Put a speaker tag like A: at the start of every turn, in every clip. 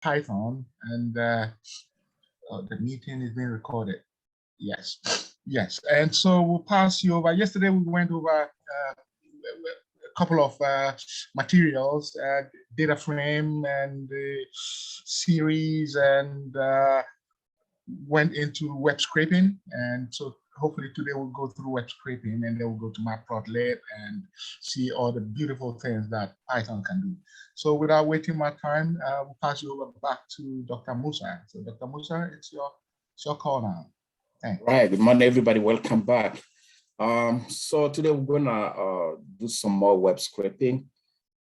A: Python, and the meeting is being recorded. Yes, yes. And so we'll pass you over. Yesterday we went over a couple of materials, data frame and series, and went into web scraping. And so hopefully today we'll go through web scraping, and then we'll go to Matplotlib and see all the beautiful things that Python can do. So without wasting my time, we'll pass you over back to Dr. Musa. So Dr. Musa, it's your call now. Thanks.
B: Right, good morning, everybody. Welcome back. So today we're gonna do some more web scraping.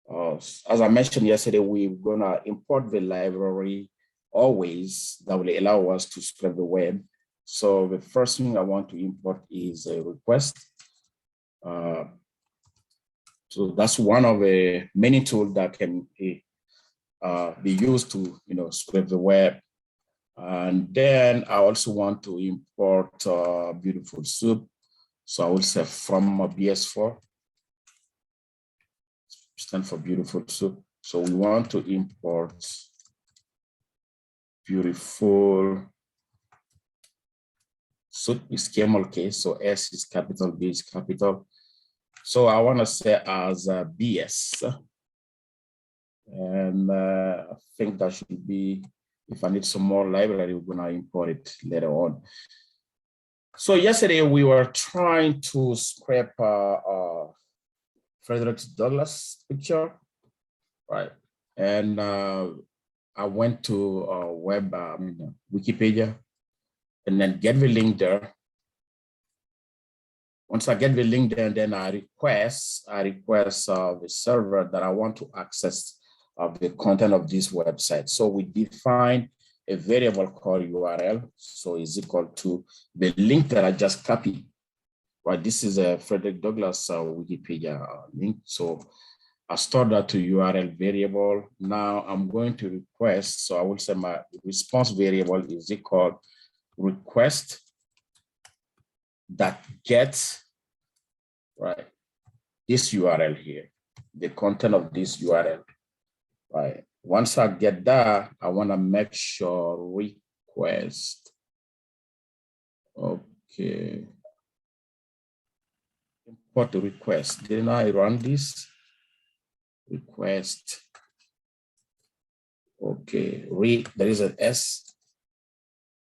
B: As I mentioned yesterday, we're gonna import the library always that will allow us to scrape the web. So the first thing I want to import is a request. So that's one of the many tools that can be used to scrape the web. And then I also want to import beautiful soup. So I will say from BS4, stand for beautiful soup. So we want to import beautiful soup is camel case. So S is capital, B is capital. So I want to say as BS. And I think that should be, if I need some more library, we're gonna import it later on. So yesterday we were trying to scrape Frederick Douglass picture, right? And I went to Wikipedia, and then get the link there. Once I get the link there, then I request the server that I want to access the content of this website. So we define a variable called URL. So is equal to the link that I just copied, right? This is a Frederick Douglass Wikipedia link. So I store that to URL variable. Now I'm going to request, so I will say my response variable is equal request that gets, right, this URL here, the content of this URL. Right. Once I get that, I want to make sure request. Okay. Import the request. Then I run this request. Okay. There is an S.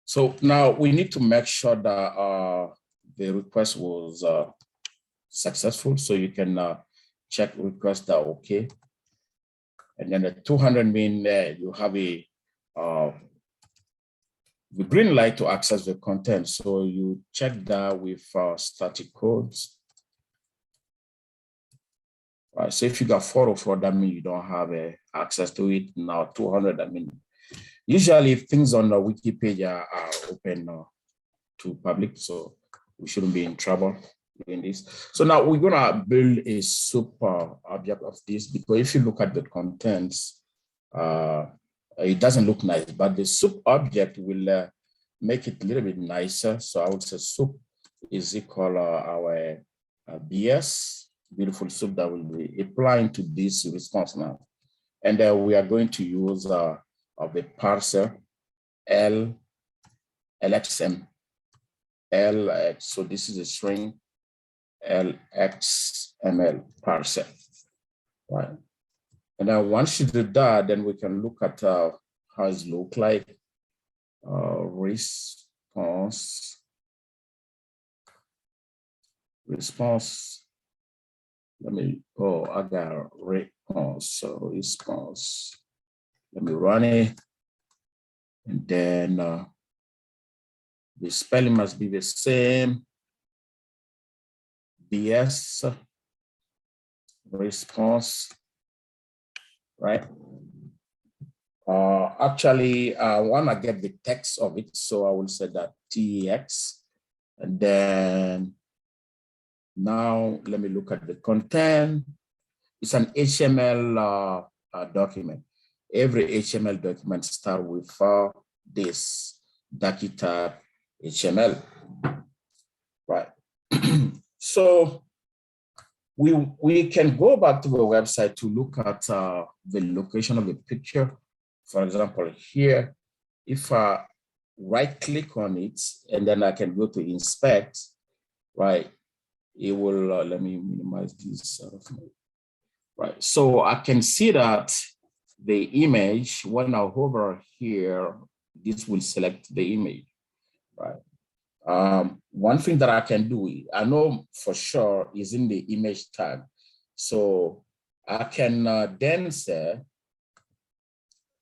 B: So now we need to make sure that the request was successful. So you can check request that okay. And then the 200 mean you have a the green light to access the content. So you check that with static codes. Right. So if you got 404, that means you don't have access to it. Now 200, I mean, usually things on the Wikipedia are open to public, so we shouldn't be in trouble in this. So now we're gonna build a super object of this, because if you look at the contents, it doesn't look nice, but the soup object will make it a little bit nicer. So I would say soup is equal our BS, beautiful soup, that will be applying to this response now. And we are going to use the parser LXM. LX, so this is a string LXML parser, right? And then once you do that, then we can look at how it look like. Response. Let me, I got response. So response. Let me run it, and then the spelling must be the same. BS response, right? Actually, I want to get the text of it, so I will say that TX, and then now let me look at the content. It's an HTML document. Every HTML document starts with this Dakita HTML, right? So we can go back to the website to look at the location of the picture. for example, here, if I right click on it and then I can go to inspect, right? It will, let me minimize this. Right, so I can see that the image, when I hover here, this will select the image, right? One thing that I can do, I know for sure, is in the image tag. So I can then say,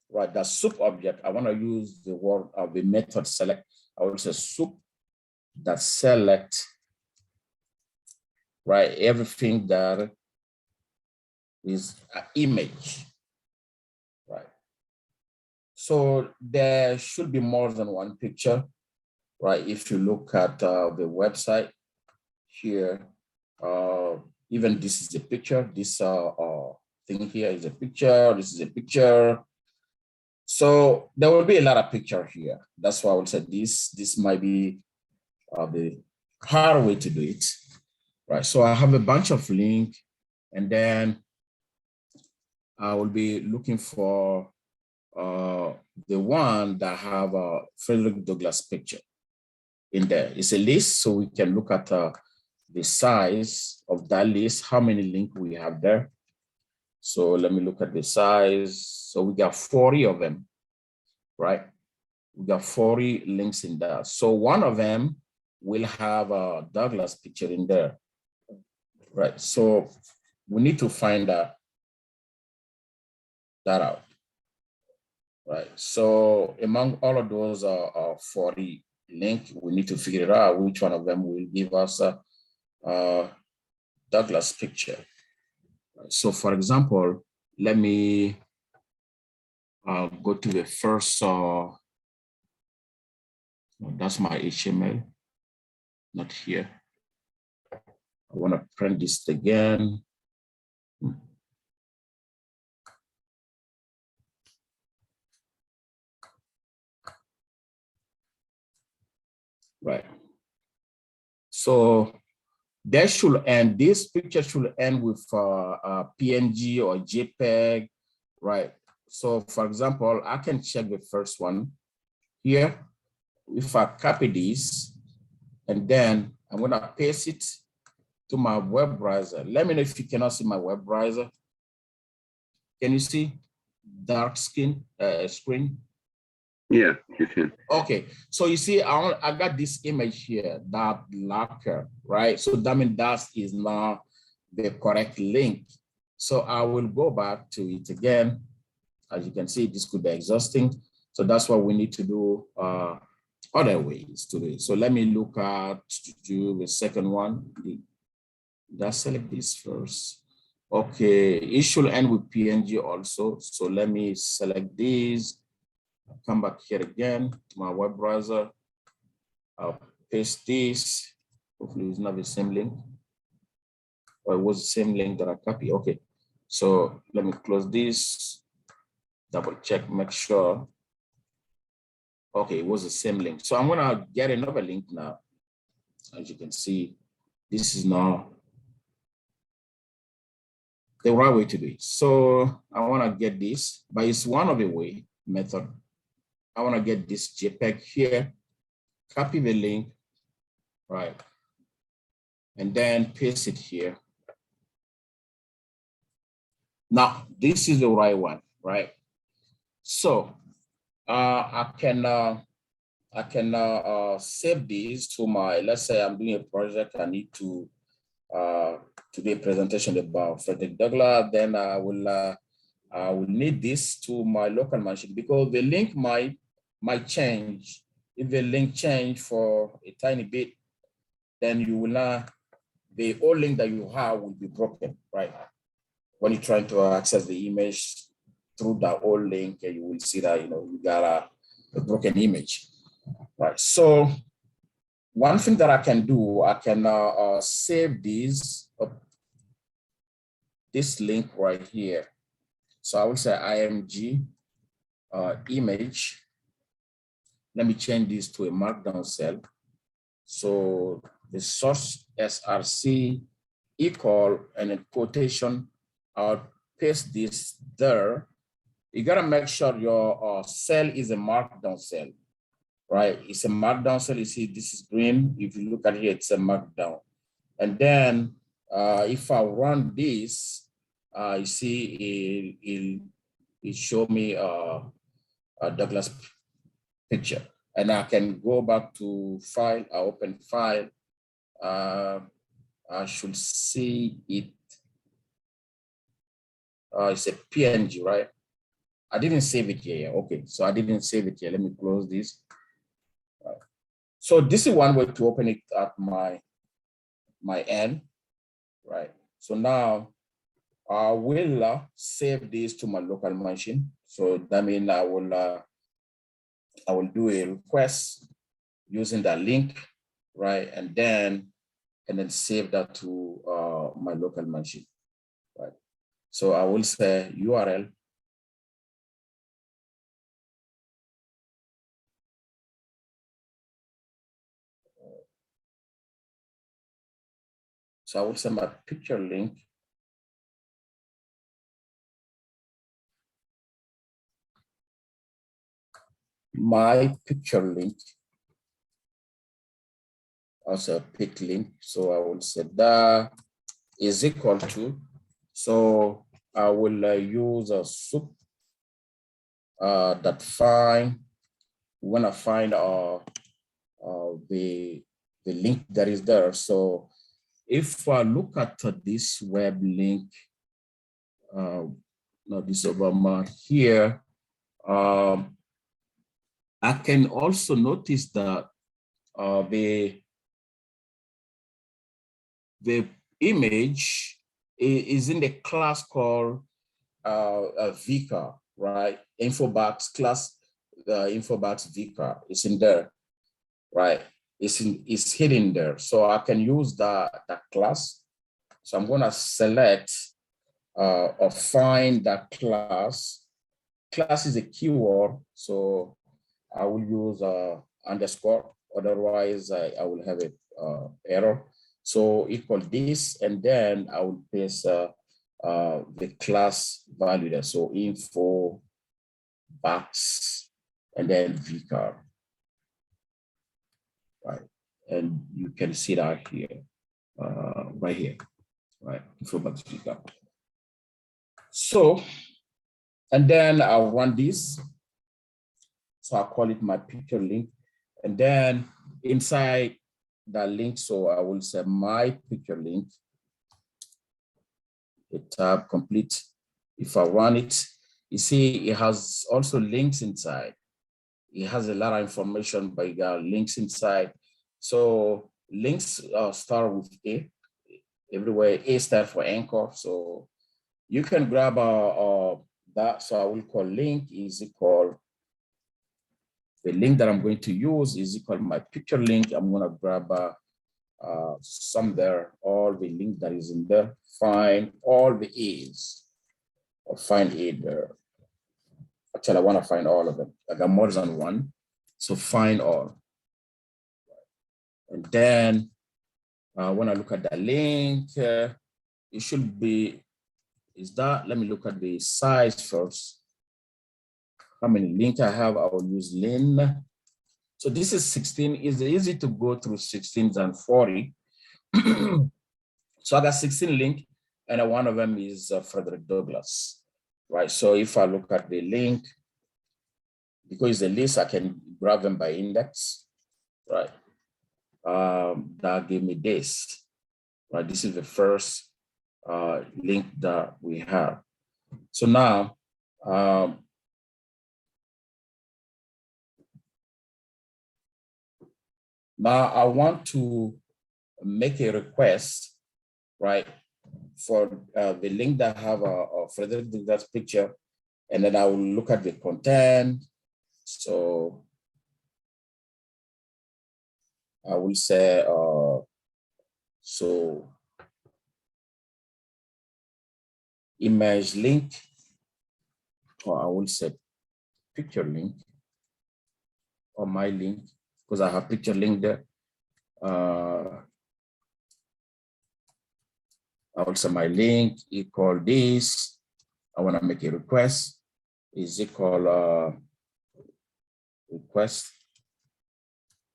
B: right, the soup object, I want to use the word of the method select. I will say soup that select, right, everything that is an image, right? So there should be more than one picture, right? If you look at the website here, even this is a picture, this thing here is a picture, this is a picture. So there will be a lot of picture here. That's why I would say this might be the hard way to do it, right? So I have a bunch of link, and then I will be looking for the one that have a Frederick Douglass picture in there. It's a list, so we can look at the size of that list, how many links we have there. So let me look at the size. So we got 40 of them, right? We got 40 links in there. So one of them will have a Douglass picture in there, right? So we need to find that out, right? So among all of those 40 links, we need to figure out which one of them will give us a Douglass picture. So for example, let me go to the first, that's my HTML, not here. I want to print this again. Right. So that should end, this picture should end with PNG or JPEG, right? So for example, I can check the first one here. If I copy this, and then I'm gonna paste it to my web browser. Let me know if you cannot see my web browser. Can you see dark screen?
C: Yeah, you can.
B: Okay, so you see, I got this image here, that locker, right? So that means that is not the correct link. So I will go back to it again. As you can see, this could be exhausting. So that's what we need to do other ways to do it. So let me look at the second one. Let's select this first. Okay, it should end with PNG also. So let me select these. Come back here again to my web browser. I'll paste this. Hopefully it's not the same link. Or it was the same link that I copied. Okay, so let me close this. Double check, make sure. Okay, it was the same link. So I'm gonna get another link now. As you can see, this is now the right way to do it. So I wanna get this, but it's one of the way method. I wanna get this JPEG here, copy the link, right? And then paste it here. Now, this is the right one, right? So I can save this to my, let's say I'm doing a project, I need to do a presentation about Frederick Douglass, then I will need this to my local machine because the link might change. If the link change for a tiny bit, then you will not, the old link that you have will be broken, right? When you're trying to access the image through that old link, you will see that, you got a broken image, right? So one thing that I can do, I can save this link right here. So I will say IMG image. Let me change this to a markdown cell. So the source SRC equal and in quotation, I'll paste this there. you gotta make sure your cell is a markdown cell, right? It's a markdown cell. You see, this is green. If you look at here, it's a markdown. And then if I run this, you see it show me a Douglas picture. And I can go back to file, I open file. I should see it. It's a PNG, right? I didn't save it here. Okay, so I didn't save it here. Let me close this. So this is one way to open it at my end, right? So now I will save this to my local machine. So that means I will do a request using that link, right? And then save that to my local machine, right? So I will say URL. So I will send my picture link. My picture link. Also a pic link. So I will say that is equal to. So I will use a soup that find. When I find the link that is there. So if I look at this web link, now this over here, I can also notice that the image is in the class called VCAR, right? Infobox class, the Infobox VCAR is in there, right? It's hidden there. So I can use that class. So I'm gonna select or find that class. Class is a keyword, so I will use underscore. Otherwise, I will have a error. So equal this, and then I will paste the class value there. So info box and then VCAR, right? And you can see that here, right here, right? Info box VCAR. So, and then I'll run this. So I'll call it my picture link, and then inside that link, so I will say my picture link. Hit tab complete. If I run it, you see it has also links inside. It has a lot of information, but you got links inside. So links start with A. Everywhere A stands for anchor. So you can grab that. So I will call link is equal. The link that I'm going to use is equal my picture link. I'm gonna grab some there, all the link that is in there, find all the A's, or find A there. Actually, I wanna find all of them. I got more than one, so find all. And then when I look at the link, it should be, let me look at the size first. How many links I have, I will use lin. So this is 16, it's easy to go through 16 than 40. So I got 16 links, and one of them is Frederick Douglass, right? So if I look at the link, because it's a list, I can grab them by index, right? That gave me this, right? This is the first link that we have. So now, now I want to make a request, right, for the link that have a Frederick Douglass picture, and then I will look at the content. So I will say, so image link, or I will say picture link, or my link, because I have picture link there. I will say my link equal this. I want to make a request. is equal request.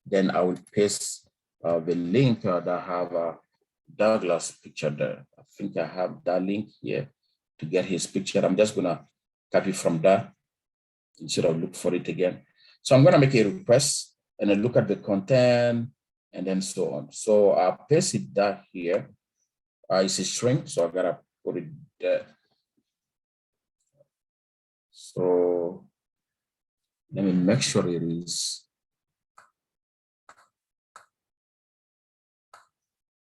B: Then I will paste the link that have Douglas picture there. I think I have that link here to get his picture. I'm just gonna copy from there instead of look for it again. So I'm gonna make a request and then look at the content and then so on. So I'll paste it down here. It's a string, so I gotta put it there. So let me make sure it is.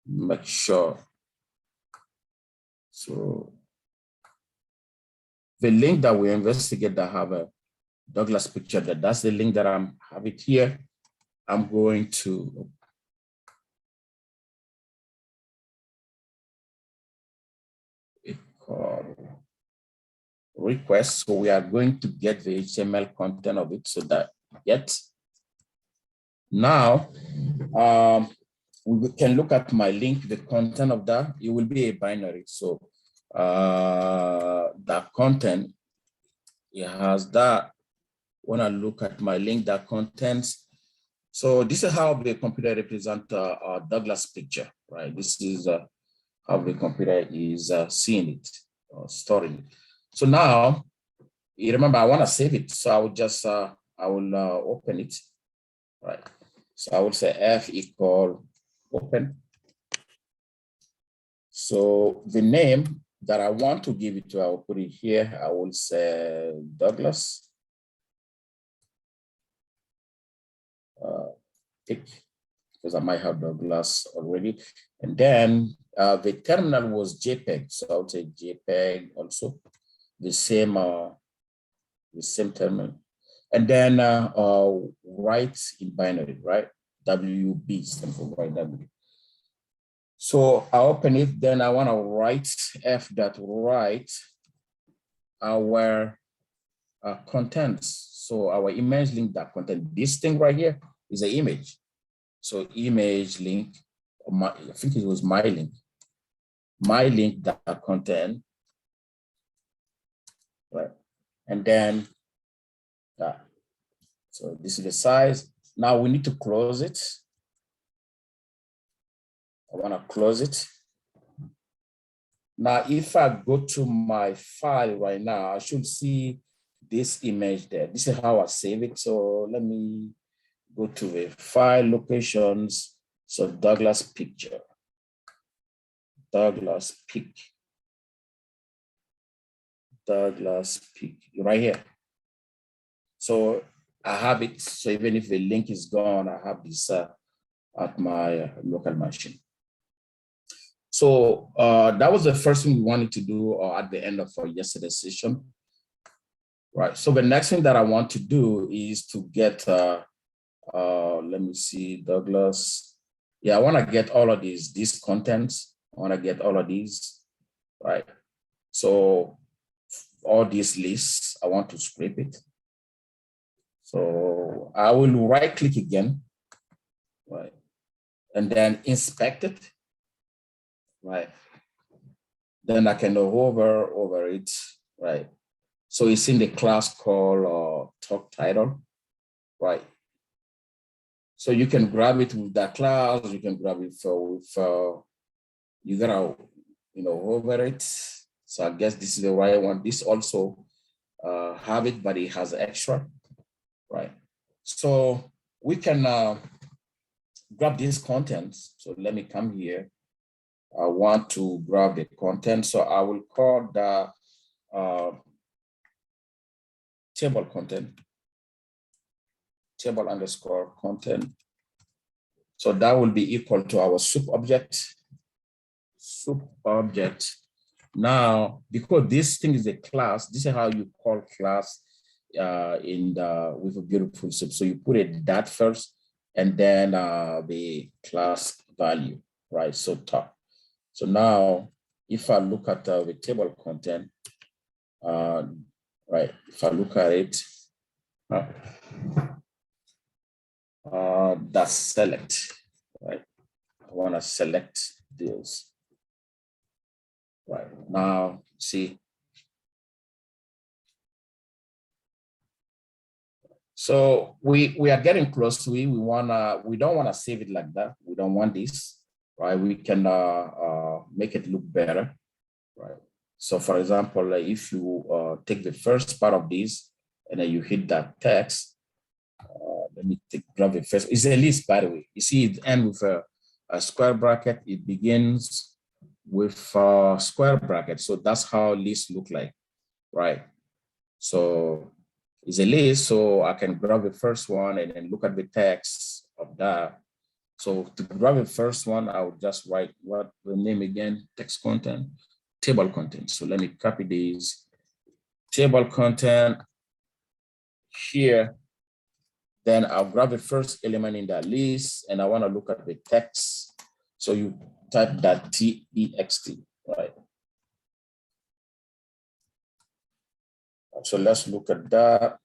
B: Make sure. So the link that we investigate that have a Douglas picture, that's the link that have it here. I'm going to request. So we are going to get the HTML content of it. So that now we can look at my link, the content of that. It will be a binary. So that content, it has that. When I look at my link, that contains. So this is how the computer represents Douglas picture, right? This is how the computer is seeing it or storing it. So now, you remember, I want to save it. So I will just, I will open it, right? So I will say F equal open. So the name that I want to give it to, I will put it here. I will say Douglas. Pick, because I might have Douglas already. And then the terminal was JPEG. So I would say JPEG also, the same terminal. And then write in binary, right? WB stands for write W. So I open it, then I want to write f.write our contents. So our image link that content, this thing right here is an image. So image link, I think it was my link that content, right? And then that. So this is the size. Now we need to close it. I want to close it. Now, if I go to my file right now, I should see this image there. This is how I save it. So let me go to the file locations. So Douglas picture, Douglas pic right here. So I have it. So even if the link is gone, I have this at my local machine. So that was the first thing we wanted to do at the end of yesterday's session. Right. So the next thing that I want to do is to get, let me see, Douglas. Yeah, I want to get all of these contents. I want to get all of these, right? So all these lists, I want to scrape it. So I will right click again, right? And then inspect it, right? Then I can hover over it, right? So it's in the class called talk title, right? So you can grab it with that class, you can grab it with, you gotta, hover it. So I guess this is the right one. This also have it, but it has extra, right? So we can grab these contents. So let me come here. I want to grab the content. So I will call the table content, table underscore content. So that will be equal to our soup object. Now, because this thing is a class, this is how you call class with a beautiful soup. So you put it that first, and then the class value, right? So top. So now, if I look at the table content, right? If I look at it, that's select, right? I want to select this. Right now, see, So we are getting close to it. We don't wanna save it like that. We don't want this, right? We can make it look better, right? So for example, if you take the first part of this and then you hit that text, let me grab it first. It's a list, by the way. You see it ends with a square bracket. It begins with a square bracket. So that's how lists look like, right? So it's a list, so I can grab the first one and then look at the text of that. So to grab the first one, I would just write what the name again, text content, table content. So let me copy these, table content here. Then I'll grab the first element in that list and I want to look at the text. So you type that text, right? So let's look at that.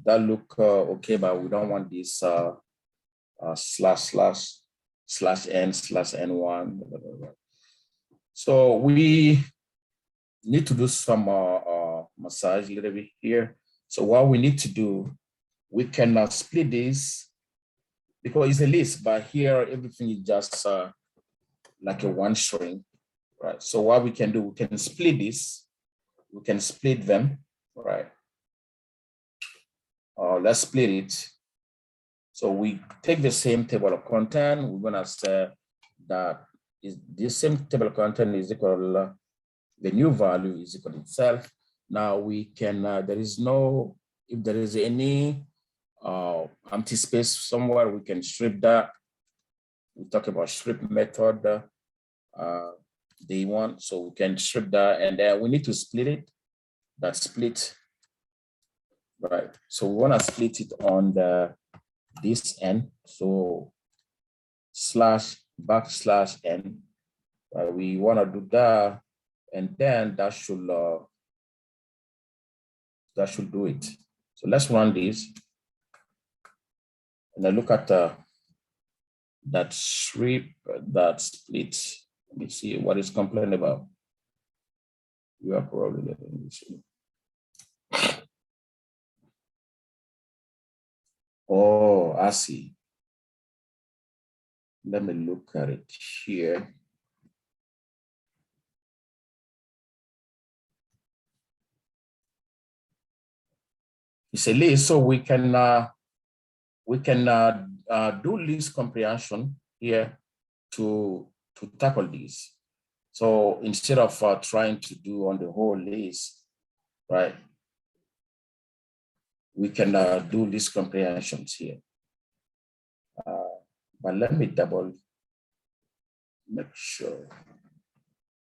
B: That look okay, but we don't want this /n/n1. So we need to do some massage a little bit here. So what we need to do, we can split this because it's a list, but here everything is just like a one string, right? So what we can do, we can split this, we can split them, right? Let's split it. So we take the same table of content. We're gonna say that is this same table of content is equal, the new value is equal to itself. Now we can, there is no, if there is any empty space somewhere, we can strip that. We talk about strip method day one, so we can strip that, and then we need to split it. That split, right? So we want to split it on this end. So /n. We want to do that, and then that should do it. So let's run this, and then look at that strip, that split. Let me see what it's complaining about. You are probably letting me see. Oh, I see. Let me look at it here. It's a list, so we can do list comprehension here to tackle this. So instead of trying to do on the whole list, right? We can do list comprehensions here. But let me double make sure.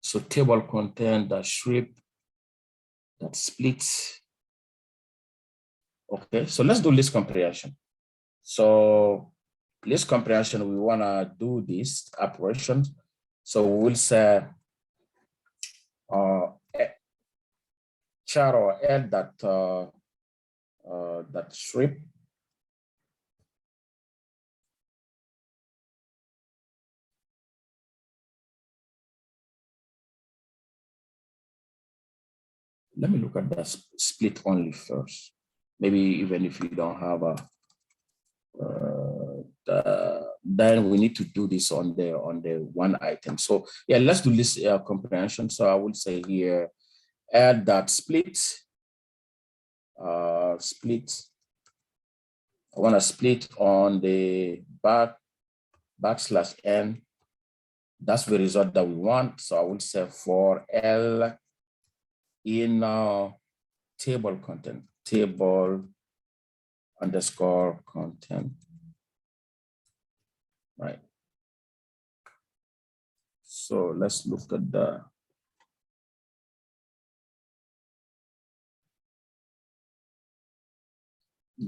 B: So table content, that strip, that splits. Okay, so let's do list comprehension. So list comprehension, we wanna do this operation. So we'll say char or add that strip. Let me look at that split only first. Maybe even if you don't have then we need to do this on the one item. So yeah, let's do this comprehension. So I will say here, add that split. Split. I want to split on the /n. That's the result that we want. So I will say for L in table content, table underscore content, right? So let's look at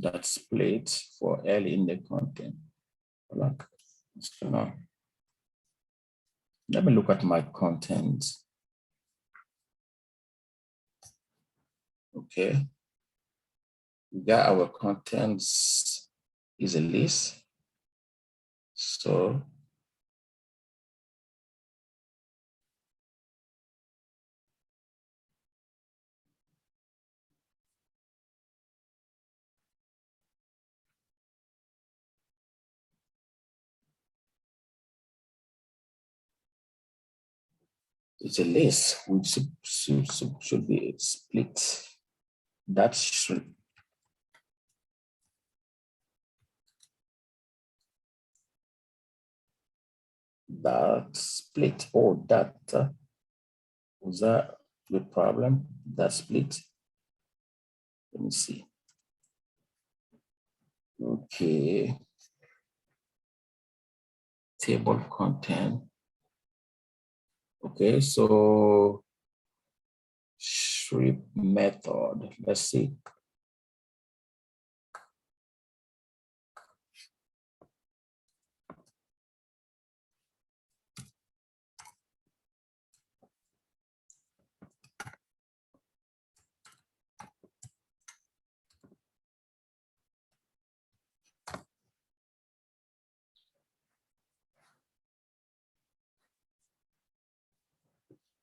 B: that split for L in the content. Let me look at my content. Okay, we got our contents is a list. So It's a list which should be a split. That should. That split. Oh, that was that the problem? That split. Let me see. Okay. Table content. Okay, so Shear method. Let's see.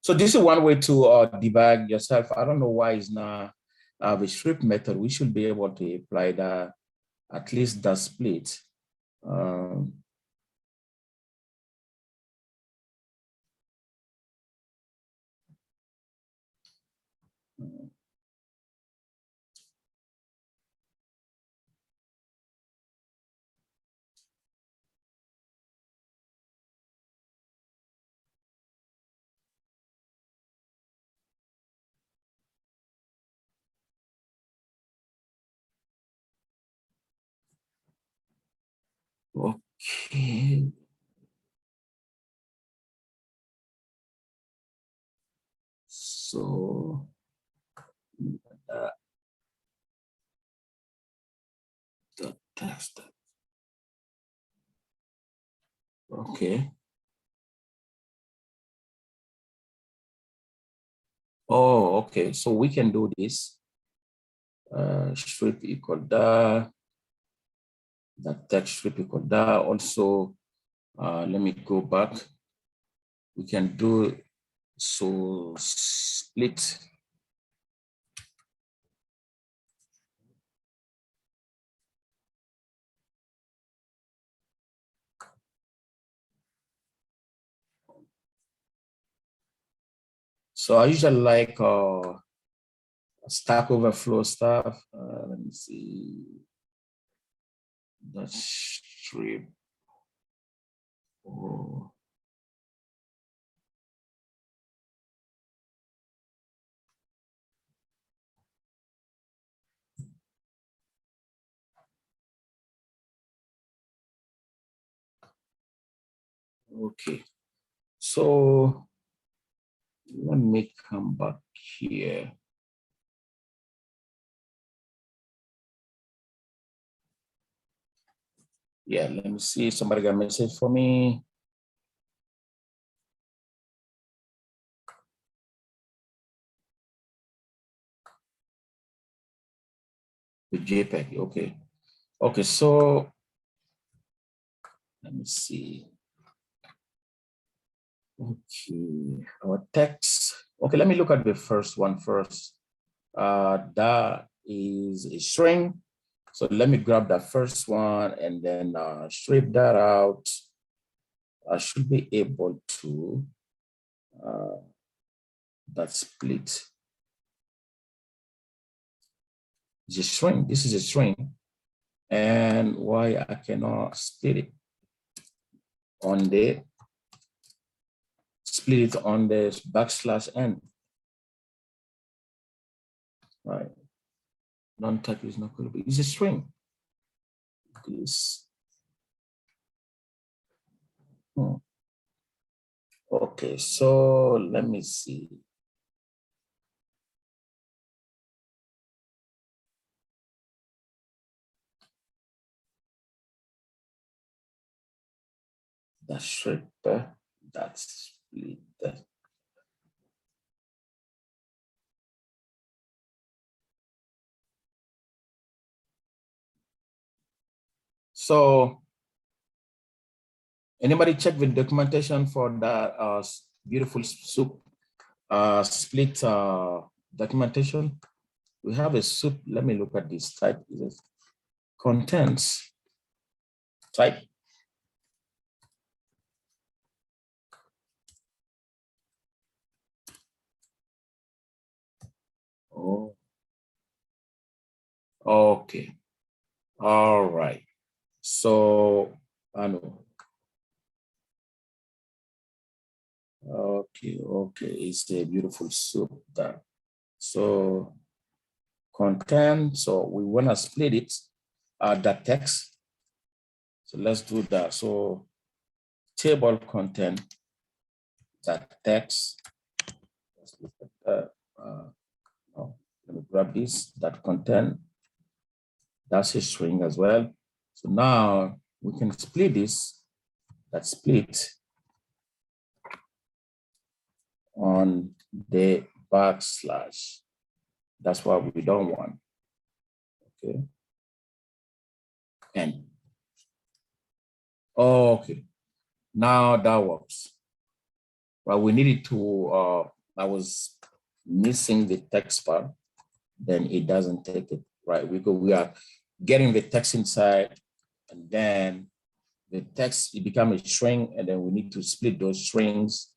B: So this is one way to debug yourself. I don't know why it's not the Shear method. We should be able to apply that, at least the split. Okay. So the text. Okay. Oh, okay. So we can do this. Strip equal that. That text strip equal that. Also, let me go back. We can do so split. So I usually like Stack Overflow stuff. Let me see. The strip. Oh. Okay. So let me come back here. Yeah, let me see. Somebody got a message for me. The JPEG, okay. Okay, so let me see. Okay, our text. Okay, let me look at the first one first. That is a string. So let me grab that first one and then strip that out. I should be able to that split. It's a string. This is a string. And why I cannot split it on the /n. Right. Non-type is not going to be. It's a string. This. Okay, so let me see. The strip, that's split. So anybody check the documentation for that beautiful soup split documentation? We have a soup. Let me look at this type. Contents type. Oh, okay. All right. So, I know. Okay, it's a beautiful soup there. So, content, so we want to split it, the text. So let's do that. So, table content, that text. Let's look at that. Oh, let me grab this, that content. That's a string as well. So now we can split this, that split on the backslash. That's what we don't want. Okay. And okay, now that works. But we needed to, I was missing the text part, then it doesn't take it, right? We are getting the text inside, and then the text, it becomes a string, and then we need to split those strings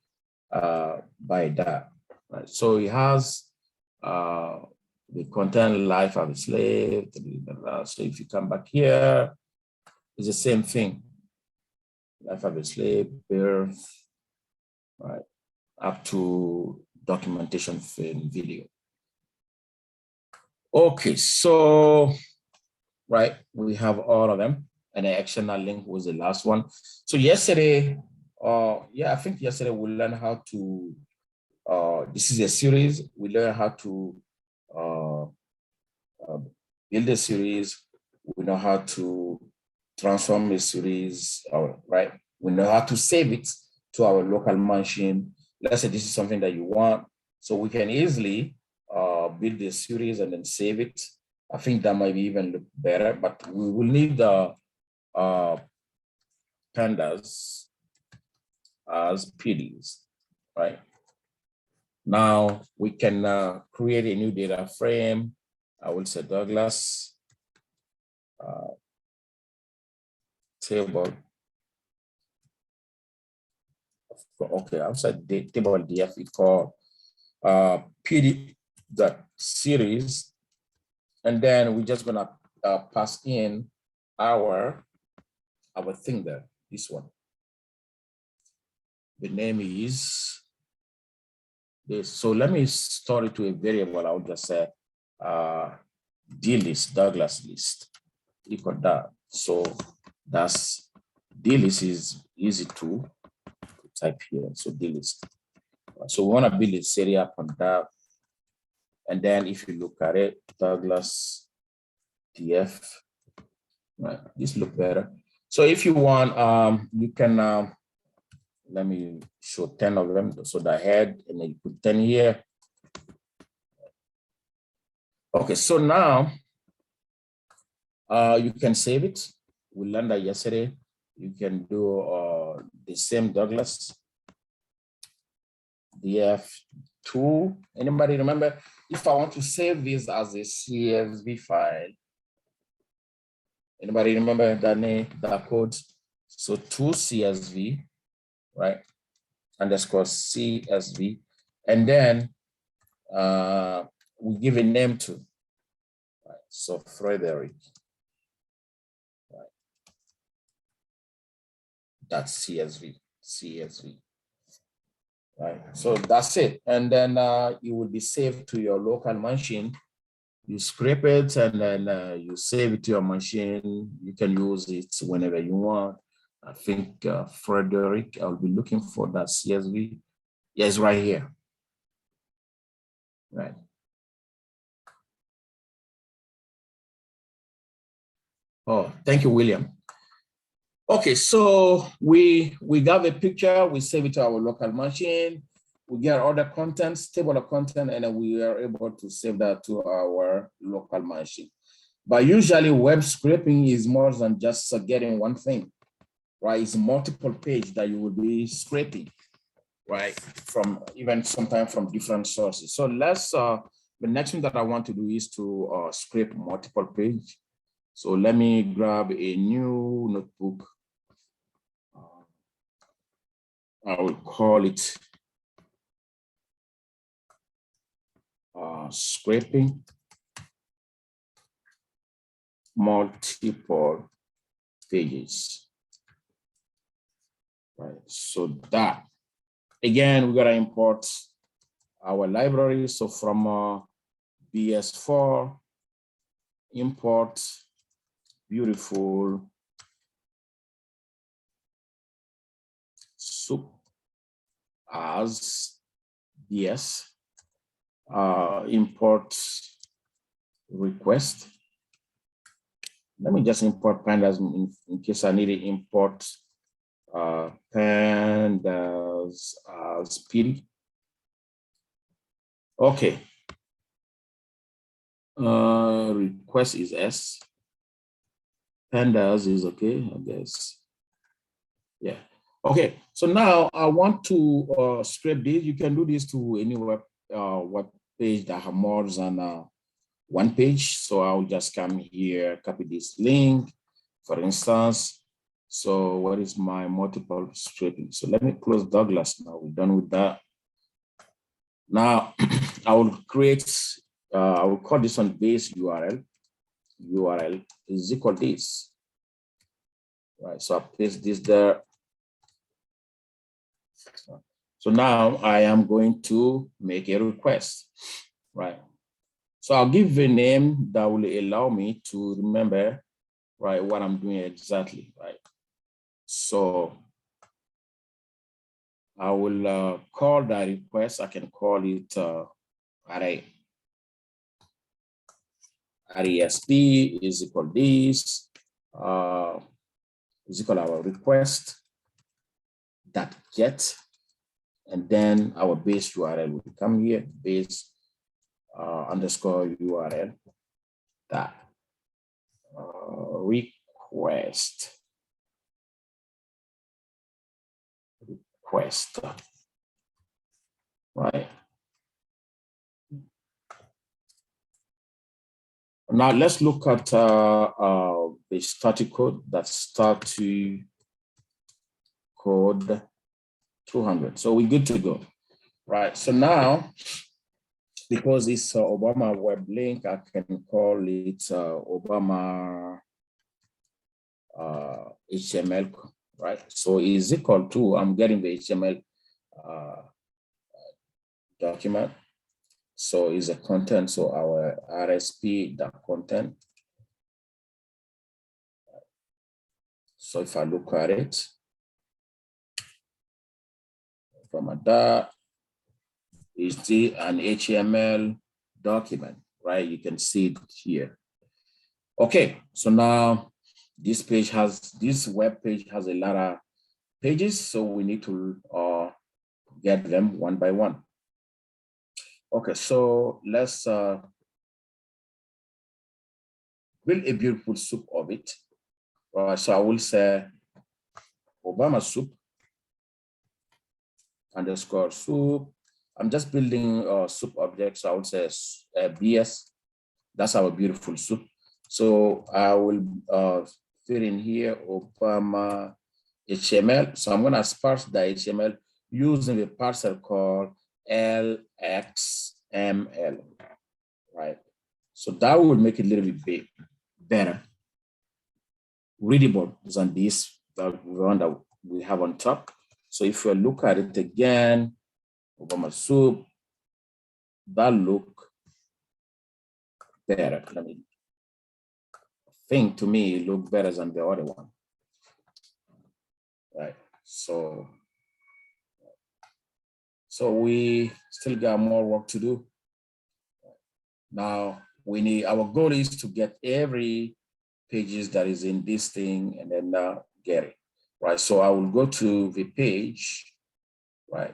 B: by that, right? So it has the content life of a slave. So if you come back here, it's the same thing. Life of a slave, birth, right, up to documentation film, video. Okay, so, right, we have all of them, and the external link was the last one. So yesterday, yeah, I think yesterday we learned how to, this is a series, we learned how to build a series, we know how to transform a series, right? We know how to save it to our local machine. Let's say this is something that you want, so we can easily build the series and then save it. I think that might be even look better, but we will need the pandas as PDs, right? Now we can create a new data frame. I will say Douglas table. Okay, outside the table DF, we call PD.series, and then we're just gonna pass in our thing there, this one. The name is this. So let me store it to a variable. I'll just say dlist, Douglas list, equal that. So that's dlist is easy to type here. So dlist. So we want to build a series upon that. And then if you look at it, Douglas DF, right? This look better. So if you want, you can, let me show 10 of them. So the head, and then you put 10 here. Okay, so now you can save it. We learned that yesterday. You can do the same Douglas DF2. Anybody remember? If I want to save this as a CSV file, anybody remember that name, that code? So 2CSV, right? Underscore CSV, and then we give a name to, right? So Frederick, right? That's CSV, right? So that's it, and then it will be saved to your local machine. You scrape it, and then you save it to your machine. You can use it whenever you want. I think Frederick, I'll be looking for that CSV. Yes, right here. Right. Oh, thank you, William. Okay, so we got the picture, we save it to our local machine, we get all the contents, table of content, and then we are able to save that to our local machine. But usually web scraping is more than just getting one thing, right? It's multiple page that you will be scraping, right? From even sometimes from different sources. So let's, the next thing that I want to do is to scrape multiple page. So let me grab a new notebook. I will call it scraping multiple pages. Right, so that again, we gotta import our library. So from BS4, import beautiful soup as BS, import request. Let me just import pandas in case I need to import pandas as PD. Okay. Request is S. Pandas is okay, I guess. Yeah. Okay. So now I want to scrape this. You can do this to any web page that have more than one page. So I'll just come here, copy this link, for instance. So what is my multiple scraping? So let me close Douglas now. We're done with that. Now I will create, I will call this one base URL. URL is equal to this. Right, so I paste this there. So now I am going to make a request, right? So I'll give a name that will allow me to remember, right, what I'm doing exactly, right? So I will call that request. I can call it array. RESP is equal to this, is equal to our request that get, and then our base URL will come here, base underscore URL that request. Right. Now let's look at the static code. That's static code 200. So we're good to go. Right. So now, because it's Obama web link, I can call it Obama HTML, right? So is equal to, I'm getting the HTML document. So is a content, so our RSP.content. So if I look at it from a dot, is an HTML document, right? You can see it here. Okay, so now this page has, this web page has a lot of pages, so we need to get them one by one. Okay, so let's build a beautiful soup of it. So I will say Obama soup underscore soup. I'm just building a soup object, so I would say BS. That's our beautiful soup. So I will fit in here Obama HTML. So I'm going to sparse the HTML using the parser called LXML, right? So that would make it a little bit better, readable than this, the one that we have on top. So if you look at it again, Obama soup, that look better. Let me think, to me, it look better than the other one, right? So we still got more work to do. Now we need, our goal is to get every pages that is in this thing and then get it, right? So I will go to the page, right?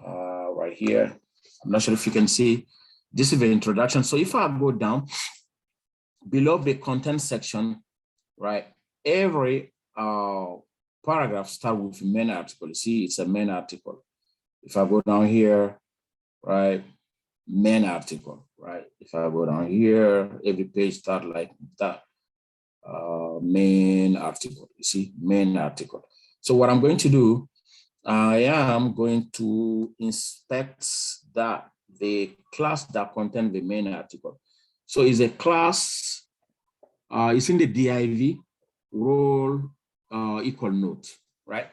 B: Right here. I'm not sure if you can see, this is the introduction. So if I go down below the content section, right? Every paragraph start with main article. See, it's a main article. If I go down here, right, main article, right? If I go down here, every page start like that, main article, you see, main article. So what I'm going to do, I am going to inspect that the class that contains the main article. So it's a class, it's in the div role equal note, right?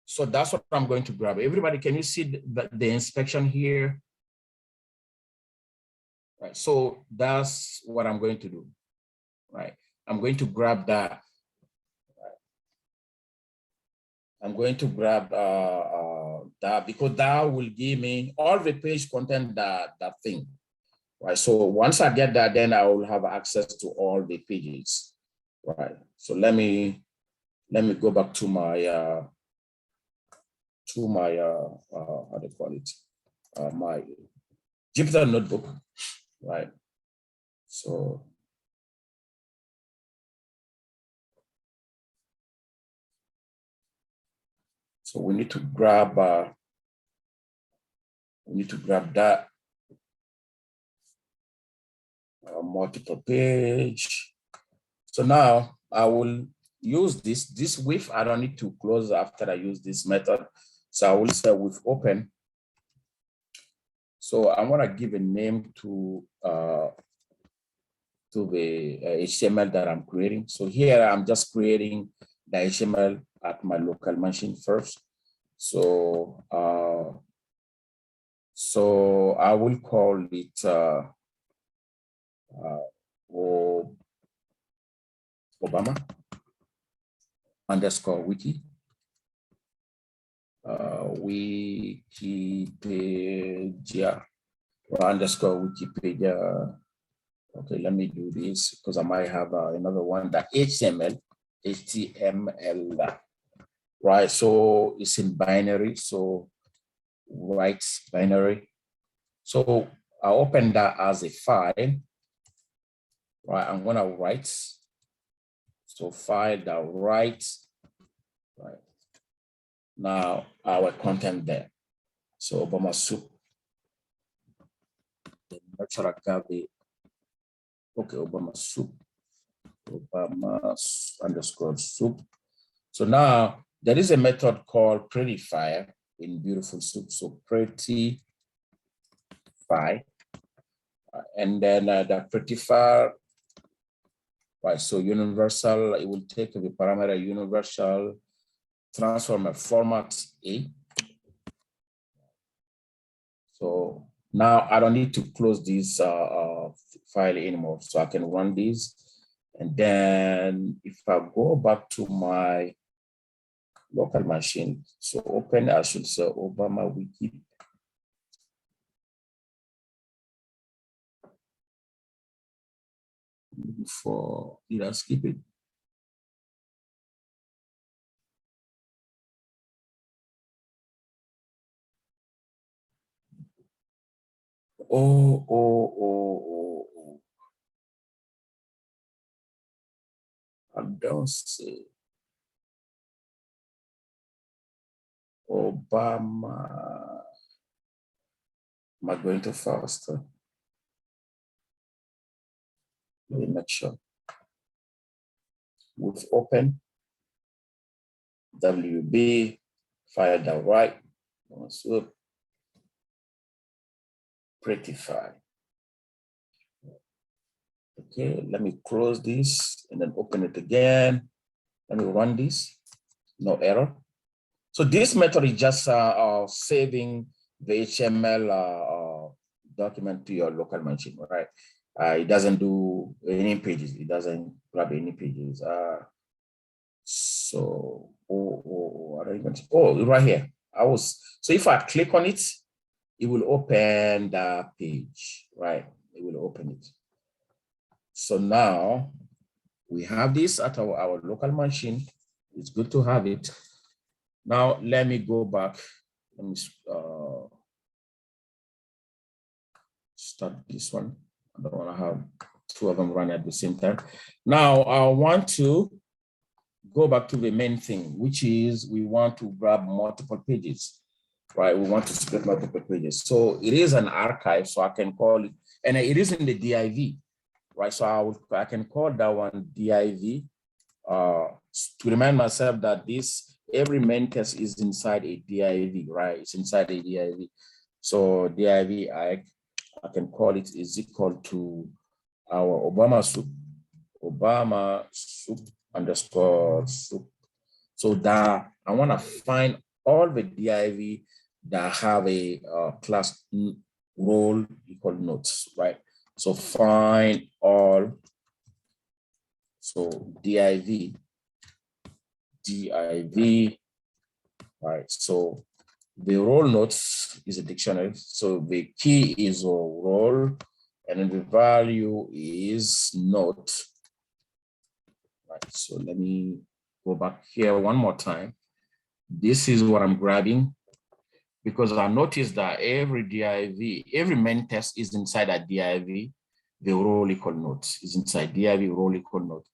B: So that's what I'm going to grab. Everybody, can you see the inspection here? Right, so that's what I'm going to do, right? I'm going to grab that. I'm going to grab that because that will give me all the page content that thing, right? So once I get that, then I will have access to all the pages, right? So let me go back to my how do you call it? My Jupyter notebook, right? So we need to grab that multiple page. So now I will use this with, I don't need to close after I use this method. So I will say with open. So I want to give a name to the HTML that I'm creating. So here I'm just creating the HTML at my local machine first. So so I will call it Obama _ wiki. Wikipedia _ Wikipedia. Okay, let me do this because I might have another one that HTML, right? So it's in binary, so write binary. So I open that as a file, right? I'm gonna write, so file that write, right? Now our content there. So Obama soup, the natural agave. Okay, Obama soup, Obama _ soup. So now there is a method called prettyfy in Beautiful Soup. So prettyfy, and then the prettyfy, right? So universal, it will take the parameter universal transformer format A. So now I don't need to close this file anymore. So I can run this. And then if I go back to my local machine, so open, I should say Obama wiki. Before, did I skip it? Oh. I don't see Obama. Am I going too fast? Let me make sure. With open, WB, file that right, so prettyfy. Okay, let me close this and then open it again. Let me run this, no error. So this method is just saving the HTML document to your local machine, right? It doesn't do any pages. It doesn't grab any pages. So, right here. So if I click on it, it will open the page, right? It will open it. So now we have this at our local machine. It's good to have it. Now let me go back. Let me start this one. I don't want to have two of them running at the same time. Now I want to go back to the main thing, which is we want to grab multiple pages, right? We want to split multiple pages. So it is an archive, so I can call it, and it is in the div, right? So I can call that one div to remind myself that every main test is inside a div, right? It's inside a div. So div I can call it is equal to our Obama soup underscore soup. So that I want to find all the div that have a class role equal notes, right? So find all. So div, right? So the role notes is a dictionary. So the key is a role, and then the value is note. Right. So let me go back here one more time. This is what I'm grabbing, because I noticed that every div, every main text is inside a div. The role equal note is inside div role equal note.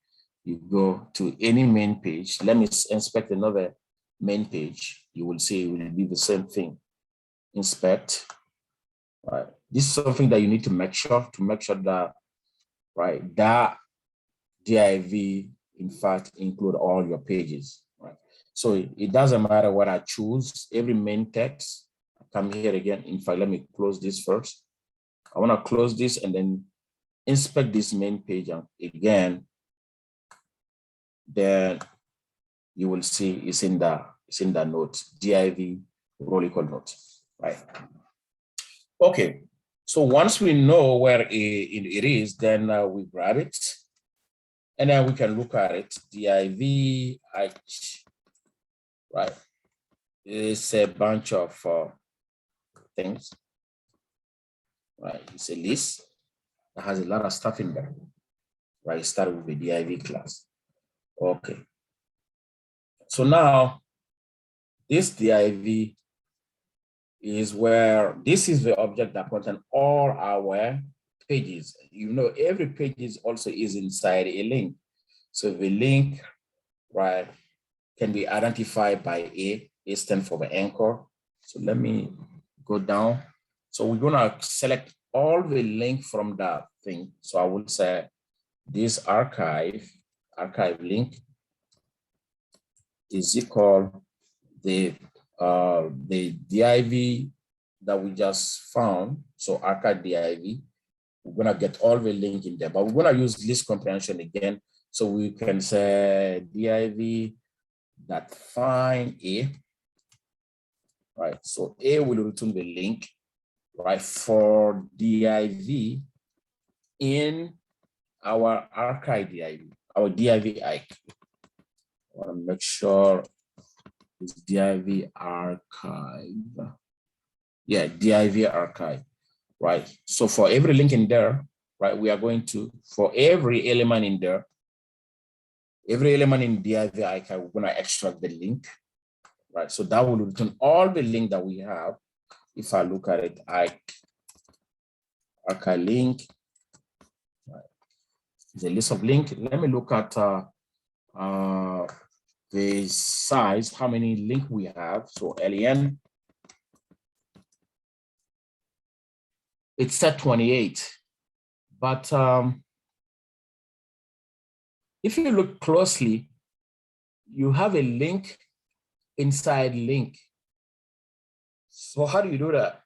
B: You go to any main page. Let me inspect another main page. You will see it will be the same thing. Inspect. Right. This is something that you need to make sure that, right, that div in fact include all your pages. Right. So it doesn't matter what I choose. Every main text. Come here again. In fact, let me close this first. I want to close this and then inspect this main page again. Then you will see it's in the note, div role equal note, right? Okay, so once we know where it is, then we grab it, and then we can look at it. Div, right? It's a bunch of things, right? It's a list that has a lot of stuff in there, right? Start with the div class. Okay. So now this div is where this is the object that contains all our pages. You know, every page is also inside a link. So the link, right, can be identified by A. A stands for the anchor. So let me go down. So we're gonna select all the link from that thing. So I will say this archive link is equal the div that we just found. So archive div, we're gonna get all the link in there, but we're gonna use list comprehension again. So we can say div that find A, right? So A will return the link, right, for div in our archive div, our div I want to make sure it's div archive. Yeah, div archive, right? So for every link in there, right, we are going to, for every element in there, every element in div archive, we're going to extract the link, right? So that will return all the link that we have. If I look at it, archive link, right, the list of link. Let me look at the size, how many link we have. So len, it's set 28, but if you look closely, you have a link inside link. So how do you do that?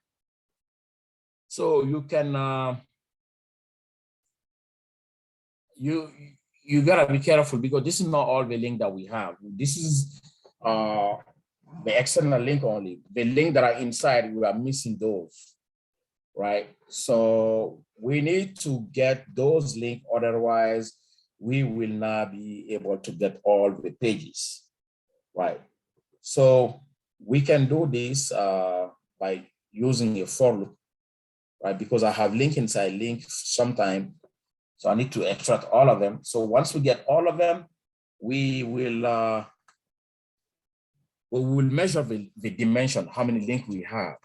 B: So you can you gotta be careful, because this is not all the link that we have. This is the external link only. The link that are inside, we are missing those, right? So we need to get those links, otherwise we will not be able to get all the pages, right? So we can do this by using a for loop, right? Because I have link inside link sometime, so I need to extract all of them. So once we get all of them, we will measure the dimension, how many links we have,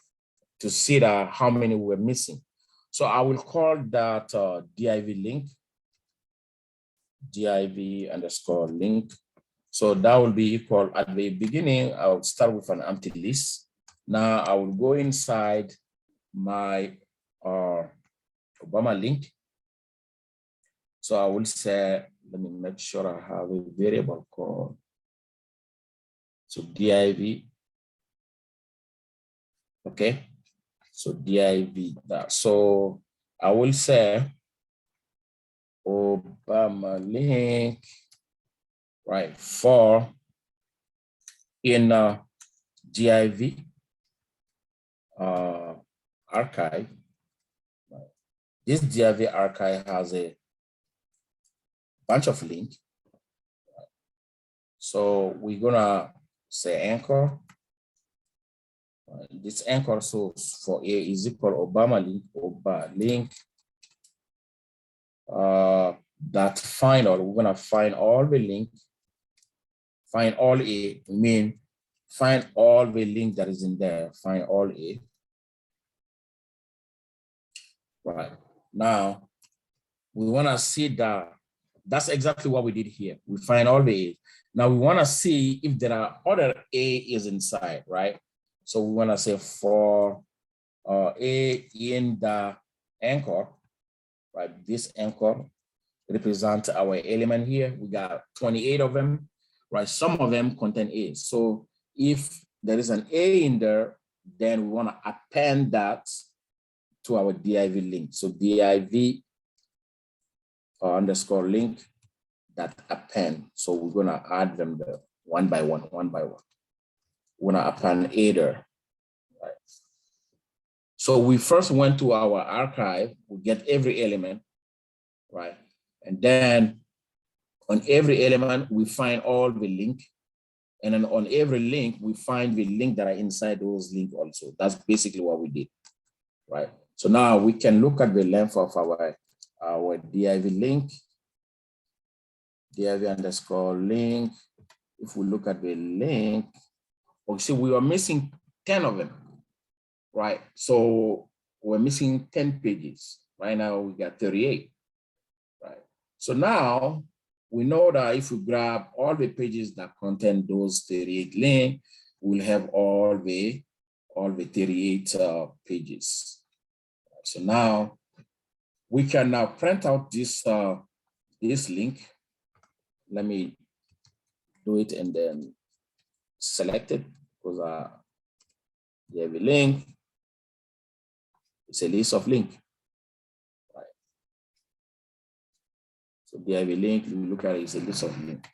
B: to see that how many we're missing. So I will call that div link, div underscore link. So that will be equal, at the beginning, I will start with an empty list. Now I will go inside my Obama link. So I will say, let me make sure I have a variable called, so div, okay. So div that. So I will say Obama link, right, for in div archive. This div archive has a bunch of links. So we're gonna say anchor. This anchor source for A is equal Obama link that find all. We're gonna find all the link, find all A, mean find all the link that is in there, find all A. Right now, we wanna see that that's exactly what we did here. We find all the A. Now we wanna see if there are other A is inside, right? So we wanna say for A in the anchor, right? This anchor represents our element here. We got 28 of them, right? Some of them contain A. So if there is an A in there, then we want to append that to our div link. So div underscore link that append. So we're going to add them there one by one. We're going to append A there, right? So we first went to our archive, we get every element, right? And then on every element, we find all the link. And then on every link, we find the link that are inside those links also. That's basically what we did, right? So now we can look at the length of our div link, div underscore link. If we look at the link, we see we are missing 10 of them, right? So we're missing 10 pages. Right now we got 38. So now we know that if we grab all the pages that contain those 38 links, we'll have all the 38 pages. So now we can now print out this this link. Let me do it and then select it because you have a link. It's a list of links. So there have a link, you look at it, it's a list of links.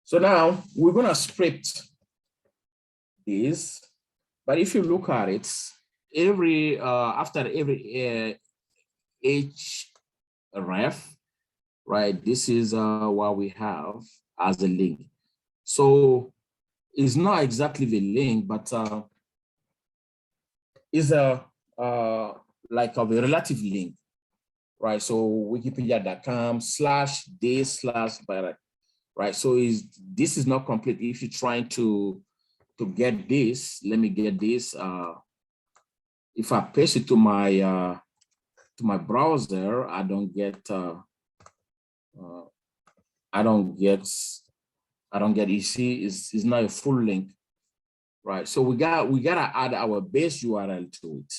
B: So now we're gonna script this, but if you look at it, every after every href, right, this is what we have as a link. So it's not exactly the link, but is a like of a relative link. Right, so wikipedia.com/this/direct, right? So this is not complete. If you're trying to get this, let me get this. If I paste it to my browser, I don't get. You see, it's not a full link, right? So we gotta add our base URL to it.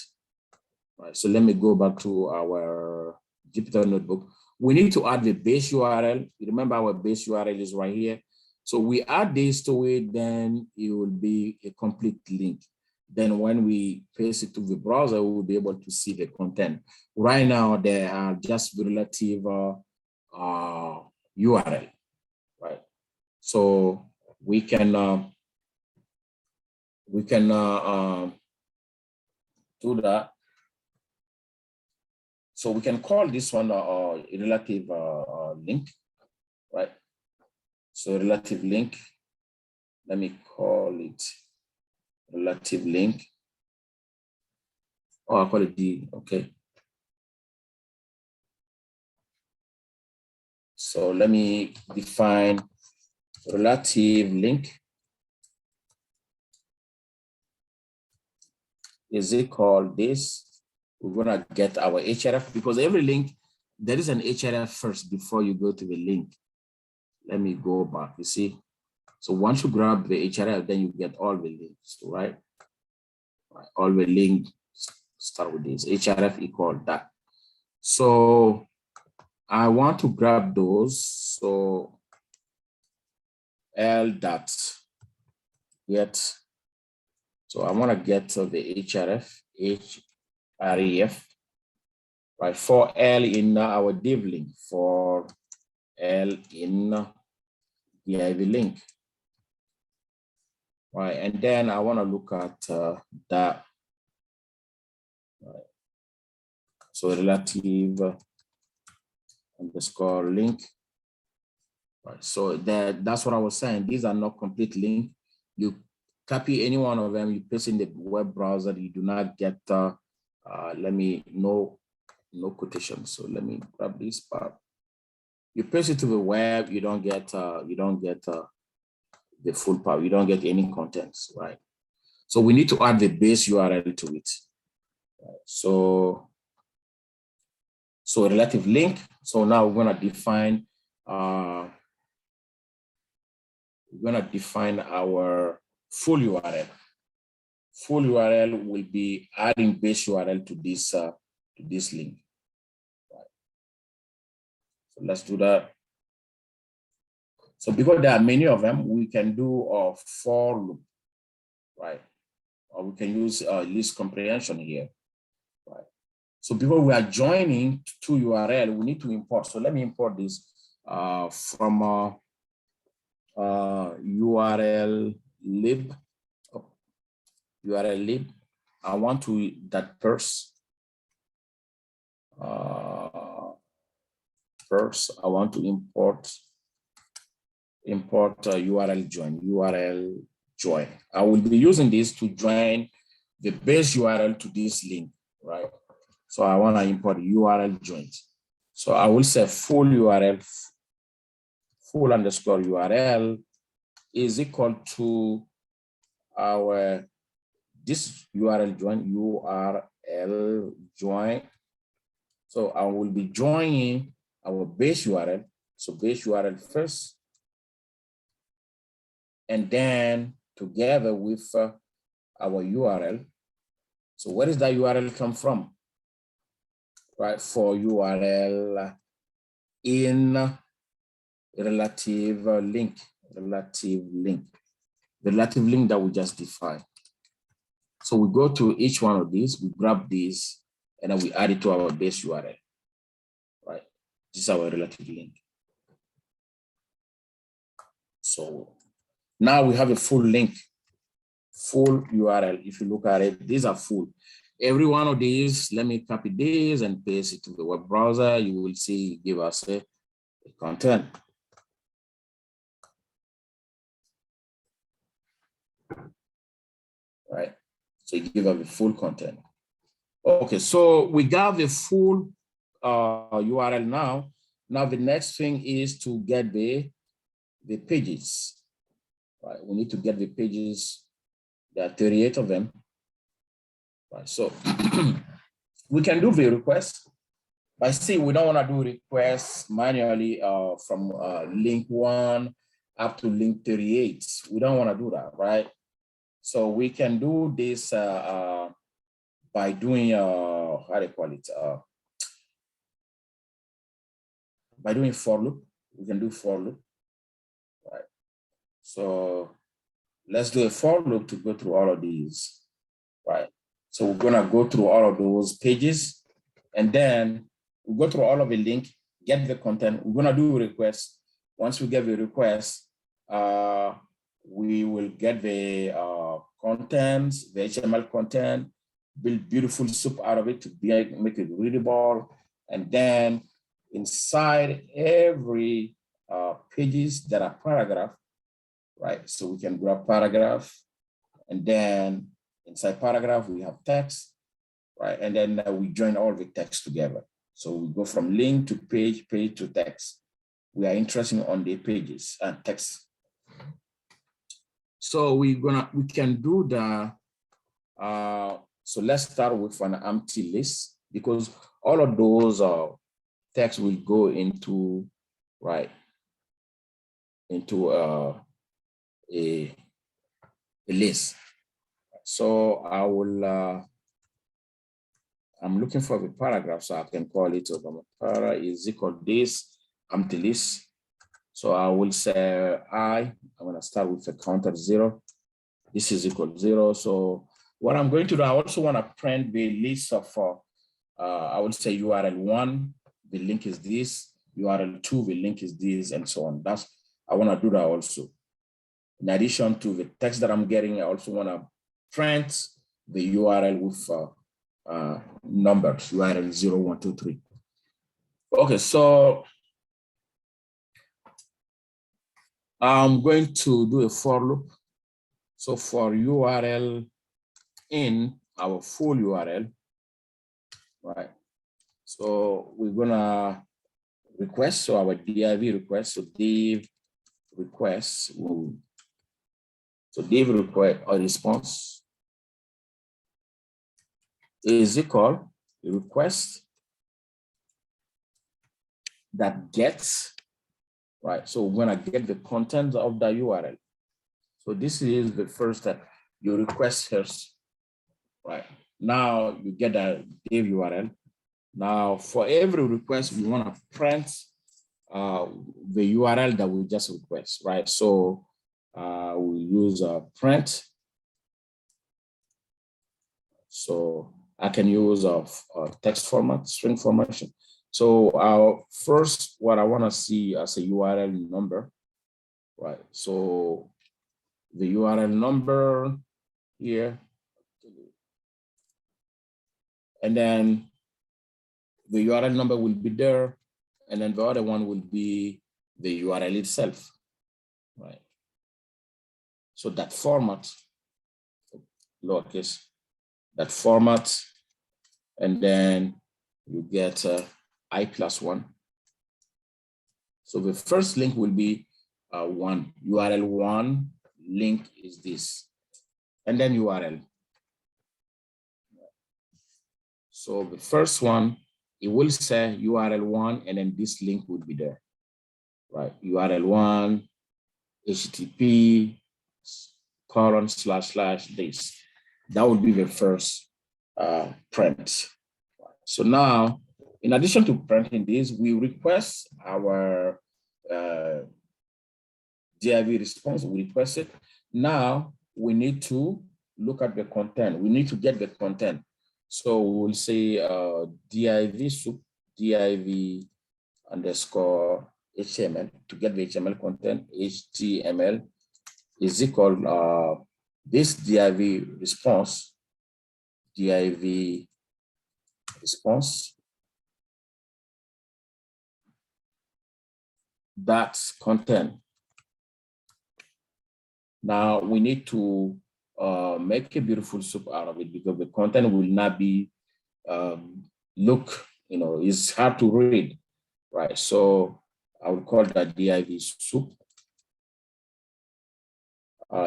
B: Right, so let me go back to our Jupyter notebook. We need to add the base URL. Remember our base URL is right here. So we add this to it, then it will be a complete link. Then when we paste it to the browser, we will be able to see the content. Right now, there are just relative URL, right? So we can do that. So we can call this one a relative link, right? So relative link, let me call it relative link. Oh, I call it D, okay. So let me define relative link is equal this. We're gonna get our href because every link, there is an href first before you go to the link. Let me go back, you see. So once you grab the href, then you get all the links, right? All the links start with this, href equal that. So I want to grab those, so L dot get So I want to get to the href, right? For L in our div link, for L in the IV link, right? And then I want to look at that. Right. So relative underscore link. Right. So that's what I was saying. These are not complete link. You copy any one of them, you paste in the web browser, you do not get no quotation. So let me grab this part. You paste it to the web, you don't get the full part, you don't get any contents, right? So we need to add the base URL to it. Right. So relative link. So now we're gonna define our full URL. Full URL will be adding base URL to this link. Right. So let's do that. So because there are many of them, we can do a for loop, right? Or we can use list comprehension here, right? So because we are joining two URL, we need to import. So let me import this from URL lib. URL lib. I want to that first. First, I want to import URL join. I will be using this to join the base URL to this link, right? So I want to import URL join. So I will say full URL, full underscore URL is equal to our this URL join. So I will be joining our base URL. So base URL first, and then together with our URL. So where does that URL come from? Right, for URL in relative link that we just defined. So we go to each one of these, we grab these, and then we add it to our base URL. Right, this is our relative link. So now we have a full link, full URL. If you look at it, these are full. Every one of these, let me copy this and paste it to the web browser. You will see, give us a content. Right, so you give us the full content. Okay, so we got the full URL now. Now the next thing is to get the pages. Right, we need to get the pages. There are 38 of them. Right, so we can do the request. But see, we don't want to do requests manually from link 1 up to link 38. We don't want to do that, right? So we can do this by doing how do you call it? By doing for loop. We can do for loop, right? So let's do a for loop to go through all of these, right? So we're gonna go through all of those pages, and then we go through all of the link, get the content. We're gonna do requests. Once we get the request, we will get the contents, the HTML content, build beautiful soup out of it to make it readable, and then inside every pages that are paragraph, right? So we can grab paragraph, and then inside paragraph we have text, right? And then we join all the text together. So we go from link to page to text. We are interested on the pages and text. So we can do the. So let's start with an empty list, because all of those text will go into a list. So I will. I'm looking for the paragraph, so I can call it para is equal to this empty list. So I will say I'm going to start with a counter 0. This is equal to 0. So what I'm going to do, I also want to print the list of, I would say URL1, the link is this, URL2, the link is this, and so on. I want to do that also. In addition to the text that I'm getting, I also want to print the URL with numbers, URL 0, 1, 2, 3. Okay, so I'm going to do a for loop. So for URL in our full URL, right? So we're gonna request, so our div request, so div request, so div request or response is equal to request that gets, right? So we're gonna get the content of the URL. So this is the first step. You request first, right? Now you get a div URL. Now for every request, we want to print the URL that we just request, right? So we use print. So I can use a text format, string formation. So first, what I want to see as a URL number, right? So the URL number here, and then the URL number will be there, and then the other one will be the URL itself, right? So that format, lowercase, that format, and then you get I+1. So the first link will be 1, URL1 link is this, and then URL. So the first one, it will say URL1, and then this link would be there, right? URL1, HTTP, :/ this. That would be the first print. So now, in addition to printing this, we request our div response, we request it. Now we need to look at the content. We need to get the content. So we'll say div soup, div underscore HTML to get the HTML content. HTML is equal this div response, that content. Now we need to make a beautiful soup out of it, because the content will not be it's hard to read, right? So I will call that div soup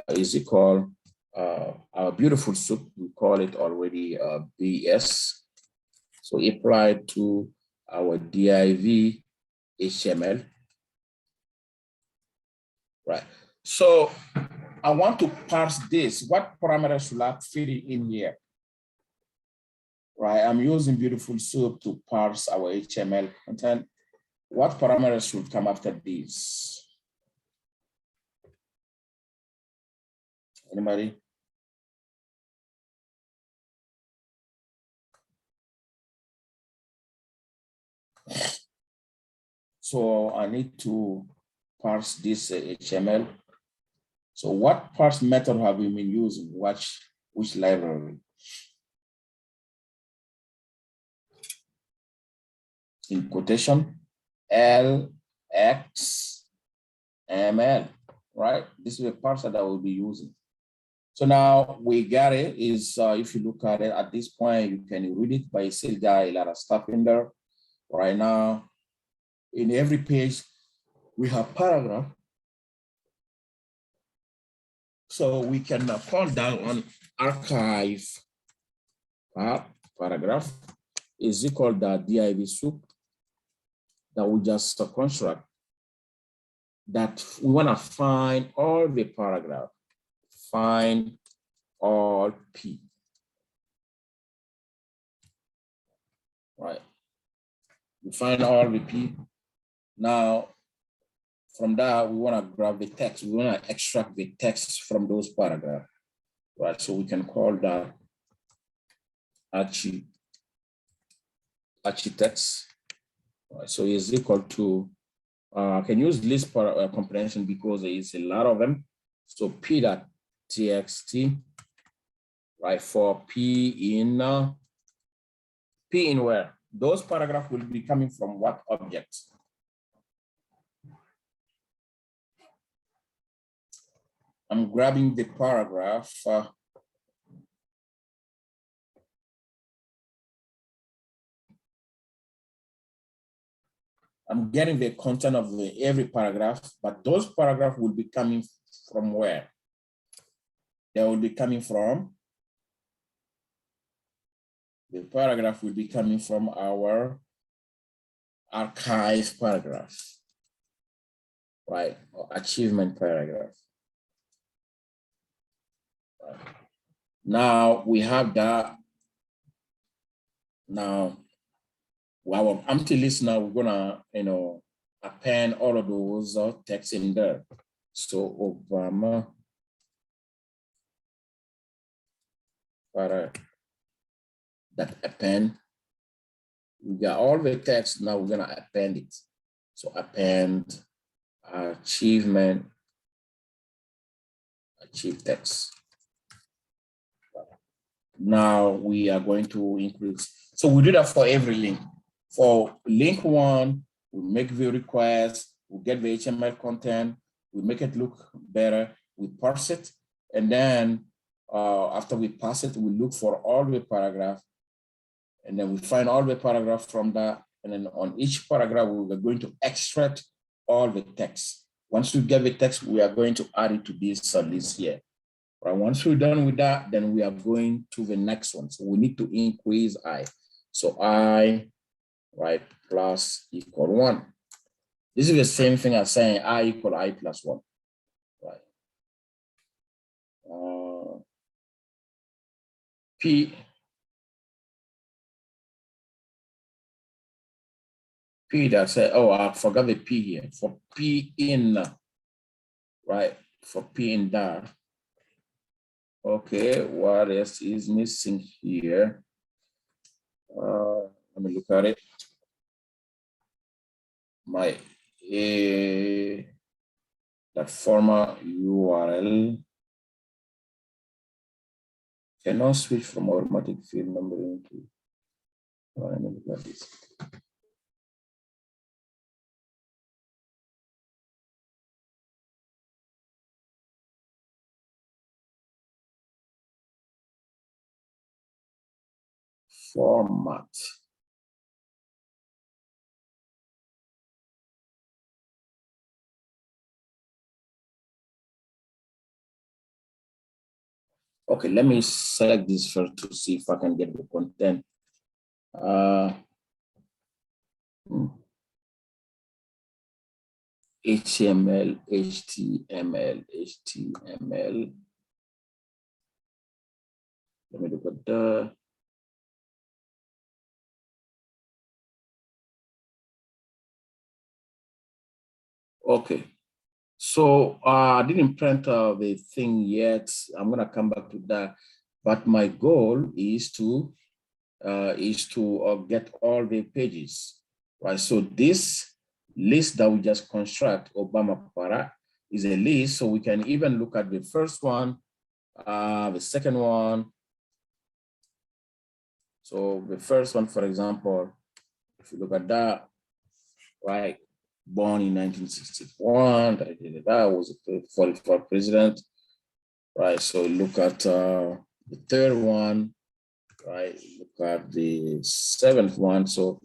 B: is equal our beautiful soup. We call it already BS. So apply to our div HTML, right? So I want to parse this. What parameters should I fit in here? Right, I'm using beautiful soup to parse our HTML content. What parameters should come after these? Anybody? So I need to parse this HTML. So what parse method have we been using? Which library? In quotation, LXML, right? This is a parser that we'll be using. So now we got it. If you look at it at this point, you can read it, but it still got a lot of stuff in there. Right now, in every page, we have paragraph. So we can call down on archive paragraph is equal to div soup that we just construct, that we want to find all the paragraph, find all P, right? We find all the P. Now, from that, we want to grab the text. We want to extract the text from those paragraphs. right? So we can call that architects, right? So is equal to, I can use list comprehension because there is a lot of them. So p.txt, right, for p in where? Those paragraphs will be coming from what objects? I'm grabbing the paragraph. I'm getting the content of every paragraph, but those paragraphs will be coming from where? They will be coming from, the paragraph will be coming from our archive paragraph, right? Or achievement paragraph. Right. Now we have that. Now, our empty list now, we're gonna, append all of those text in there. So Obama, that append, we got all the text, now we're gonna append it. So append achieve text. Now we are going to increase. So we do that for every link. For link one, we make the request, we get the HTML content, we make it look better, we parse it, and then after we parse it, we look for all the paragraph, and then we find all the paragraph from that, and then on each paragraph, we are going to extract all the text. Once we get the text, we are going to add it to this list here. Right, once we're done with that, then we are going to the next one. So we need to increase I. So I, right, plus equal 1. This is the same thing as saying I equal I plus 1. Right. P that said, oh, I forgot the P here. For P in, right, for P in that. Okay, what else is missing here? Let me look at it. My that former URL cannot switch from automatic field numbering to. Let me look at this. Format. Okay, let me select this first to see if I can get the content. HTML. Let me look at the. Okay, so I didn't print the thing yet. I'm gonna come back to that, but my goal is to get all the pages, right? So this list that we just construct, Obama para, is a list, so we can even look at the first one, the second one. So the first one, for example, if you look at that, right? Born in 1961, that was the 44th president, right? So look at the third one, right? Look at the 7th one. So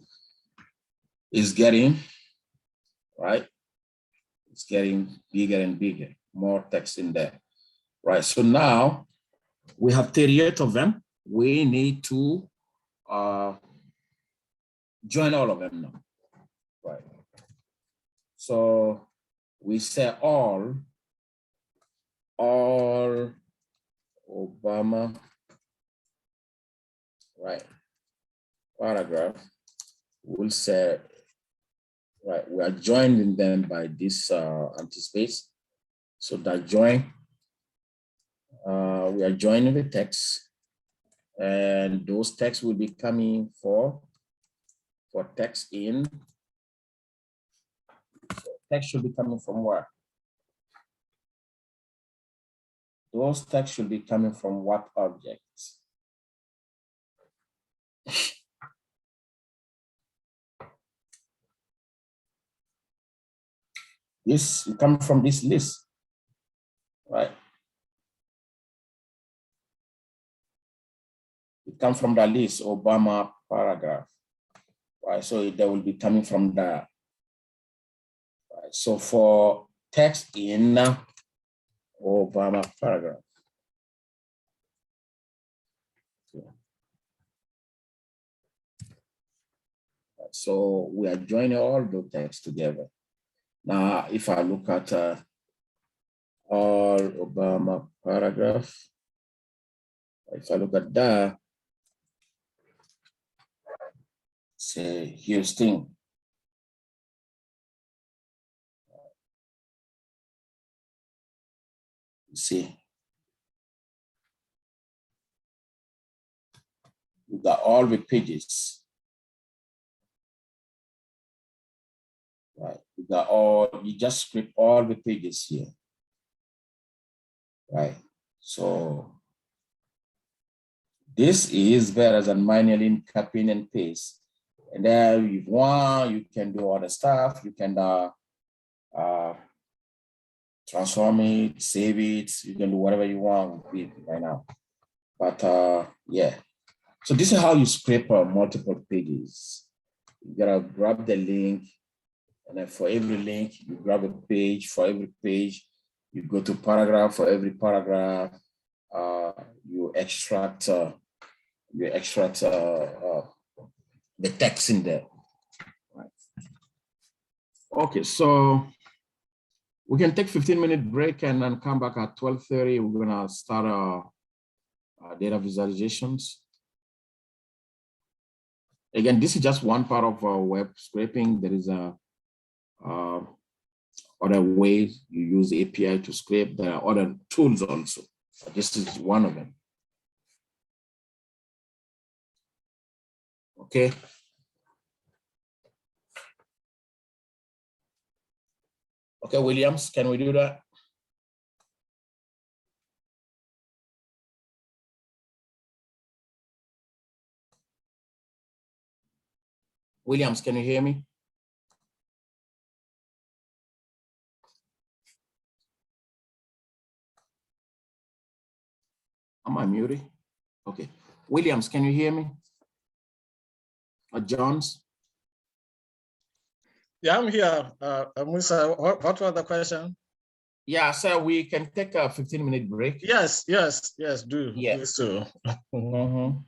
B: it's getting, right? It's getting bigger and bigger, more text in there, right? So now we have 38 of them. We need to join all of them now, right? So we say all Obama, right, paragraph, we'll say, right, we are joining them by this anti-space. So that join, we are joining the text, and those texts will be coming for text in. So text should be coming from where? Those texts should be coming from what objects? This come from this list, right? It comes from the list, Obama paragraph, right? So they will be coming from there. Right? So for text in Obama paragraph. So we are joining all the texts together. Now, if I look at all Obama paragraph, if I look at that, say here's thing. See, we got all the pages. Right, we got all, you just script all the pages here. Right, so this is better than manually copying and paste. And then if you want, you can do other stuff. You can transform it, save it. You can do whatever you want with it right now. But yeah, so this is how you scrape multiple pages. You gotta grab the link, and then for every link, you grab a page. For every page, you go to paragraph. For every paragraph, you extract the text in there. Right. Okay, so we can take 15-minute break and then come back at 12:30. We're gonna start our data visualizations. Again, this is just one part of our web scraping. There is other ways you use the API to scrape. There are other tools also. This is one of them. Okay. Okay, Williams, can we do that? Williams, can you hear me? Am I muted? Okay. Williams, can you hear me? Johns?
C: Yeah, I'm here. Musa, what was the question?
B: Yeah, so we can take a 15-minute break.
C: Yes, do.
B: Yeah.
C: Do so.
B: Mm-hmm.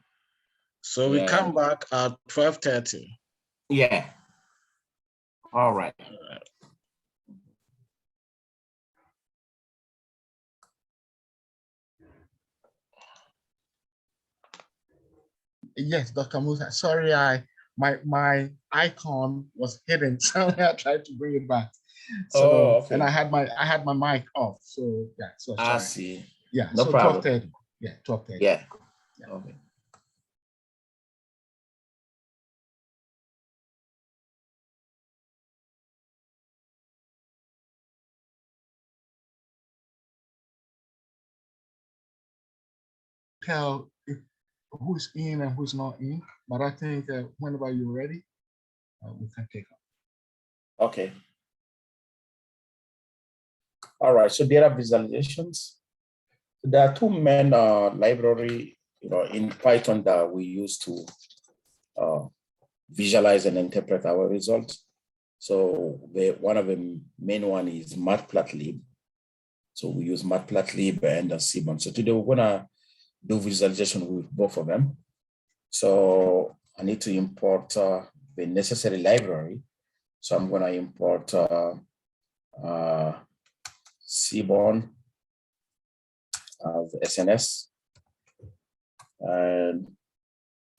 C: So we come back at 12:30.
B: Yeah. All right.
A: Yes, Dr. Musa. Sorry, my icon was hidden, so I tried to bring it back. So
B: okay.
A: and I had my mic off. So yeah, so sorry.
B: I see.
A: Yeah,
B: no
A: so
B: problem.
A: 12:30. Yeah, 12:30.
B: Yeah. Okay.
A: Tell who's in and who's not in, but I think whenever you're ready, we can take up.
B: Okay. All right. So data visualizations. There are two main library, in Python that we use to visualize and interpret our results. So one of the main one is matplotlib. So we use matplotlib and Seaborn. So today we're gonna do visualization with both of them. So I need to import the necessary library. So I'm gonna import Seaborn of SNS, and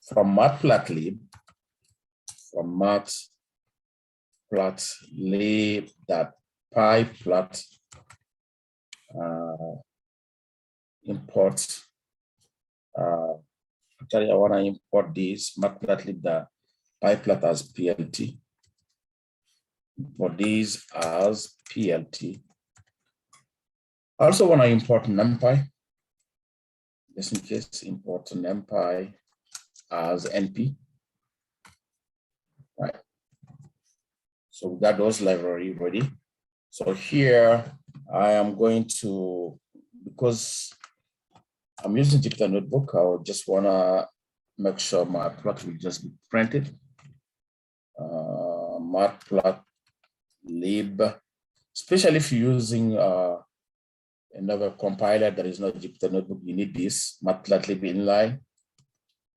B: from matplotlib, matplotlib.pyplot import. Actually, I want to import this matplotlib the pyplot as PLT. For these as PLT. I also want to import NumPy. Just in case, import NumPy as NP. Right. So we got those library ready. So here I am going to, because I'm using Jupyter Notebook, I just want to make sure my plot will just be printed. Matplotlib, especially if you're using another compiler that is not Jupyter Notebook, you need this matplotlib inline.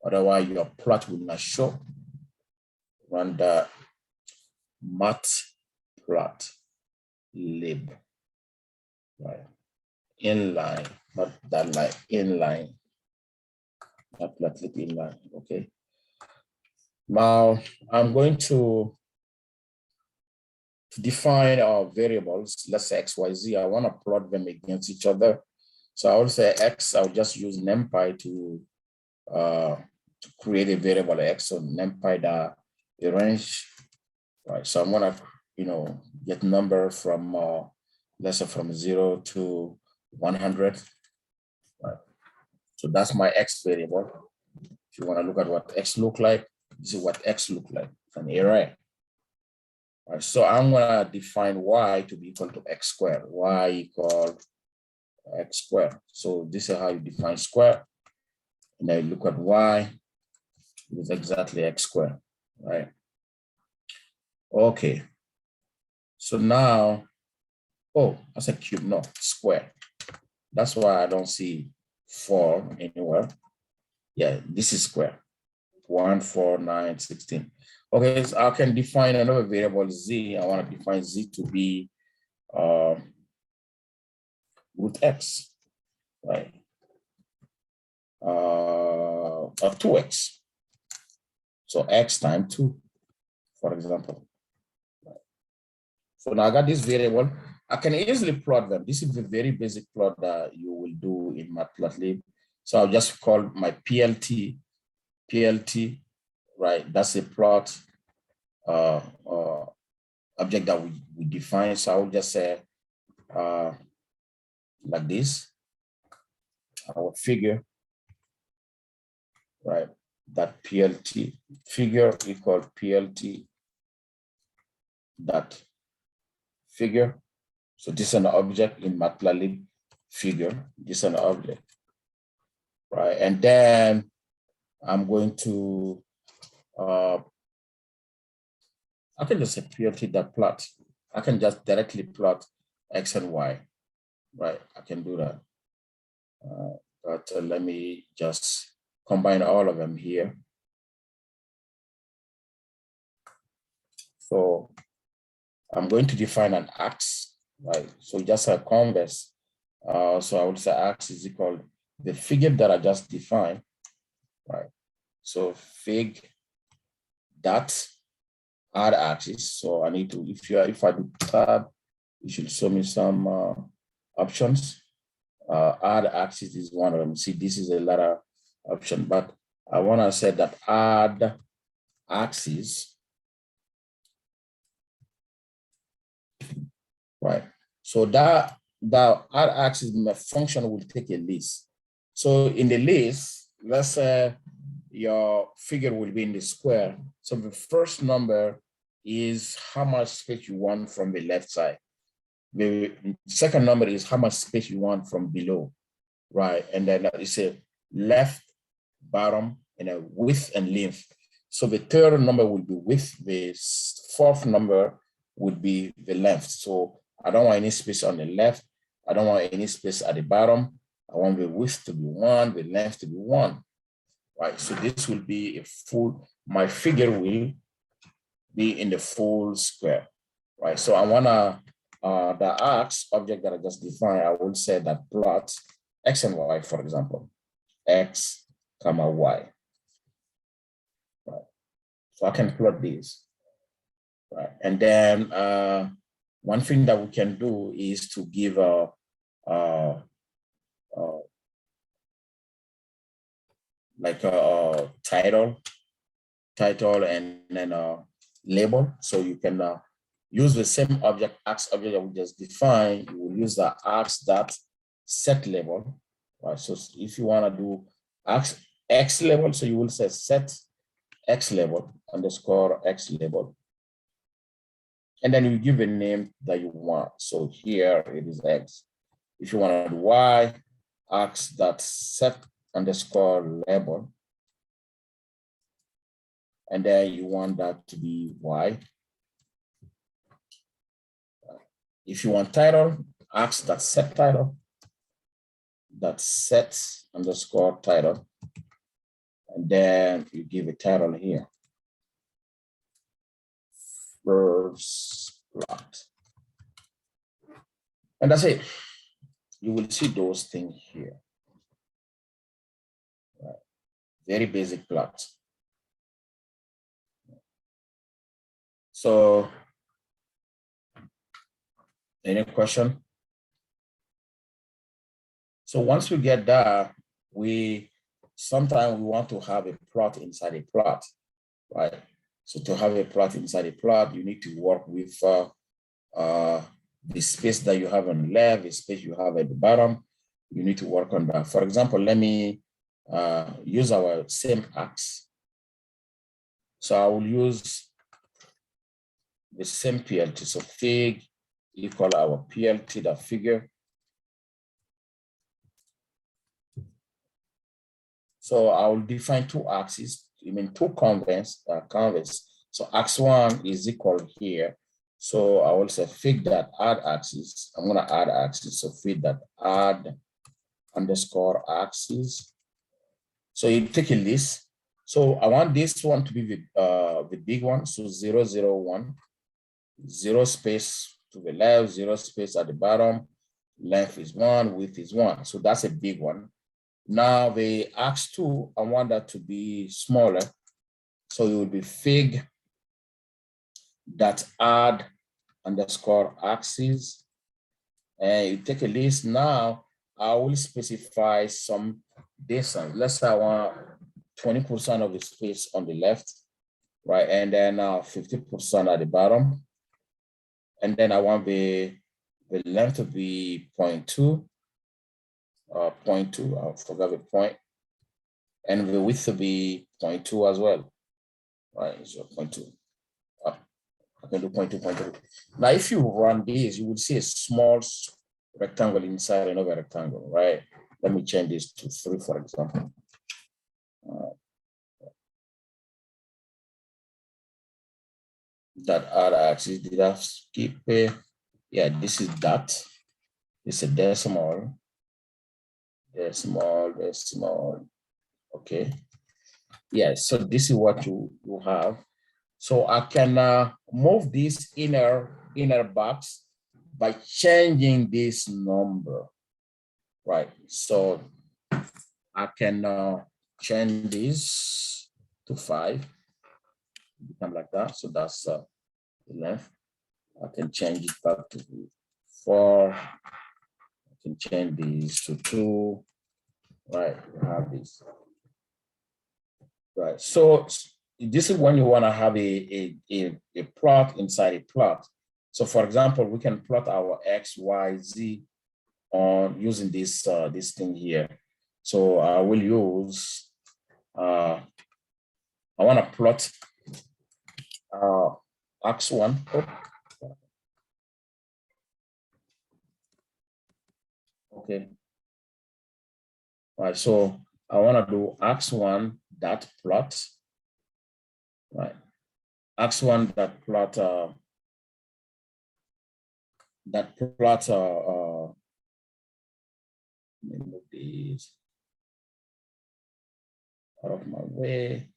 B: Otherwise, your plot will not show. Run the matplotlib, right? Inline, not that line, inline. Matplotlib inline, okay. Now I'm going to define our variables. Let's say X, Y, Z. I want to plot them against each other. So I will say X. I'll just use NumPy to create a variable X. So NumPy the range, right? So I'm gonna, get number from let's say from 0 to 100, right? So that's my X variable. If you want to look at what X look like, this is what X look like, an array. Right, so I'm gonna define Y to be equal to X squared. Y equal X squared. So this is how you define square. And then you look at Y, it's exactly X squared, right? Okay. So now, oh, I said cube, no, square. That's why I don't see 4 anywhere. Yeah, this is square. 1, 4, 9, 16. Okay, so I can define another variable Z. I want to define Z to be root X, right? Or 2X. So X times 2, for example. So now I got this variable. I can easily plot them. This is the very basic plot that you will do in Matplotlib. So I'll just call my PLT, right? That's a plot object that we define. So I will just say like this, our figure, right? That PLT figure equal PLT dot figure. So this is an object in Matplotlib figure. This is an object, right? And then I'm going to I can just say PLT.plot. I can just directly plot X and Y, right? I can do that. But let me just combine all of them here. So I'm going to define an ax, right? So just a converse. So I would say ax is equal to the figure that I just defined, right? So fig dot add axis. So I need to, if I do tab, it should show me some options. Add axis is one of them. See, this is a lot of option, but I want to say that add axis, right? So that add axis function will take a list. So in the list, let's say your figure will be in the square. So the first number is how much space you want from the left side. The second number is how much space you want from below, right? And then it's a left, bottom, and a width and length. So the third number will be width. The fourth number would be the length. So I don't want any space on the left. I don't want any space at the bottom. I want the width to be 1, the length to be 1. Right, so this will be a full, my figure will be in the full square, right? So I wanna, the ax object that I just defined, I will say that plot X and Y, for example, X, comma, Y, right? So I can plot these, right? And then one thing that we can do is to give like a title, and then label. So you can use the same object, ax object that we just defined. You will use the ax dot set label. Right. So if you want to do x label, so you will say set x label underscore x label. And then you give a name that you want. So here it is x. If you want to do y, ax dot set underscore label. And then you want that to be y. If you want title, ax dot set title, that set underscore title. And then you give a title here. First plot. And that's it. You will see those things here. Right. Very basic plot. So, any question? So once we get that, sometimes we want to have a plot inside a plot, right? So to have a plot inside a plot, you need to work with the space that you have on the left, the space you have at the bottom. You need to work on that. For example, let me use our same ax. So I will use the same PLT. So fig equal our PLT, the figure. So I will define two axes, two conveys. So x1 is equal here. So I will say fig that add axis. I'm going to add axis. So fig that add underscore axis. So you take a list. So I want this one to be the big one. So 0, 0, 1, 0 space to the left, 0 space at the bottom. Length is 1, width is 1. So that's a big one. Now the x2, I want that to be smaller. So it will be fig that add underscore axis. And you take a list. Now I will specify some distance. Let's say I want 20% of the space on the left, right? And then 50% at the bottom. And then I want the length to be 0.2. 0.2, I forgot the point. And the width to be 0.2 as well, right? So 0.2. I can do 0.2, 0.3. Now, if you run this, you will see a small rectangle inside another rectangle, right? Let me change this to 3, for example. That add axis, did I skip it? Yeah, this is dot. This is a decimal. Decimal. Okay. Yeah, so this is what you have. So I can move this inner box by changing this number, right? So I can change this to 5, become like that. So that's the length. I can change it back to 4. I can change this to 2, right? You have this. Right, so this is when you want to have a plot inside a plot. So for example, we can plot our X, Y, Z on using this this thing here. So I will use, I want to plot X1. Okay. All right, so I want to do X1 dot plot, right? X1 dot plot let me move these out of my way.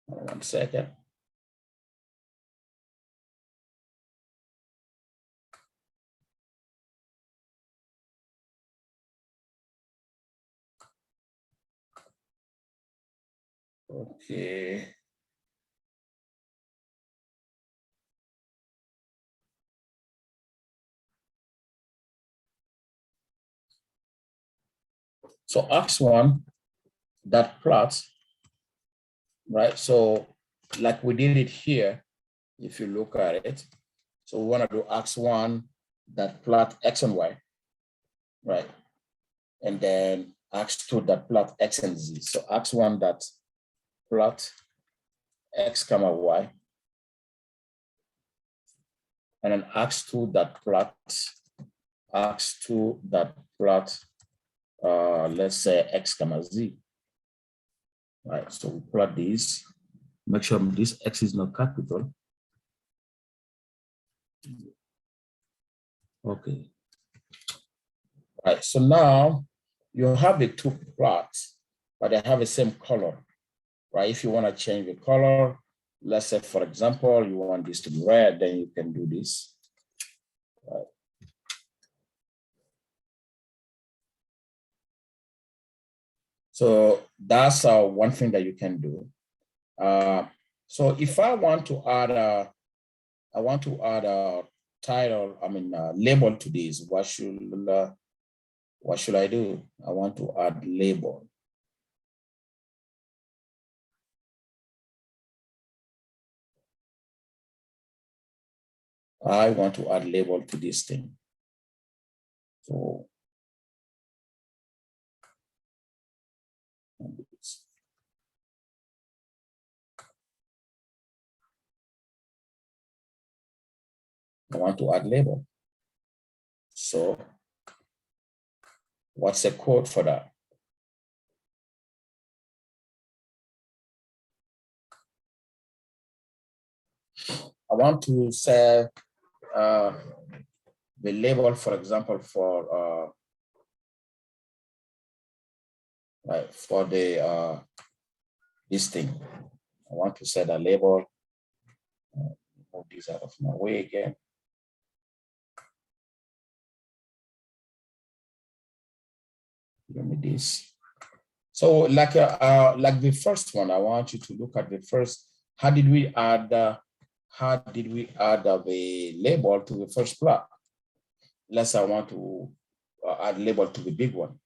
B: One second. Okay. So X1 that plot, right? So like we did it here, if you look at it. So we want to do X1 that plot X and Y, right? And then X2 that plot X and Z. So X1 that plot X comma Y. And then X2 that plot let's say X comma Z. Right, so we plot these, make sure this X is not capital. Okay. Right, so now you have the two plots, but they have the same color, right? If you want to change the color, let's say, for example, you want this to be red, then you can do this. Right. So that's one thing that you can do. So if I want to add a title, label to this, what should I do? I want to add label. I want to add label to this thing. So I want to add label. So what's the code for that? I want to say the label, for example, for the this thing. I want to set a label. Move this out of my way again. Give me this. So like the first one, I want you to look at the first. How did we add the label to the first plot? Let's say I want to add label to the big one.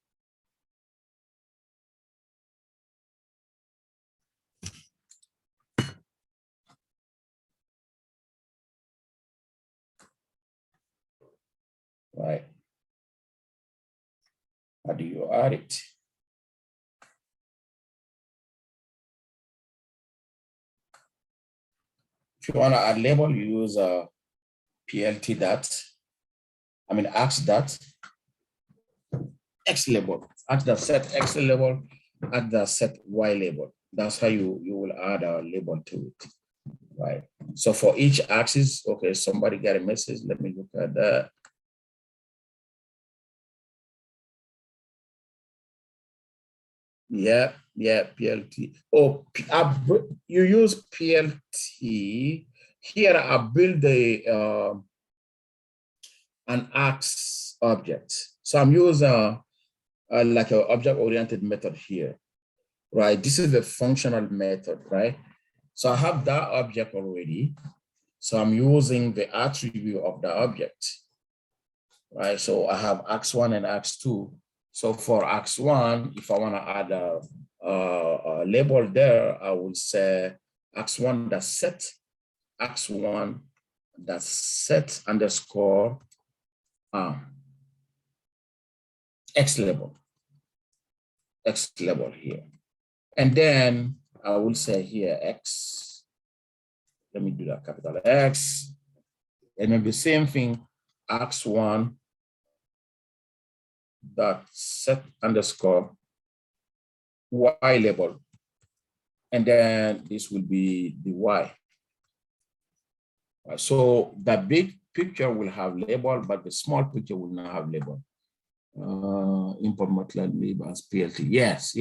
B: Right. How do you add it? If you want to add label, you use a PLT X dot X label, at the set X label, at the set Y label. That's how you will add a label to it, right? So for each axis, okay, somebody got a message. Let me look at that. Yeah, PLT. Oh, you use PLT. Here I build an ax object. So I'm using like an object-oriented method here, right? This is the functional method, right? So I have that object already. So I'm using the attribute of the object, right? So I have X1 and X2. So for X1, if I want to add a label there, I will say X1 that set, X1 that set underscore X label here. And then I will say here X, let me do that, capital X. And then the same thing, X1 dot set underscore Y label. And then this will be the Y. So the big picture will have label, but the small picture will not have label. Import MATLAB label as PLT. Yes.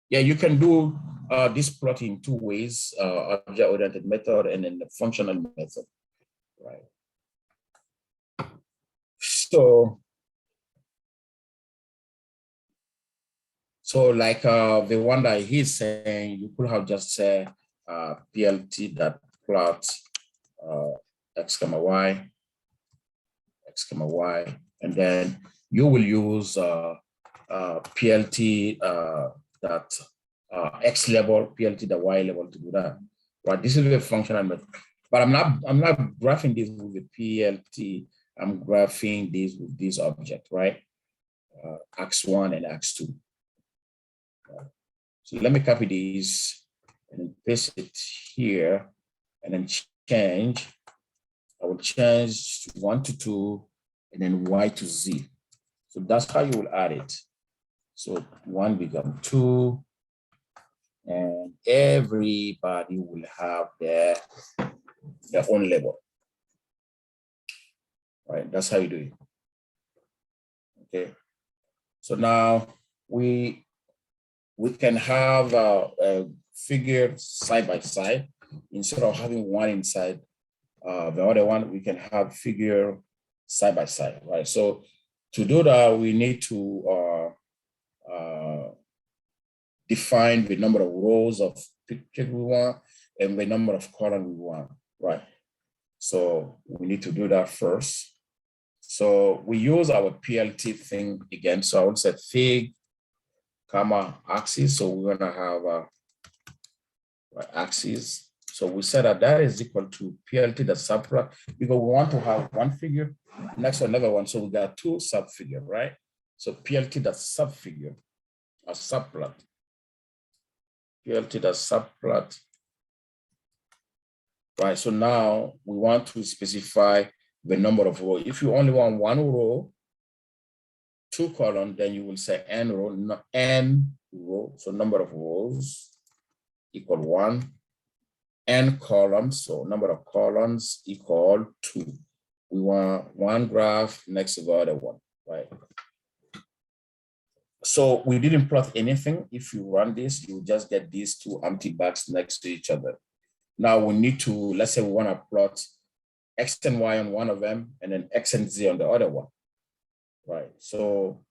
B: Yeah, you can do this plot in two ways, object-oriented method and then the functional method, right? So like the one that he's saying, you could have just said PLT that plot X comma Y, and then you will use PLT that X level, PLT the Y level to do that. Right, this is a functional method, but I'm not graphing this with the PLT. I'm graphing this with this object, right? X1 and X2. So let me copy these and then paste it here, and then change. I will change 1 to 2, and then Y to Z. So that's how you will add it. So 1 become 2, and everybody will have their own label. Right, that's how you do it. Okay. So now we can have a figure side by side. Instead of having one inside the other one, we can have figure side by side, right? So to do that, we need to define the number of rows of picture we want and the number of columns we want, right? So we need to do that first. So we use our PLT thing again. So I would say fig, comma, axis. So we're gonna have axis. So we said that is equal to PLT the subplot, because we want to have one figure next to another one. So we got two subfigure, right? So PLT the subfigure, a subplot. PLT the subplot. Right, so now we want to specify the number of rows. If you only want one row, 2 columns, then you will say n row, not n row. So number of rows equal 1, n columns, so number of columns equal 2. We want one graph next to the other one, right? So we didn't plot anything. If you run this, you just get these two empty boxes next to each other. Now we need to, let's say we want to plot X and Y on one of them, and then X and Z on the other one, right? So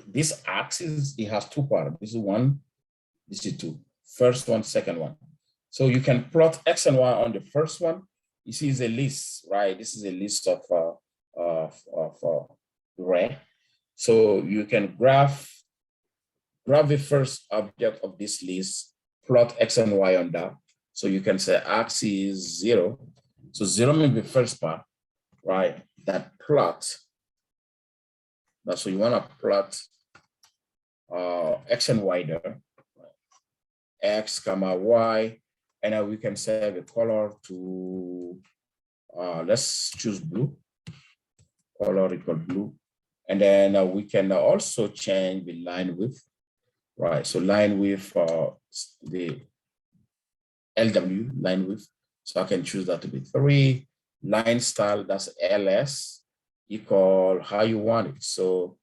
B: this axis, it has 2 parts. This is 1, this is 2. First one, second one. So you can plot X and Y on the first one. You see, it's a list, right? This is a list of array. So you can graph the first object of this list, plot X and Y on that. So you can say axis 0. So 0 means the first part, right? That plot. So you want to plot X and Y there, X comma Y, and then we can set the color to let's choose blue. Color equal blue, and then we can also change the line width, right? So line width the LW line width. So I can choose that to be 3. Line style, that's LS, equal how you want it. So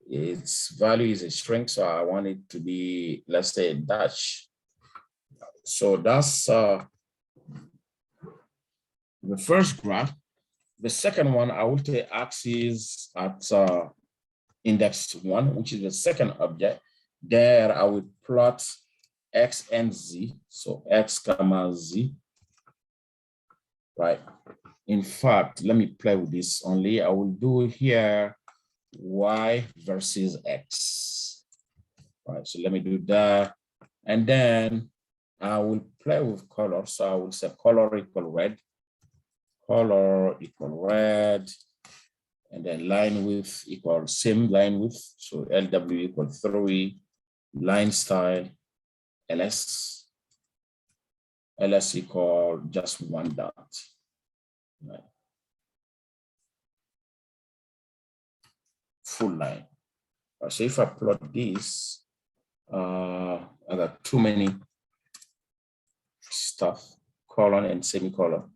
B: its value is a string, so I want it to be, let's say, Dutch. So that's the first graph. The second one, I will take axis at index 1, which is the second object. There I will plot X and Z, so X comma Z, right? In fact, let me play with this only. I will do here Y versus X. All right, so let me do that. And then I will play with color. So I will say color equal red. Color equal red. And then line width equal same line width. So LW equal 3. Line style, LS. LS equal just 1 dot. Right. Full line. So if I plot this, I got too many stuff, colon and semicolon.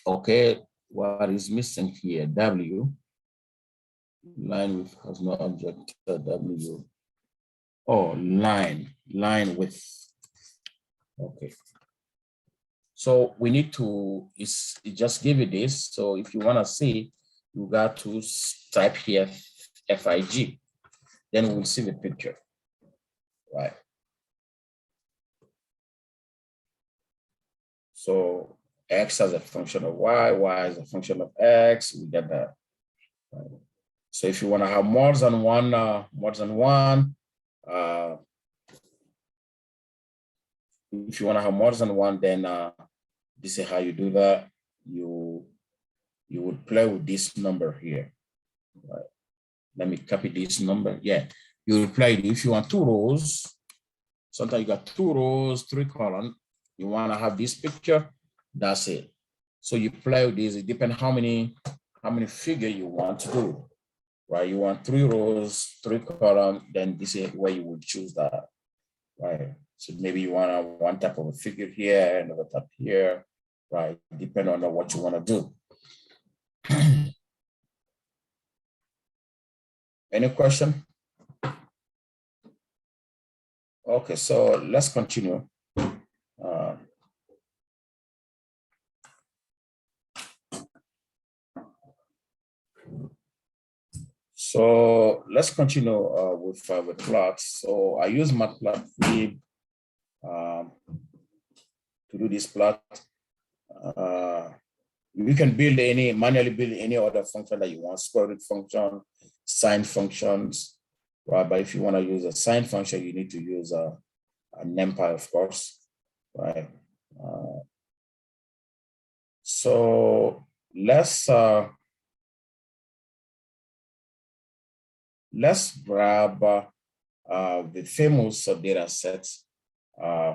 B: Okay, what is missing here? W. Line width has no object. W. Oh, line width. Okay. So we need to, it just give you this. So if you want to see, you got to type here FIG. Then we'll see the picture, right? So X as a function of Y as a function of X, we get that. Right. So if you want to have more than one, if you want to have more than one, then this is how you do that. You would play with this number here. Right. Let me copy this number. Yeah, you will play it. If you want 2 rows, sometimes you got 2 rows, 3 columns. You want to have this picture. That's it. So you play with this. It depends how many figure you want to do. Right? You want 3 rows, 3 columns. Then this is where you would choose that. Right? So maybe you want one type of a figure here, another type here. Right? Depending on what you want to do. Any question? Okay, so let's continue. So let's continue with plots. So I use Matplotlib to do this plot. You can manually build any other function that you want, square root function, sine functions, right? But if you want to use a sine function, you need to use a NumPy, of course, right? So let's grab the famous data sets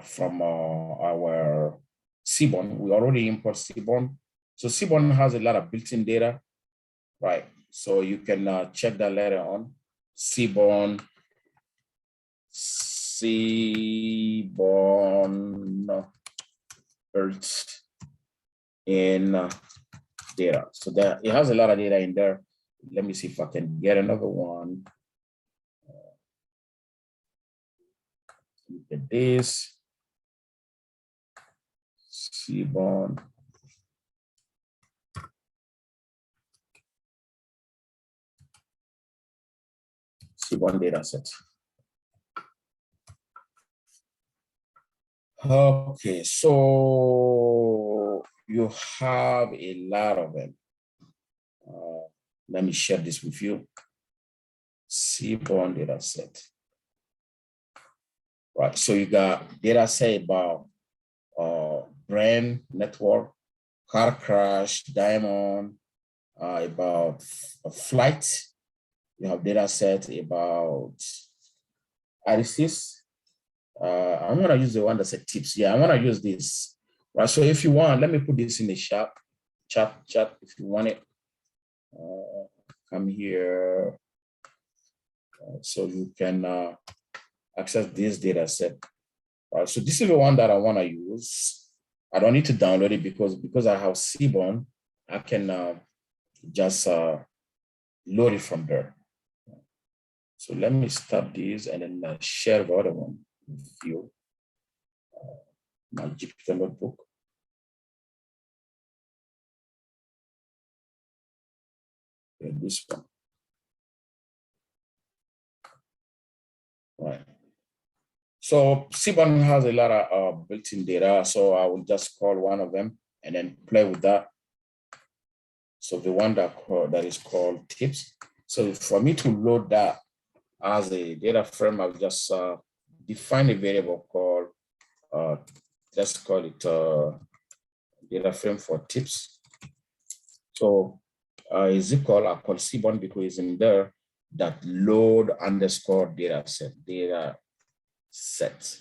B: from our Seaborn. We already import Seaborn. So Seaborn has a lot of built-in data, right? So you can check that later on. Seaborn built-in data. So that it has a lot of data in there. Let me see if I can get another one. Look at this. Seaborn. Seaborn data set. Okay, so you have a lot of them. Let me share this with you. Seaborn data set. Right, so you got data set about brain network, car crash, diamond, about a flight. You have data set about IDCs. I'm gonna use the one that said tips. Yeah, I wanna use this. Right, so if you want, let me put this in the chat if you want it. Come here. So you can access this data set. So this is the one that I want to use. I don't need to download it because I have Seaborn. I can just load it from there. So let me stop this and then share the other one with you. My Jupyter notebook. And this one. Right. So Seaborn has a lot of built-in data. So I will just call one of them and then play with that. So the one that is called tips. So for me to load that as a data frame, I'll just define a variable called, let's call it data frame for tips. So is equal, I call Seaborn because it's in there, that load underscore data set,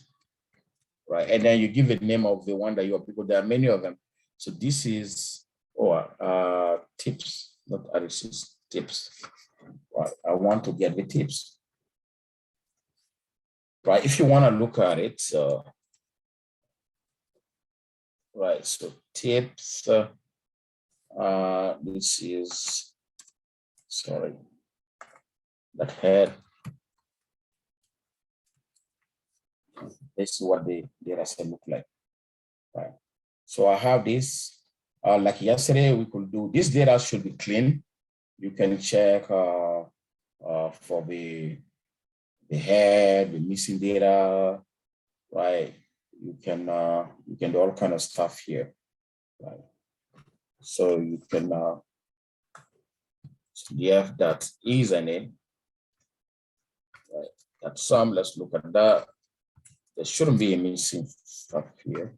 B: right? And then you give the name of the one that you are, because there are many of them. So this is tips, not RSS, tips. Right. I want to get the tips. Right. If you want to look at it, right. So tips. This is, sorry, that head. This is what the data set look like. Right. So I have this. Like yesterday, we could do this. Data should be clean. You can check for the head, the missing data, right? You can do all kind of stuff here, right? So you can df that is a name, right? That sum, let's look at that. There shouldn't be a missing stuff here.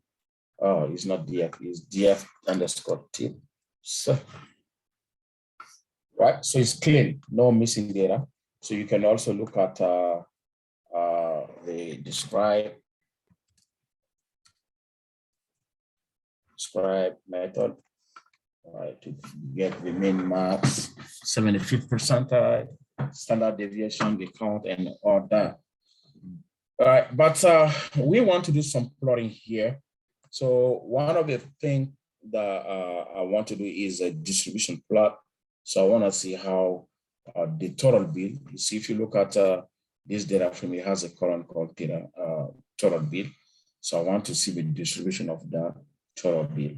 B: Oh, it's not df, it's df underscore tip. So, right, so it's clean, no missing data. So you can also look at the describe method, right, to get the min max, 75th percentile, standard deviation, the count, and all that. All right, but we want to do some plotting here. So one of the things that I want to do is a distribution plot. So I want to see how the total bill. You see, if you look at this data frame, it has a column called data total bill. So I want to see the distribution of that total bill,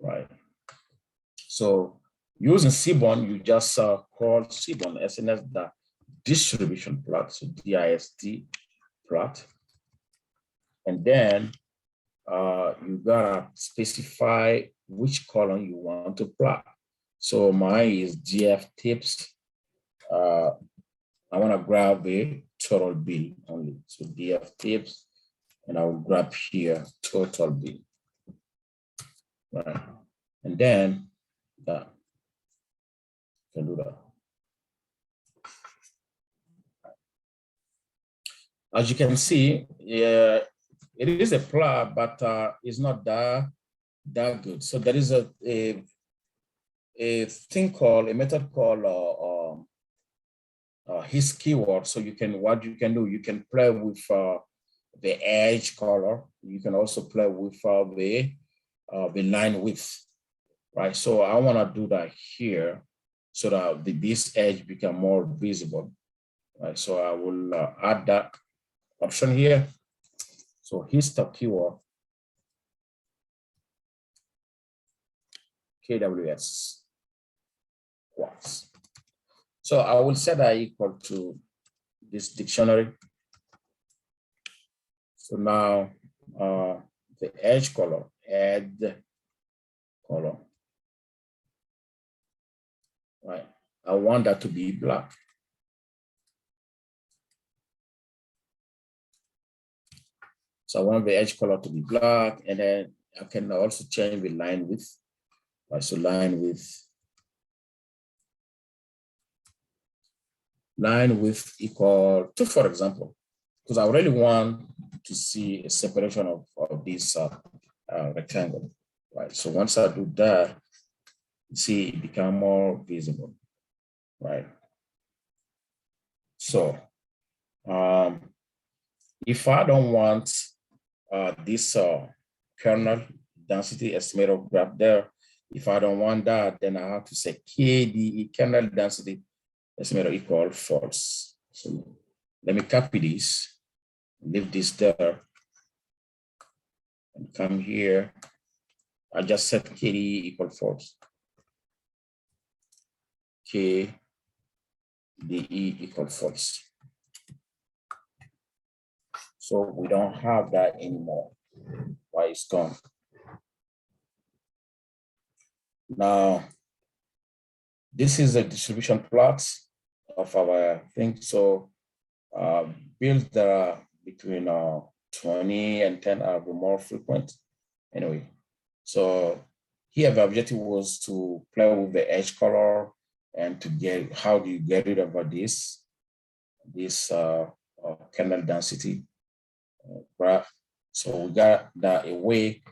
B: right? So using Seaborn, you just call Seaborn SNS the distribution plot, so DIST plot, and then you gotta specify which column you want to plot. So mine is DF tips. I want to grab the total bill only. So DF tips, and I will grab here total bill. Right. And then that can do that. As you can see, yeah, it is a plot, but it's not that good. So there is a thing called a method called his keyword. So you can, what you can do, you can play with the edge color. You can also play with the line width, right? So I want to do that here so that this edge become more visible, right? So I will add that option here. So his the keyword KWS quartz. So I will set that equal to this dictionary. So now the edge color, add color, right? I want that to be black. So I want the edge color to be black, and then I can also change the line width. Right, so line width equal to, for example, because I really want to see a separation of this rectangle, right? So once I do that, you see it become more visible, right? So if I don't want this kernel density estimator graph there, if I don't want that, then I have to say KDE kernel density estimator equal false. So let me copy this, leave this there, and come here. I just set KDE equal false. KDE equal false. So we don't have that anymore. Why it's gone? Now, this is a distribution plot of our thing. So bills that are between 20 and 10 are the more frequent. Anyway, so here the objective was to play with the edge color and to get, how do you get rid of this kernel density graph. So we got that away.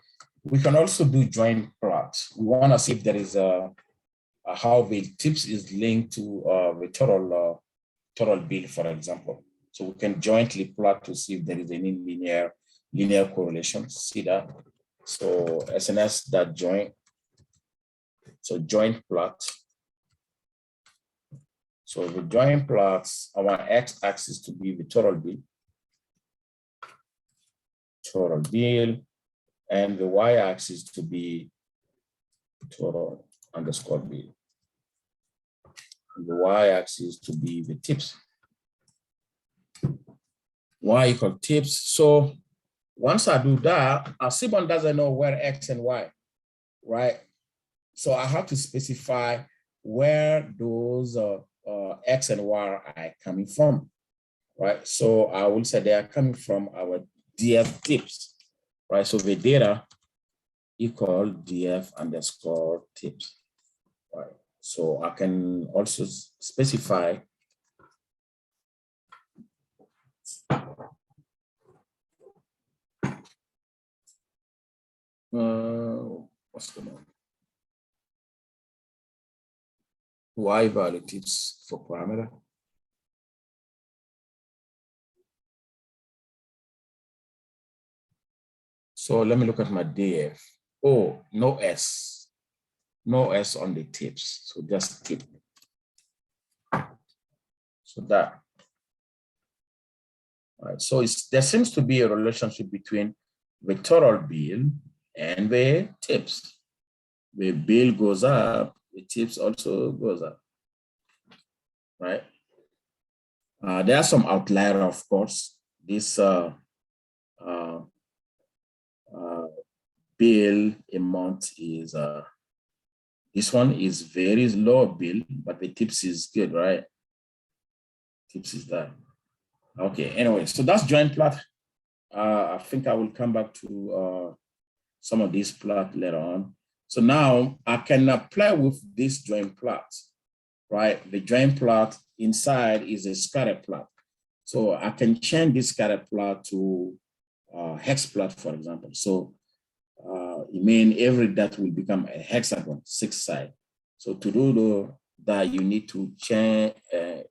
B: We can also do joint plots. We want to see if there is how the tips is linked to the total bill, for example. So we can jointly plot to see if there is any linear correlation. See that? So SNS.joint. So joint plot. So the joint plots, I want x-axis to be the total bill, and the y-axis to be total underscore bill. And the y-axis to be the tips. Y equal tips. So once I do that, Seaborn doesn't know where x and y. right? So I have to specify where those X and Y are coming from, right? So I will say they are coming from our DF tips, right? So the data equal DF underscore tips, right? So I can also specify what's going on? Y value tips for parameter. So let me look at my DF. Oh, no S. No S on the tips. So just tip. So that. All right. So there seems to be a relationship between the total bill and the tips. The bill goes up, the tips also goes up. Right? There are some outliers, of course. This bill amount is this one is very low bill, but the tips is good, right? Tips is that. Okay, anyway, so that's joint plot. I think I will come back to some of these plot later on. So now I can play with this joint plot, right? The joint plot inside is a scatter plot. So I can change this scatter plot to hex plot, for example. So it means every dot will become a hexagon, 6 sides. So to do that, you need to change, fit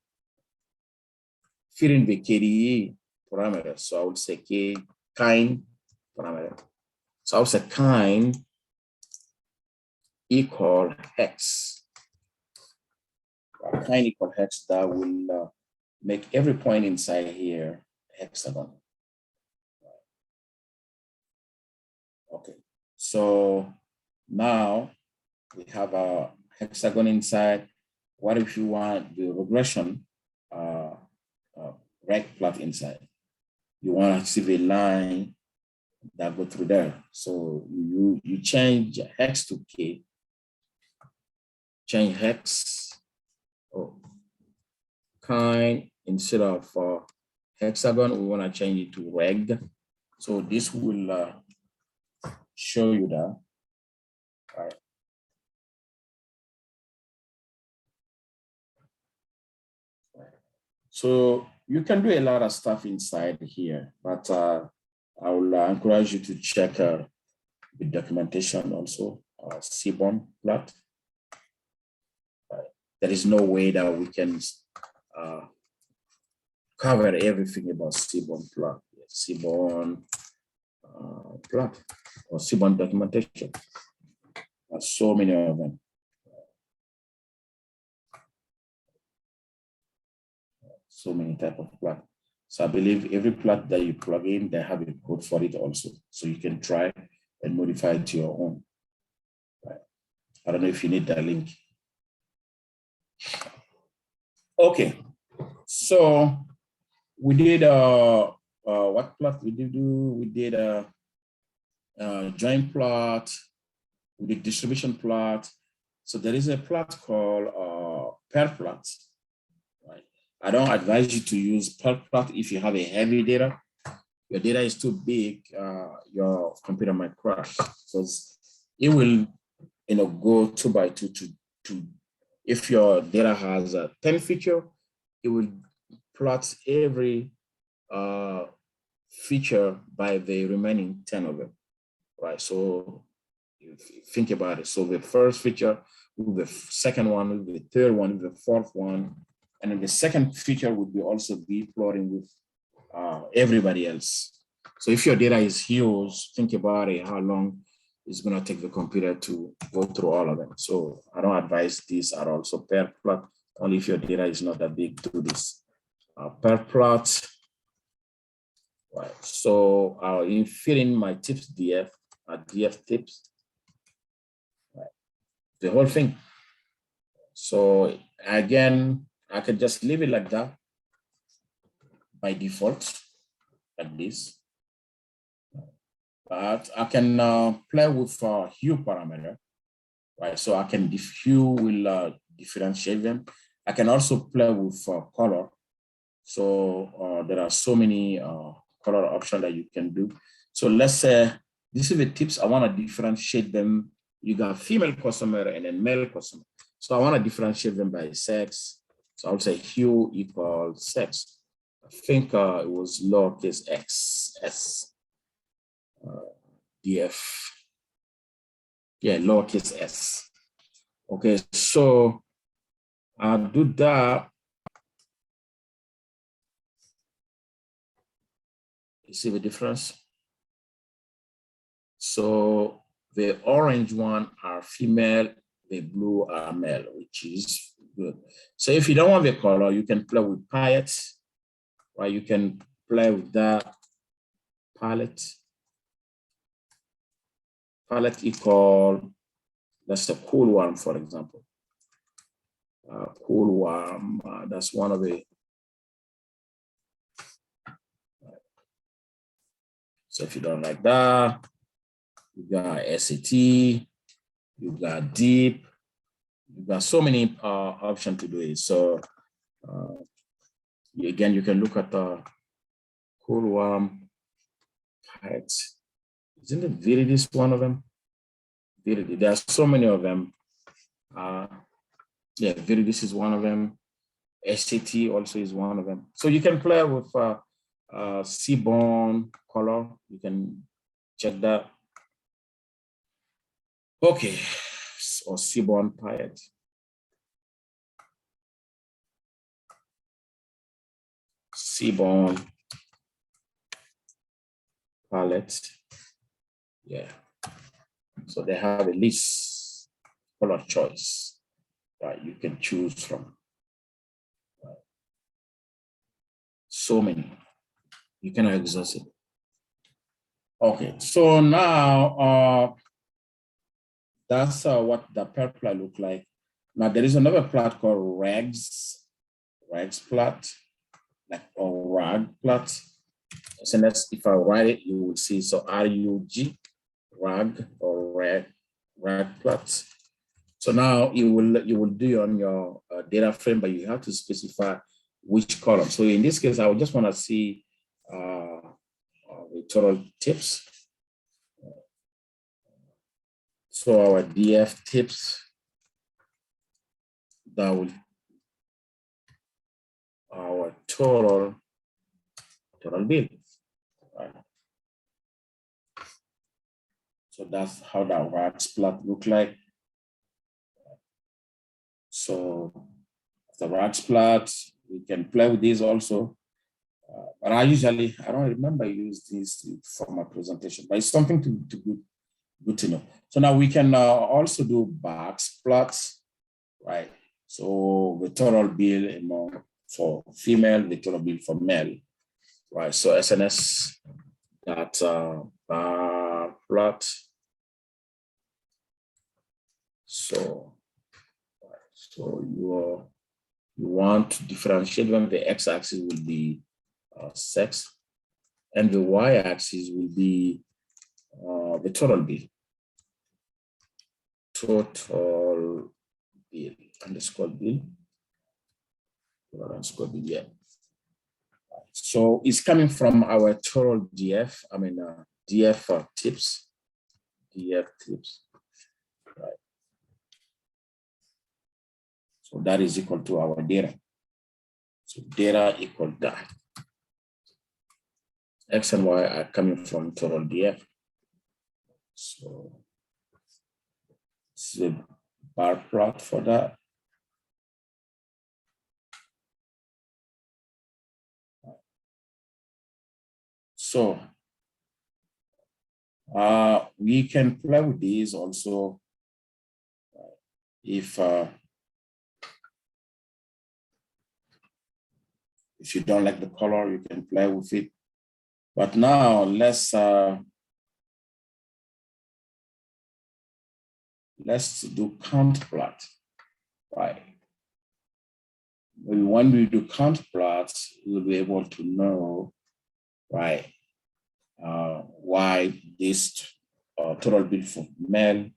B: in the KDE parameter. So I would say kind parameter. So I would say kind equal hex. Kind equal hex, that will make every point inside here hexagon. Okay, so now we have a hexagon inside. What if you want the regression rect plot inside? You want to see the line that go through there. So you change hex to K, change hex, kind, instead of hexagon, we want to change it to reg. So this will show you that. All right. So you can do a lot of stuff inside here, but I will encourage you to check the documentation also, Seaborn plot. There is no way that we can cover everything about Seaborn plot. Seaborn plot or Seaborn documentation. There's so many of them. So many type of plot. So I believe every plot that you plug in, they have a code for it also. So you can try and modify it to your own. Right. I don't know if you need that link. Okay. So we did what plot we did do? We did a joint plot, we did distribution plot. So there is a plot called pair plot. Right. I don't advise you to use pair plot if you have a heavy data. Your data is too big, your computer might crash because it will, go 2 by 2 to if your data has a 10 feature, it will plot every feature by the remaining 10 of them, right? So if you think about it, so the first feature, the second one, the third one, the fourth one, and then the second feature would be also be plotting with everybody else. So if your data is huge, think about it, how long it's going to take the computer to go through all of them. So I don't advise this at all. So pair plot, only if your data is not that big, do this. Pair plot. Right. So I'll fill in my tips DF, DF tips. Right. The whole thing. So again, I could just leave it like that by default, like this. But I can play with hue parameter, right? So I can hue will differentiate them. I can also play with color. So there are so many color options that you can do. So let's say this is the tips. I want to differentiate them. You got female customer and then male customer. So I want to differentiate them by sex. So I'll say hue equals sex. I think it was lowercase x s df. Yeah, lowercase s. Okay, so I'll do that. You see the difference? So the orange one are female, the blue are male, which is good. So if you don't want the color, you can play with palettes, right? You can play with that palette. Palette equal, that's the cool one, for example. Cool one, that's one of the. So if you don't like that, you got SAT, you got deep, you got so many options to do it. So again, you can look at the cool worm. Isn't it Viridis one of them? Viridis, there are so many of them. Yeah, Viridis is one of them. SAT also is one of them. So you can play with seaborn color. You can check that. Okay, or seaborn palette. Seaborn palette. Yeah. So they have a list color choice, right? You can choose from. Right. So many. You cannot exhaust it. Okay, so now that's what the per plot look like. Now there is another plot called regs plot, like or rag plot. So that's if I write it, you will see. So RUG, rag or rag plot. So now you will do on your data frame, but you have to specify which column. So in this case, I would just want to see the total tips. So our DF tips, that will our total bill. Right. So that's how that rags plot look like. So the rags plot, we can play with these also. But I don't remember use this for my presentation, but it's something good to know. So now we can also do box plots, right? So the total bill for female, the total bill for male, right? So SNS that bar plot. So you want to differentiate when the x-axis will be sex, and the y-axis will be the total bill. Total bill underscore bill. Underscore bill, yeah. So it's coming from our total DF. I mean DF tips. DF tips. Right. So that is equal to our data. So data equal that. X and Y are coming from total DF. So it's a bar plot for that. So we can play with these also. If you don't like the color, you can play with it. But now let's do count plot, right? When we do count plots, we'll be able to know, right, why this total bill for male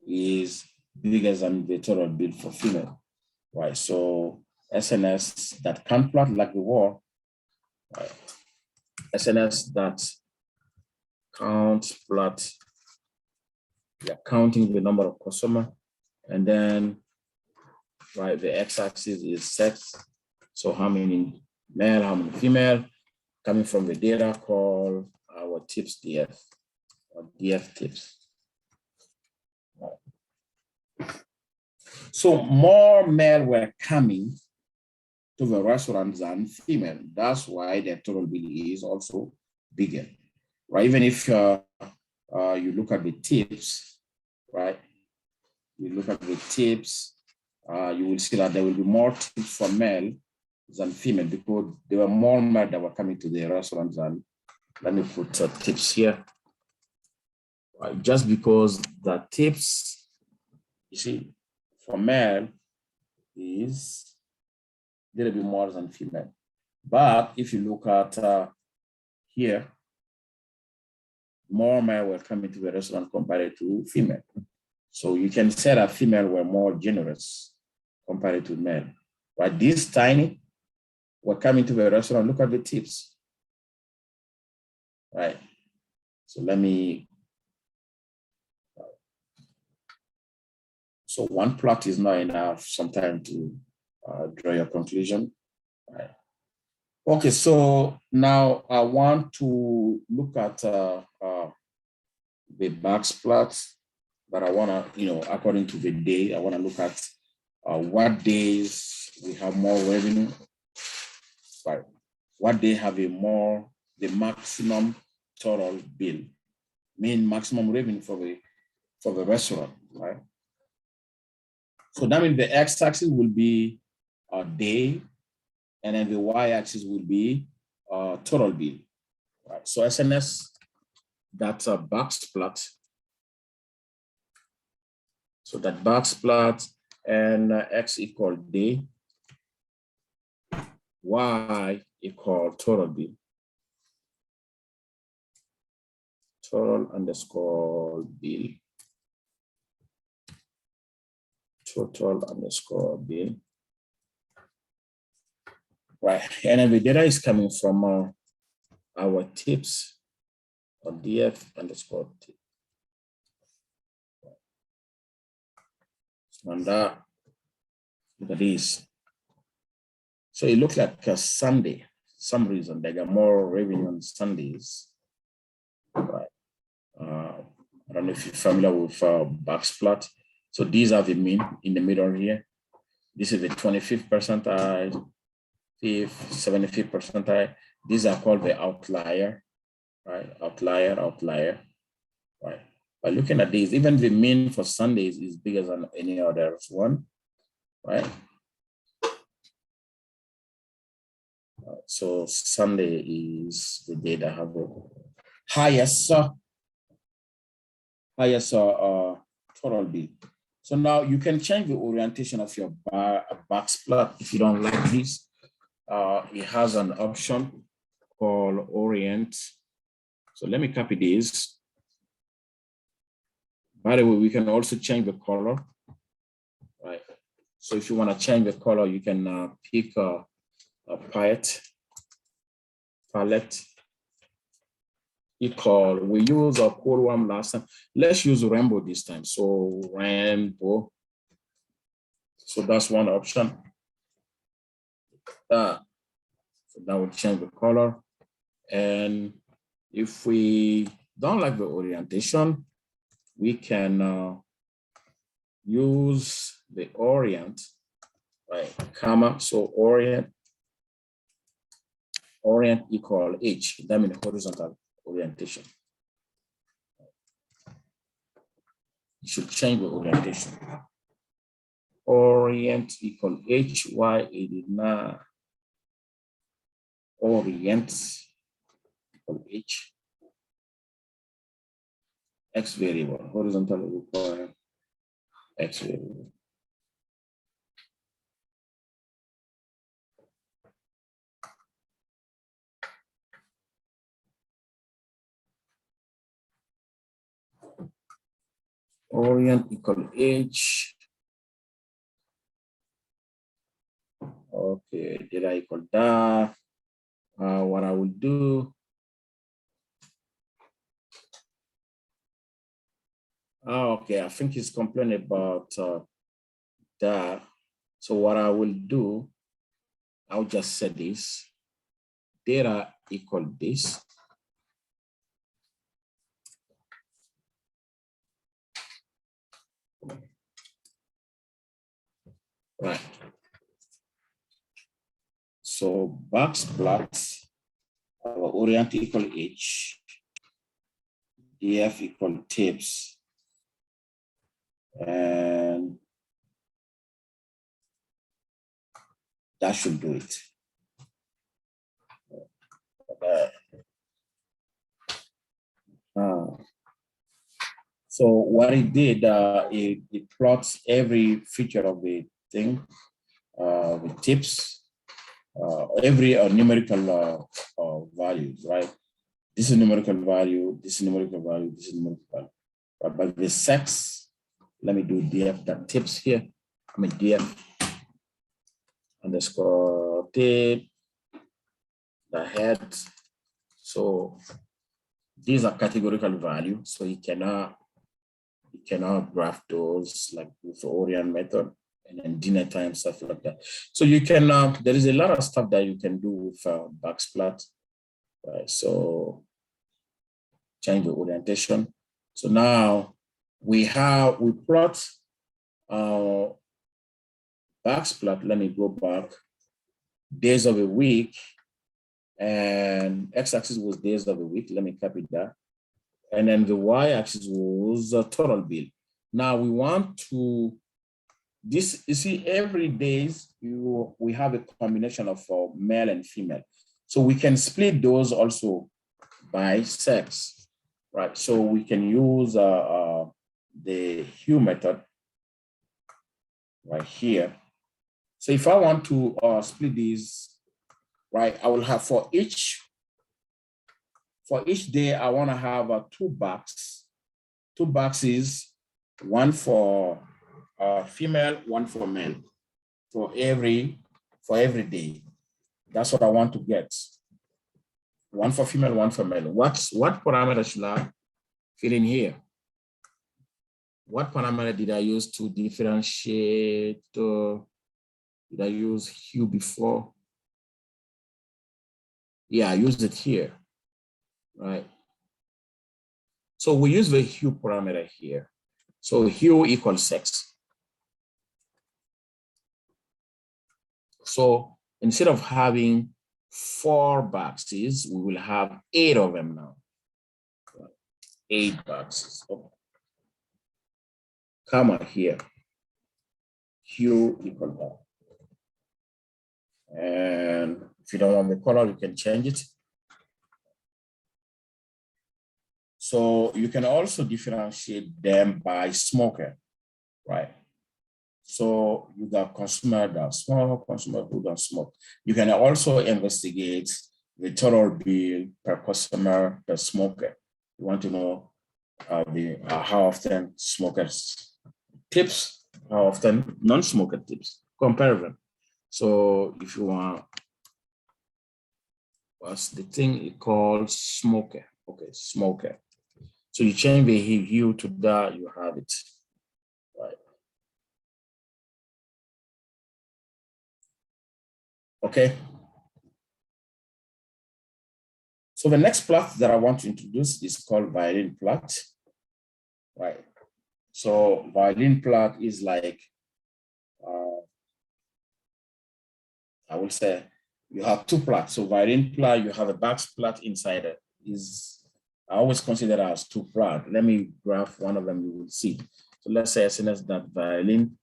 B: is bigger than the total bill for female, right? So SNS that can plot like the wall, right? SNS that count plot, we are counting the number of customer, and then right, the x-axis is sex. So how many male, how many female, coming from the data called our tips DF, or DF tips. So more male were coming to the restaurant than female. That's why the total bill is also bigger, right? Even if you look at the tips, right? You look at the tips, you will see that there will be more tips for male than female because there were more men that were coming to the restaurant than, let me put tips here. Right? Just because the tips, you see, for male is a little bit more than female. But if you look at here, more men were coming to the restaurant compared to female. So you can say that female were more generous compared to male. Right? These tiny were coming to the restaurant. Look at the tips. Right? So let me. So one plot is not enough sometimes to draw your conclusion. Right. Okay, so now I want to look at the box plots, but I want to, according to the day, I want to look at what days we have more revenue. Right. What day have the maximum total bill, mean maximum revenue for the restaurant, right? So that means the x-axis will be a day, and then the y-axis will be total bill. Right. So SNS, that's a box plot. So that box plot and x equal day, y equal total bill. Total underscore bill. Total underscore bill. Right, and then the data is coming from our tips on DF underscore tip. And look at this. So it looks like a Sunday, some reason they got more revenue on Sundays. Right. I don't know if you're familiar with box plot. So these are the mean in the middle here. This is the 25th percentile, 5th, 75th percentile. These are called the outlier, right? Outlier, right? By looking at these, even the mean for Sundays is bigger than any other one, right? So Sunday is the day that have the highest total bill. So now you can change the orientation of your box plot if you don't like this. It has an option called orient. So let me copy this. By the way, we can also change the color, right? So if you want to change the color, you can pick a palette. We use a cool one last time. Let's use rainbow this time. So rainbow. So that's one option. So that will change the color. And if we don't like the orientation, we can use the orient, right? Comma. So orient equal H. That means horizontal orientation. You should change the orientation. Orient equal HY89. Orient equal H. X variable, horizontal require X variable. orient equal H. Okay, data equal that. What I will do. Okay, I think he's complaining about that. So what I will do, I'll just set this data equal this. Right. So box plot, orient equal H, df equal tips, and that should do it. So what it did, it plots every feature of the thing with tips, every numerical values, right? This is numerical value, this is numerical value, this is numerical value. But the sex, let me do df that tips here. I mean df underscore tip, the head. So these are categorical value, so you cannot graph those like with the orient method and then dinner time, stuff like that. So you can, there is a lot of stuff that you can do with box plot. Right, so change the orientation. So now we plot box plot. Let me go back. Days of a week, and x-axis was days of a week. Let me copy that. And then the y-axis was total bill. Now we want to, this, you see, every days we have a combination of male and female. So we can split those also by sex, right? So we can use the hue method right here. So if I want to split these, right, I will have for each day, I want to have two boxes, one for female, one for male, for every day. That's what I want to get. One for female, one for male. What parameter should I fill in here? What parameter did I use to differentiate? Did I use hue before? Yeah, I used it here, right? So we use the hue parameter here. So hue equals sex. So instead of having 4 boxes, we will have 8 of them now. 8 boxes. Oh. Comma here. Hue equal that. And if you don't want the color, you can change it. So you can also differentiate them by smoker, right? So you got consumer that smoke, consumer who don't smoke. You can also investigate the total bill per customer per smoker. You want to know how often smokers tips, how often non-smoker tips, compare them. So if you want, what's the thing it called smoker? Okay, smoker. So you change the hue to that, you have it, right? Okay. So the next plot that I want to introduce is called Violin Plot, right? So Violin Plot is like, I will say you have 2 plots. So Violin Plot, you have a box plot inside it. I always consider that as 2 plots. Let me graph one of them, you will see. So let's say SNS that Violin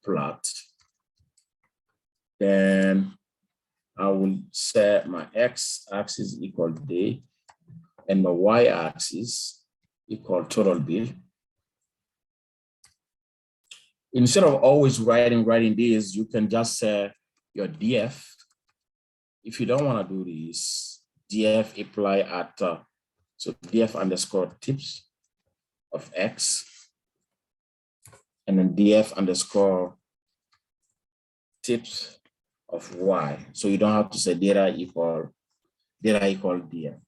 B: Plot. Then I will set my x-axis equal day and my y-axis equal total bill. Instead of always writing this, you can just say your df. If you don't want to do this, df apply at So df underscore tips of X, and then df underscore tips of Y. So you don't have to say data equal df.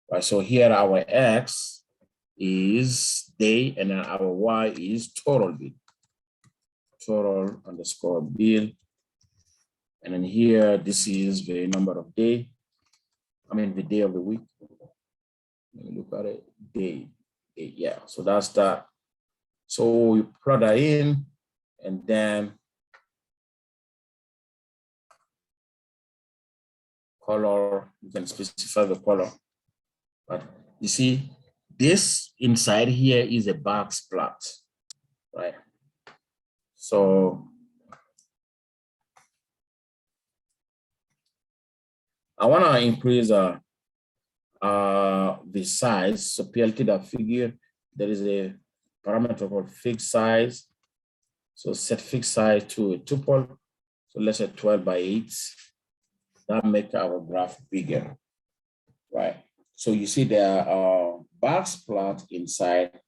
B: Right, so here our X is day, and then our Y is total bill. Total underscore bill. And then here, this is the number of day. I mean, the day of the week. Let me look at it. Day. Yeah, so that's that. So you plug that in, and then color, you can specify the color. But you see, this inside here is a box plot, right? So I want to increase the size. So plt.figure, there is a parameter called fixed size. So set fixed size to a tuple. So let's say 12 by 8. That makes our graph bigger, right? So you see there are box plot inside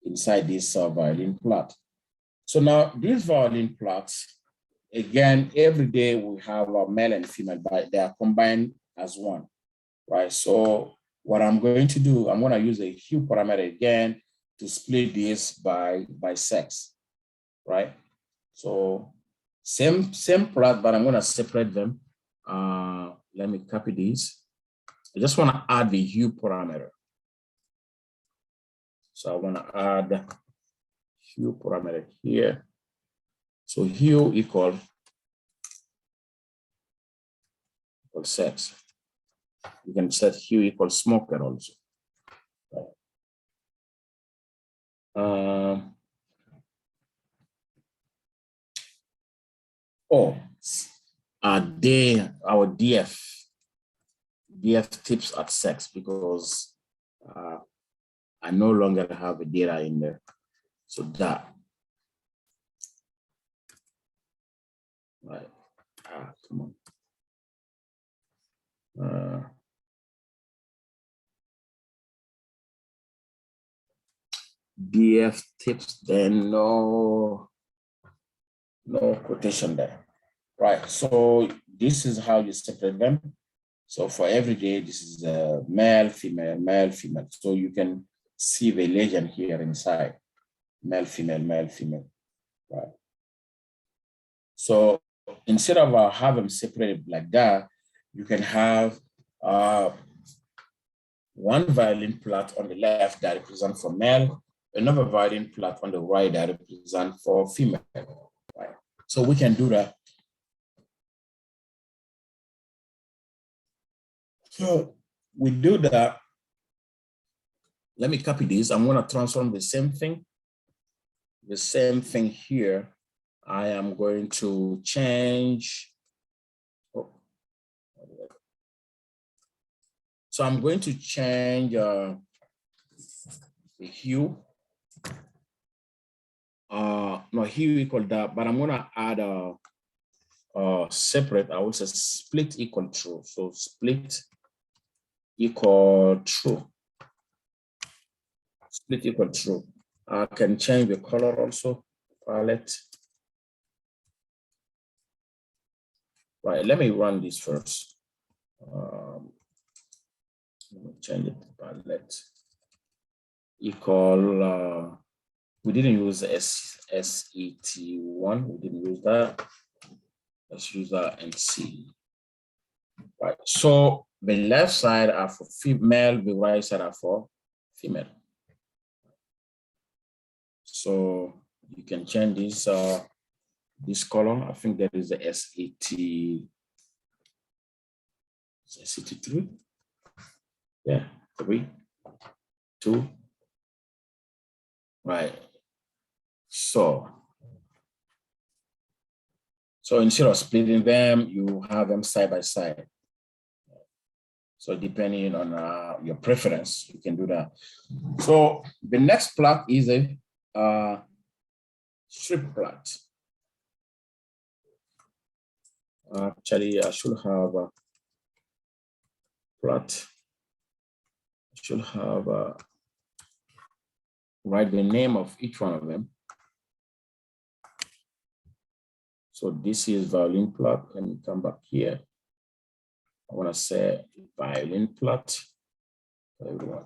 B: this violin plot. So now these violin plots, again, every day we have a male and female, but they are combined as one, right? So what I'm going to do, I'm going to use a hue parameter again to split this by sex, right? So same plot, but I'm going to separate them. Let me copy these. I just want to add the hue parameter. So I want to add hue parameter here. So hue equal sex. You can set hue equal smoker also. Our DF tips at sex, because I no longer have a data in there. So that, right? Come on. DF tips, then no quotation there, right? So this is how you separate them. So for every day, this is male, female, male, female. So you can see the legend here inside, male, female, right? So instead of having separated like that, you can have one violin plot on the left that represents for male, another violin plot on the right that represents for female, right? So we can do that. So we do that. Let me copy this. I'm going to transform the same thing here. I am going to change. So I'm going to change the hue. No, hue equal that, but I'm going to add a separate. I will say split equal true. So split equal true. Split equal true. I can change the color also. Palette. Right. Let me run this first. Let me change it to palette. Equal. We didn't use SET1. We didn't use that. Let's use that and see. Right. So the left side are for female, the right side are for female. So you can change this color. I think there is a SET3. Yeah, 3, 2. Right. So instead of splitting them, you have them side by side. So depending on your preference, you can do that. So the next plot is a strip plot. Actually, I should have a plot. should have write the name of each one of them. So this is Violin Plot. Let me come back here. I want to say Violin Plot for everyone.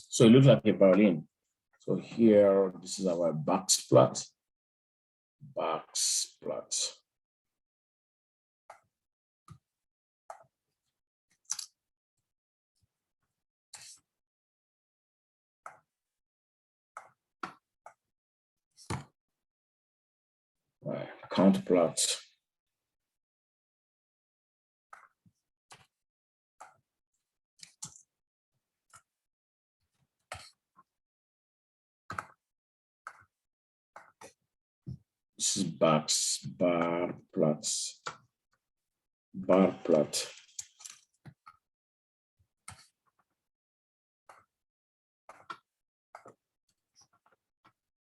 B: So it looks like a violin. So here, this is our box plot. Box plot. Right. Count plot. This is box bar plots. Bar plot.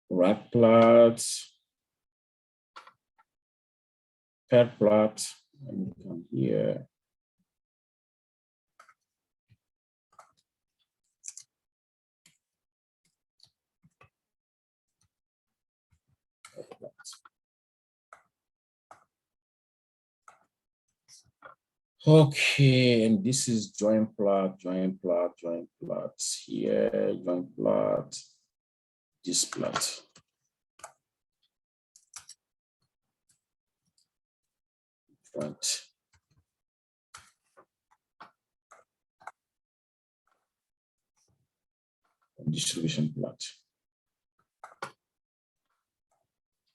B: Rack plot. Pair plot. Let me come here. Okay, and this is joint plot, joint plot, joint plot here, joint plot, this plot. Joint. Distribution plot.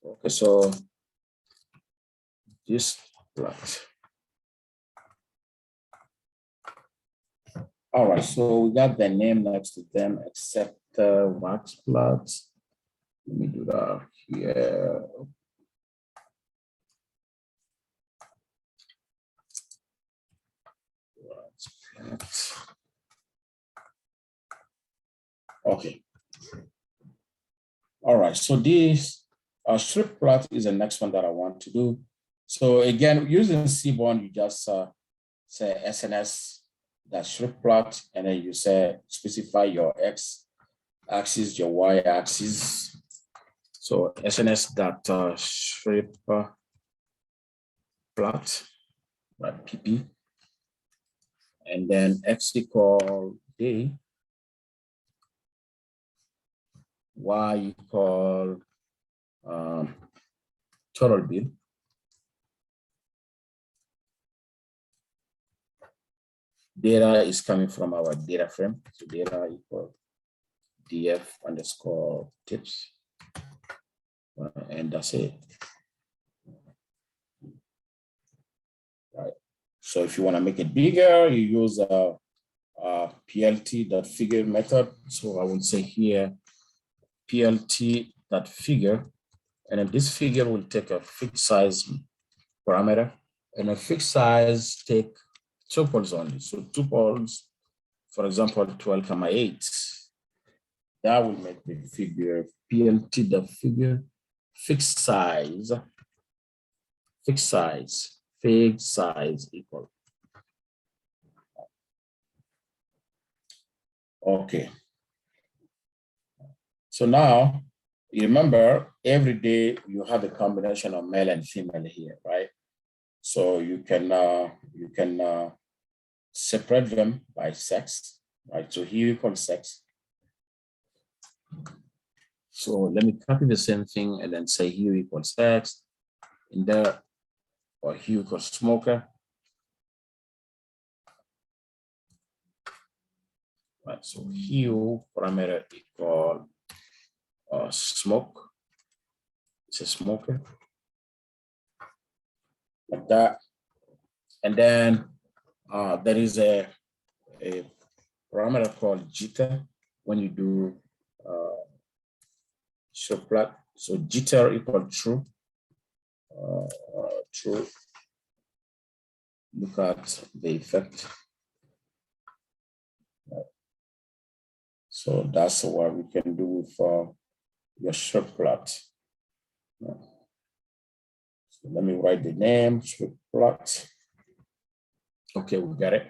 B: Okay, so this plot. All right, so we got the name next to them, except wax plot. Let me do that here. Okay. All right, so this strip plot is the next one that I want to do. So again, using Seaborn, you just say SNS that strip plot, and then you say specify your X axis, your Y axis. So SNS that strip plot, right, PP, and then X equal D, Y equal total bill. Data is coming from our data frame. So data equal df underscore tips. And that's it. Right. So if you want to make it bigger, you use a plt.figure method. So I would say here plt.figure, and then this figure will take a fixed size parameter, and a fixed size take tuples only. So tuples, for example, 12,8. That will make the figure plt.figure fixed size equal. Okay. So now you remember every day you have a combination of male and female here, right? So you can separate them by sex, right? So here equals sex. So let me copy the same thing and then say here equals sex in there, or here equals smoker. Right, so hue parameter equal smoke. It's a smoker. Like that. And then there is a parameter called jitter when you do show plot. So jitter equal true. True. Look at the effect. So that's what we can do with your short plot. So let me write the name, Shear plot. Okay, we got it.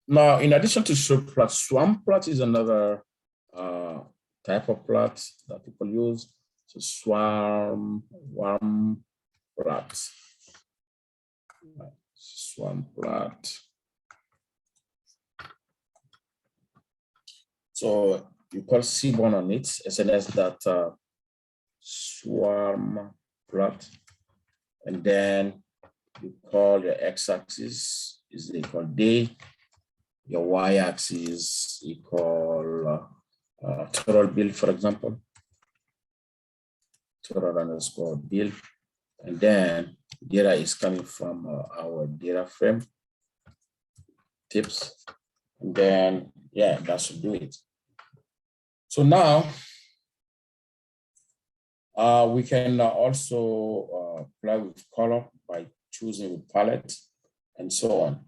B: Now, in addition to Shear plot, swarm plot is another type of plot that people use. So swarm plot. Swarm plot. So you call C1 on it, SNS that swarm plot, and then you call your x-axis is equal day, your y-axis equal total bill, for example, total underscore bill, and then data is coming from our data frame tips, and then yeah, that should do it. So now we can also play with color by choosing with palette and so on.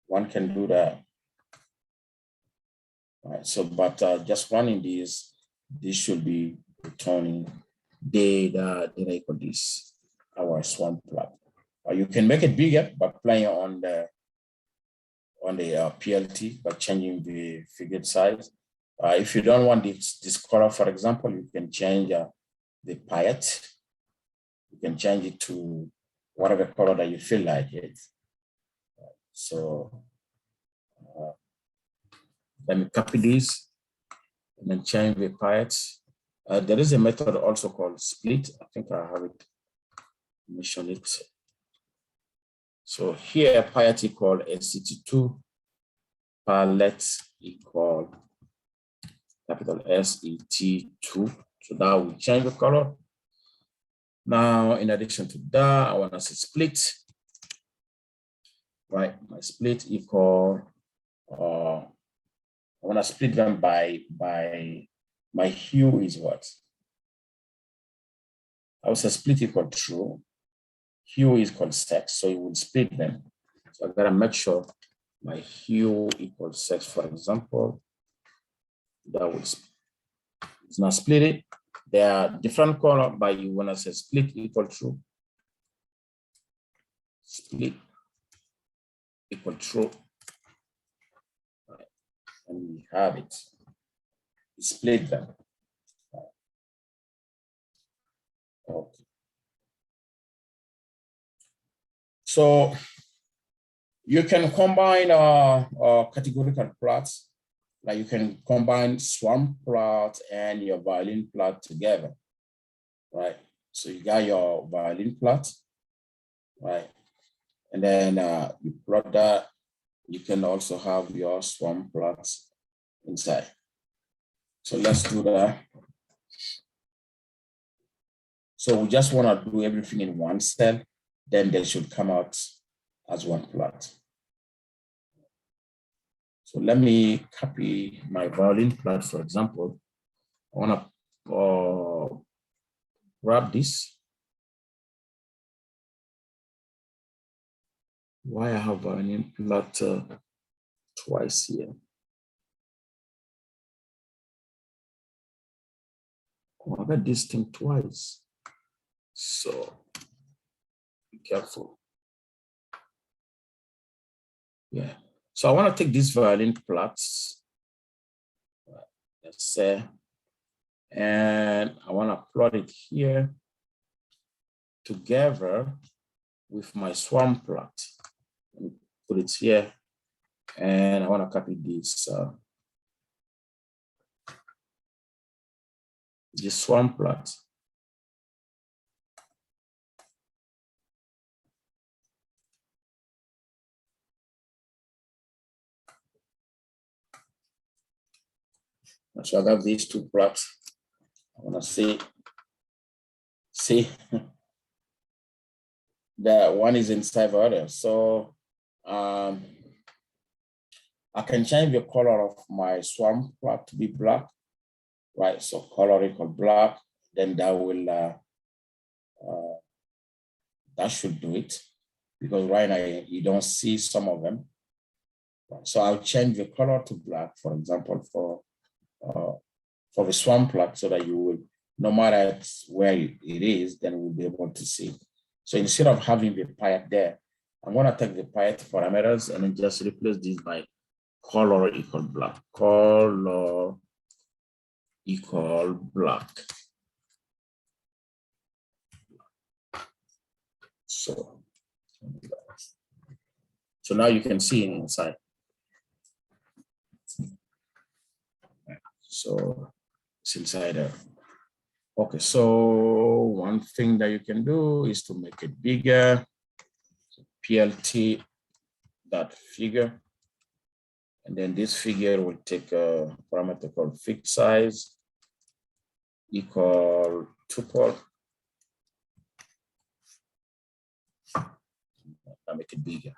B: One can do that. All right, so, but just running this should be returning data equal this, our swarm plot. You can make it bigger by playing on the PLT by changing the figure size. If you don't want this color, for example, you can change the palette. You can change it to whatever color that you feel like it. So let me copy this and then change the palette. There is a method also called split. I think I have it, mention it. So here palette equal SCT2, palette equal capital SET2. So that will change the color. Now, in addition to that, I want to say split. Right, my split equal. I want to split them by my hue is what? I would say split equal true. Hue is equal sex, so you would split them. So I gotta make sure my hue equals sex, for example. That would, it's not split it. There are different color, but you want to say split equal true. Split equal true. Right. And we have it. We split them. Okay. So you can combine categorical plots. Like you can combine swarm plot and your violin plot together, right? So you got your violin plot, right? And then you plot that. You can also have your swarm plots inside. So let's do that. So we just want to do everything in one cell, then they should come out as one plot. So let me copy my violin plot, for example. I want to grab this. Why I have violin plot twice here? Oh, I got this thing twice. So be careful. Yeah. So I want to take these violin plots, let's say, and I want to plot it here together with my swarm plot. Let me put it here, and I want to copy this this swarm plot. So I have these two plots. I want to see that one is inside the other. So I can change the color of my swarm plot to be black, right? So color equal black, then that will that should do it, because right now you don't see some of them. So I'll change the color to black, for example, for the swarm plot, so that you will no matter where it is, then we'll be able to see. So instead of having the pipe there, I'm going to take the pipe parameters and then just replace this by color equal black. Color equal black. So now you can see inside. So it's inside there. Okay, so one thing that you can do is to make it bigger. PLT that figure, and then this figure will take a parameter called fixed size equal tuple. I'll make it bigger.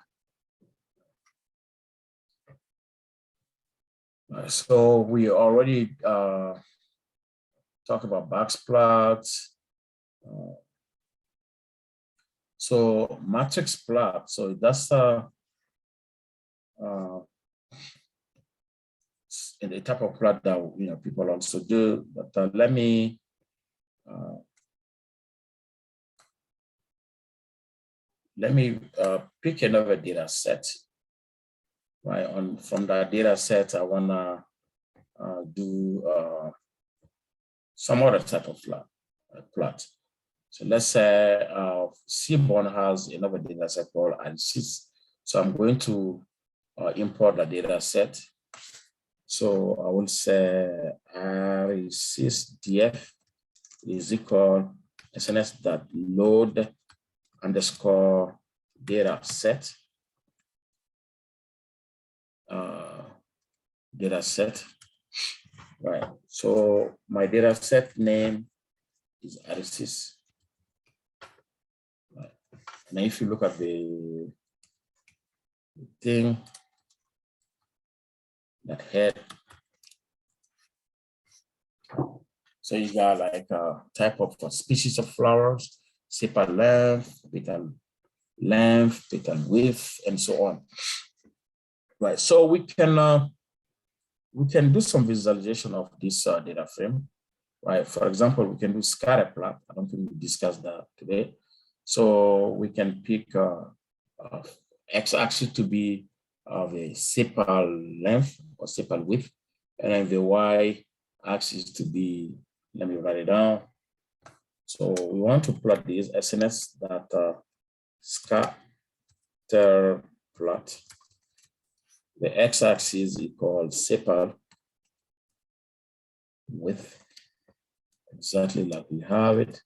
B: So we already talk about box plots. So matrix plot, so that's the type of plot that people also do. But let me pick another data set. Right, from that data set, I wanna do some other type of plot. So let's say Seaborn has another data set called ANSYS. So I'm going to import the data set. So I will say ANSYS df is equal SNS.load underscore data set. Data set, right? So my data set name is ANSYS. Right. And if you look at the thing, that head, so you got like a type of species of flowers, sepal length, petal length, petal width, and so on. Right. So we can do some visualization of this data frame, right? For example, we can do scatter plot. I don't think we discussed that today. So we can pick x-axis to be the sepal length or sepal width, and then the y-axis to be, let me write it down. So we want to plot this SNS that scatter plot. The x-axis equals sepal width, exactly like we have it.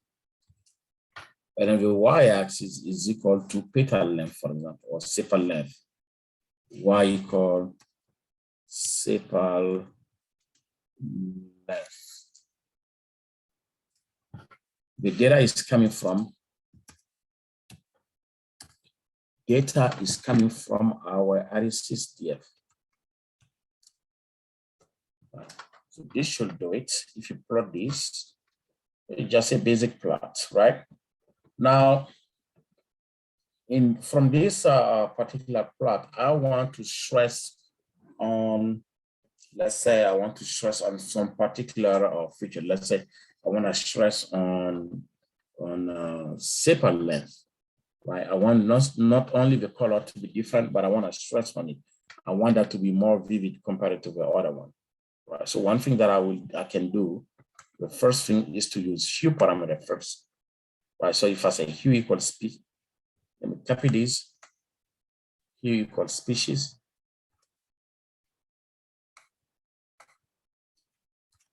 B: And then the y-axis is equal to petal length, for example, or sepal length. Y equal sepal length. The data is coming from our ANSYS df. So this should do it. If you plot this, it's just a basic plot, right? Now, from this particular plot, I want to stress on, let's say I want to stress on some particular feature. Let's say I want to stress on sepal length, right? I want not only the color to be different, but I want to stress on it. I want that to be more vivid compared to the other one, right? So one thing that I can do, the first thing is to use hue parameter first, right? So if I say hue equals species, let me copy this, hue equals species.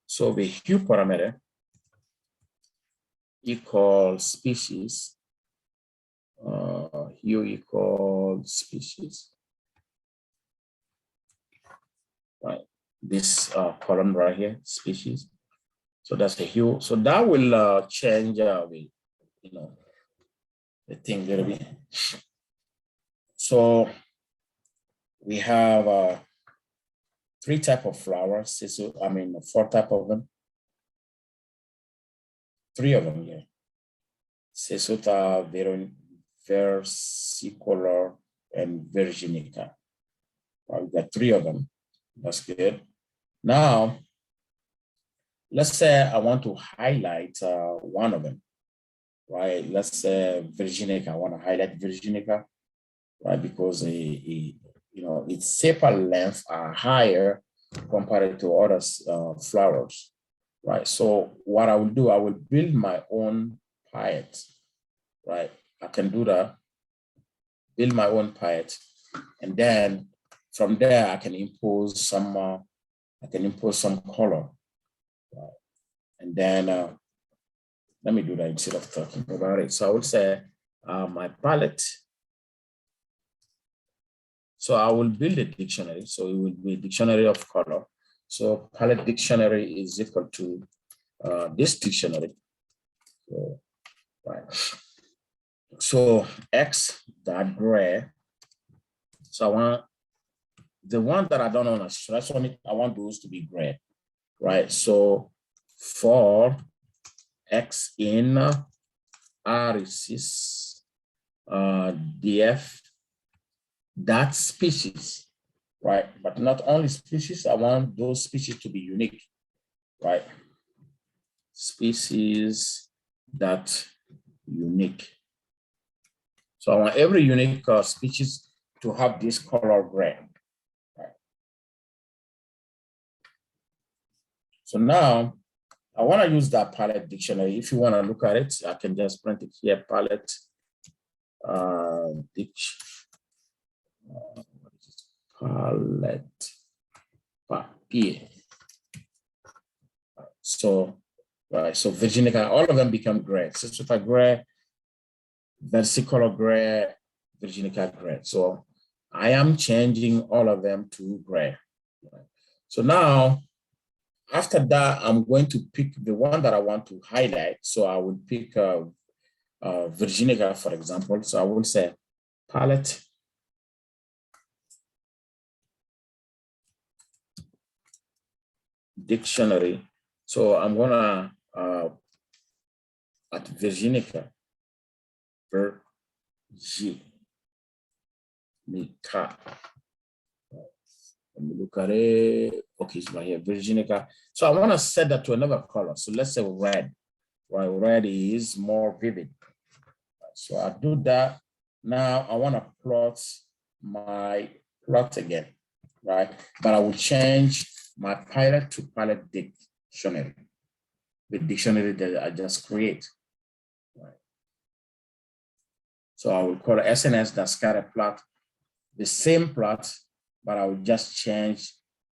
B: So the hue parameter equals species, hue equals species, right? This column right here, species. So that's the hue. So that will change the thing a little bit. So we have 3 types of flowers. So, 4 types of them. 3 of them here. Sesuta, versicolor, and virginica. We've got 3 of them. That's good. Now, let's say I want to highlight one of them, right? Let's say Virginica. I want to highlight Virginica, right? Because its sepal lengths are higher compared to other flowers, right? So what I will do, I will build my own palette, right? I can do that, build my own palette, and then from there I can impose some color, right? And then let me do that instead of talking about it. So I would say my palette. So I will build a dictionary. So it will be a dictionary of color. So palette dictionary is equal to this dictionary. So, right. So x.gray. So I want the one that I don't want to stress on it. I want those to be gray, right? So for x in RESYS df that species, right? But not only species, I want those species to be unique, right? Species that unique. So I want every unique species to have this color gray, right? So now I want to use that palette dictionary. If you want to look at it, I can just print it here, palette palette papier. So, right, so Virginica, all of them become gray. Citrata gray, versicolor gray, Virginica gray. So I am changing all of them to gray. Right. So now, after that, I'm going to pick the one that I want to highlight. So I will pick Virginica, for example. So I will say palette dictionary. So I'm gonna at Virginica, Virginica. Let me look at it. Okay, it's right here, Virginica. So I want to set that to another color. So let's say red. Right, red is more vivid. So I do that. Now I want to plot my plot again, right? But I will change my palette to palette dictionary, the dictionary that I just create. Right. So I will call it SNS.scatter plot, the same plot, but I will just change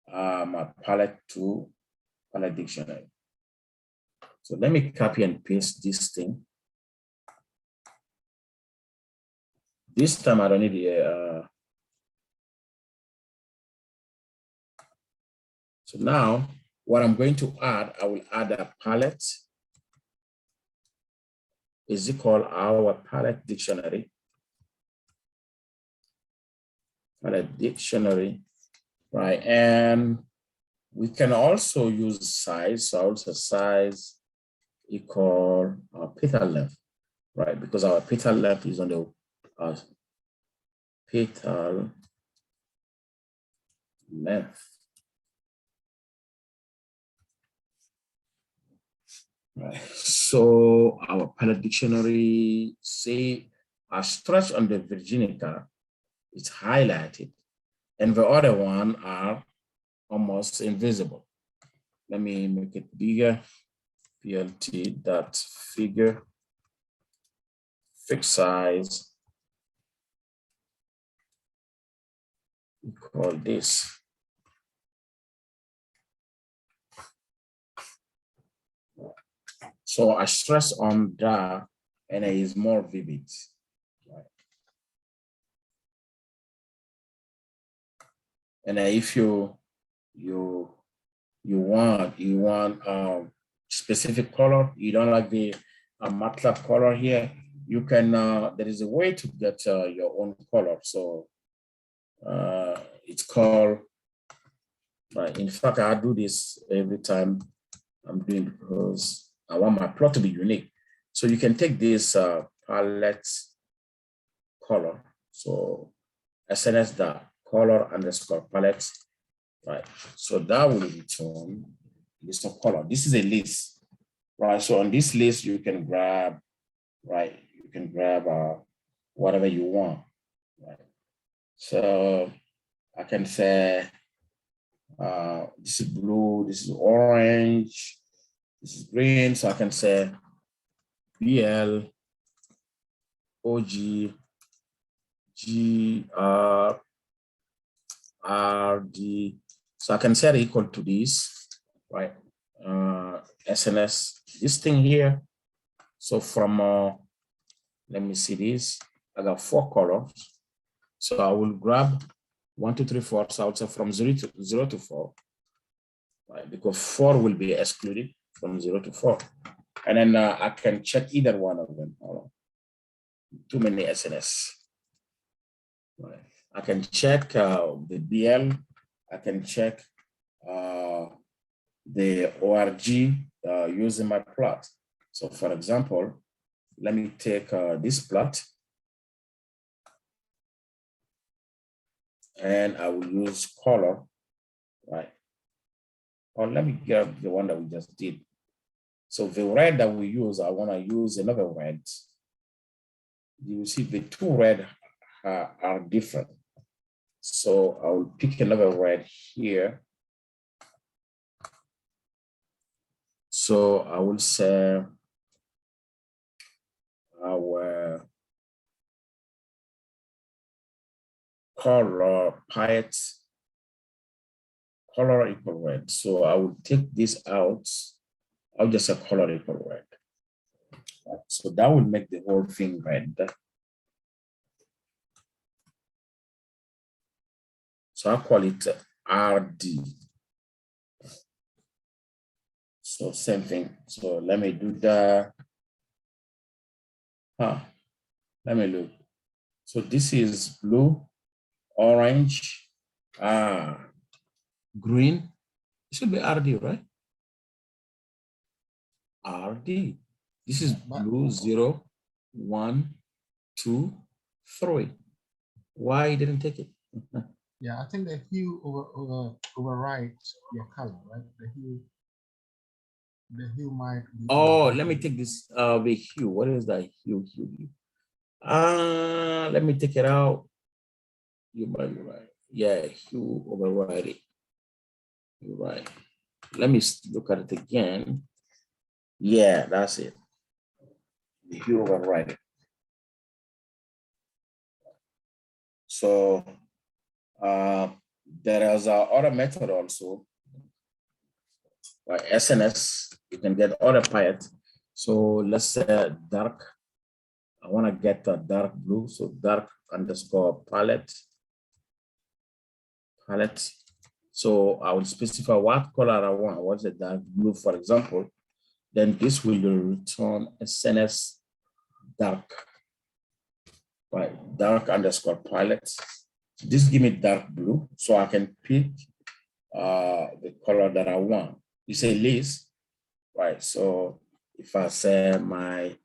B: my palette to palette dictionary. So let me copy and paste this thing. This time I don't need the, so now what I'm going to add, I will add a palette is equal our palette dictionary. Palette dictionary, right? And we can also use size. So also size equal petal length, right? Because our petal length is on the petal length. Right. So our palette dictionary, say a stretch on the Virginica, it's highlighted, and the other one are almost invisible. Let me make it bigger. PLT.figure, fixed size, equal this. So I stress on that, and it is more vivid. Right? And if you want specific color, you don't like the MATLAB color here, you can there is a way to get your own color. So it's called, right? In fact, I do this every time I'm doing, because I want my plot to be unique. So you can take this palette color. So SNS the color underscore palette, right? So that will return list of color. This is a list, right? So on this list, you can grab, right? You can grab whatever you want, right? So I can say, this is blue, this is orange, this is green. So I can say BL, OG, GR, RD. So I can set equal to this, right? SNS, this thing here. So from, let me see this. I got 4 colors. So I will grab 1, 2, 3, 4. So I would say from 0 to 4, right? Because 4 will be excluded from 0 to 4. And then I can check either one of them. Hold on. Too many SNS. Right. I can check the BL. I can check the ORG using my plot. So for example, let me take this plot and I will use color, right? Or let me grab the one that we just did. So the red that we use, I want to use another red. You see the 2 red are different. So I will pick another red here. So I will say our color palette, color equal red. So I will take this out. I'll just say color equal red. So that will make the whole thing red. So I call it RD. So same thing. So let me do that. Let me look. So this is blue, orange, green. It should be RD, right? RD. This is blue, 0, 1, 2, 3. Why didn't take it?
A: Yeah, I think the hue overrides your color, right? The hue might be.
B: Oh, let me take this the hue. What is that hue? Let me take it out. You might be right. Yeah, hue override it. You're right. Let me look at it again. Yeah, that's it. The hue override it. So there is other method also. By SNS, you can get other palette. So let's say dark. I want to get a dark blue. So dark underscore palette. So I will specify what color I want. What's the dark blue, for example. Then this will return SNS dark. Right, dark underscore palette. This give me dark blue, so I can pick the color that I want. You say list, right? So if I say my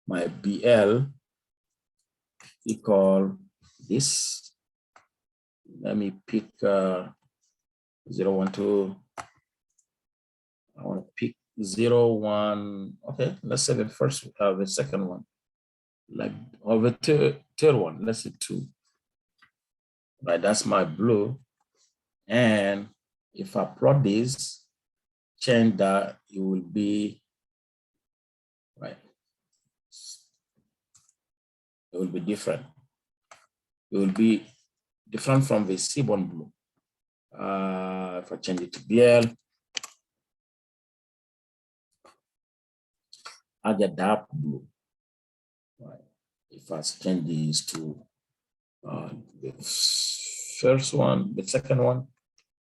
B: my BL equal this, let me pick 0, 1, 2. I want to pick 0, 1. Okay, let's say the second one, like over third one. Let's say 2. Right, that's my blue. And if I plot this, change that, it will be right. It will be different. It will be different from the seaborn blue. If I change it to BL, I get dark blue. Right. If I change these to the first one, the second one,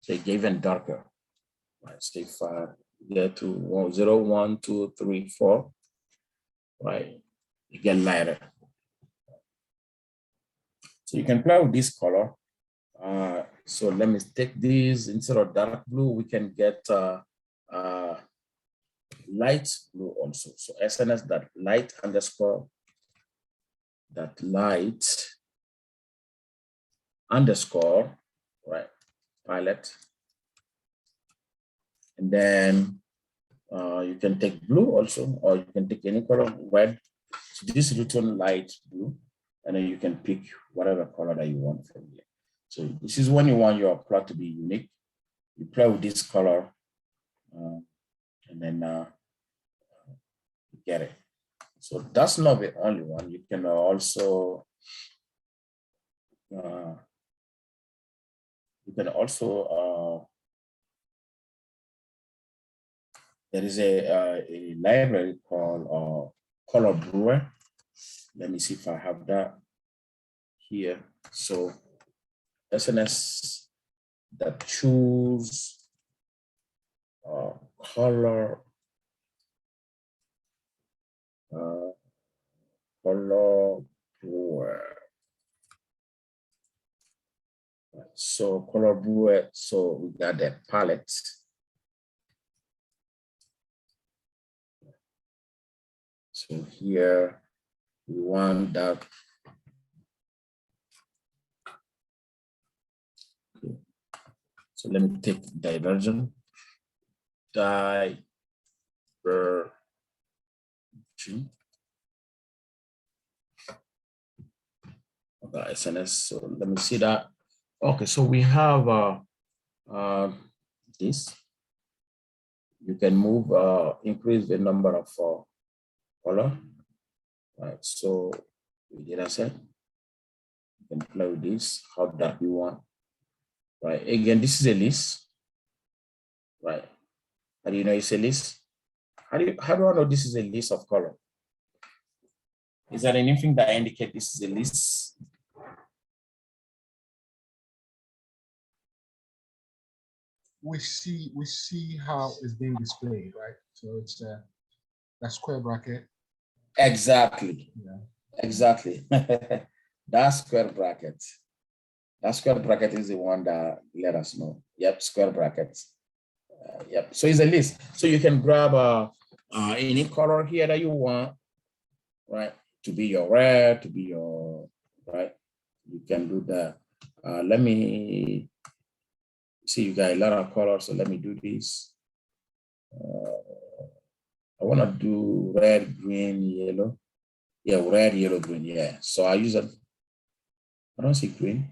B: they get even darker. Right. So if I get to 0, 1, 2, 3, 4, right, you get lighter. So you can play with this color. So let me take these. Instead of dark blue, we can get light blue also. So SNS that light underscore that light underscore, right? palette. And then you can take blue also, or you can take any color, red. So this is written light blue, and then you can pick whatever color that you want from here. So this is when you want your plot to be unique. You play with this color, and then you get it. So that's not the only one. You can also there is a library called Color Brewer. Let me see if I have that here. So SNS that choose color brewer. So color brewer. So we got that palette. So here we want that. Okay. So let me take divergent. Divergent. Okay, SNS. So let me see that. Okay, so we have this. You can move, increase the number of color. Right, so we did a set. You can play with this, how dark you want. Right, again, this is a list. Right, how do you know it's a list? How do I know this is a list of color? Is there anything that indicates this is a list?
A: We see how it's being displayed, right? So it's that square bracket.
B: Exactly.
A: Yeah.
B: Exactly. That square bracket. That square bracket is the one that let us know. Yep, square brackets. Yep. So it's a list. So you can grab any color here that you want, right? To be your red, to be your right. You can do that. Let me see. You got a lot of colors, so let me do this. I want to do red, green, yellow. Yeah, red, yellow, green. Yeah. So I use it. I don't see green.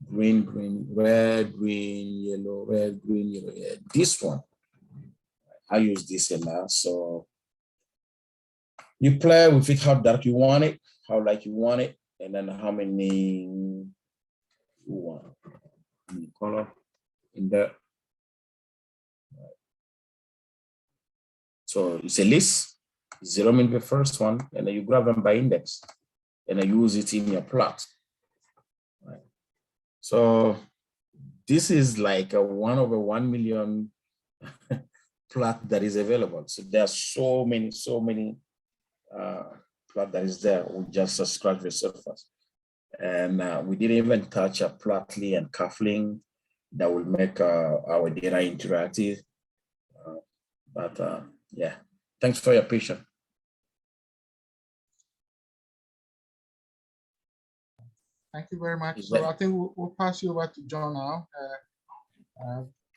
B: Green, green, red, green, yellow, red, green, yellow. Yeah. This one, I use this in now. So you play with it how dark you want it, how light you want it, and then how many you want. Color in there. So it's a list. Zero means the first one, and then you grab them by index, and then use it in your plot. Right. So this is like a 1 over 1 million plot that is available. So there's so many plot that is there. We just scratch the surface, and we didn't even touch a Plotly and Cuffling that will make our data interactive. Yeah, thanks for your patience.
A: Thank you very much. So I think we'll pass you over to John now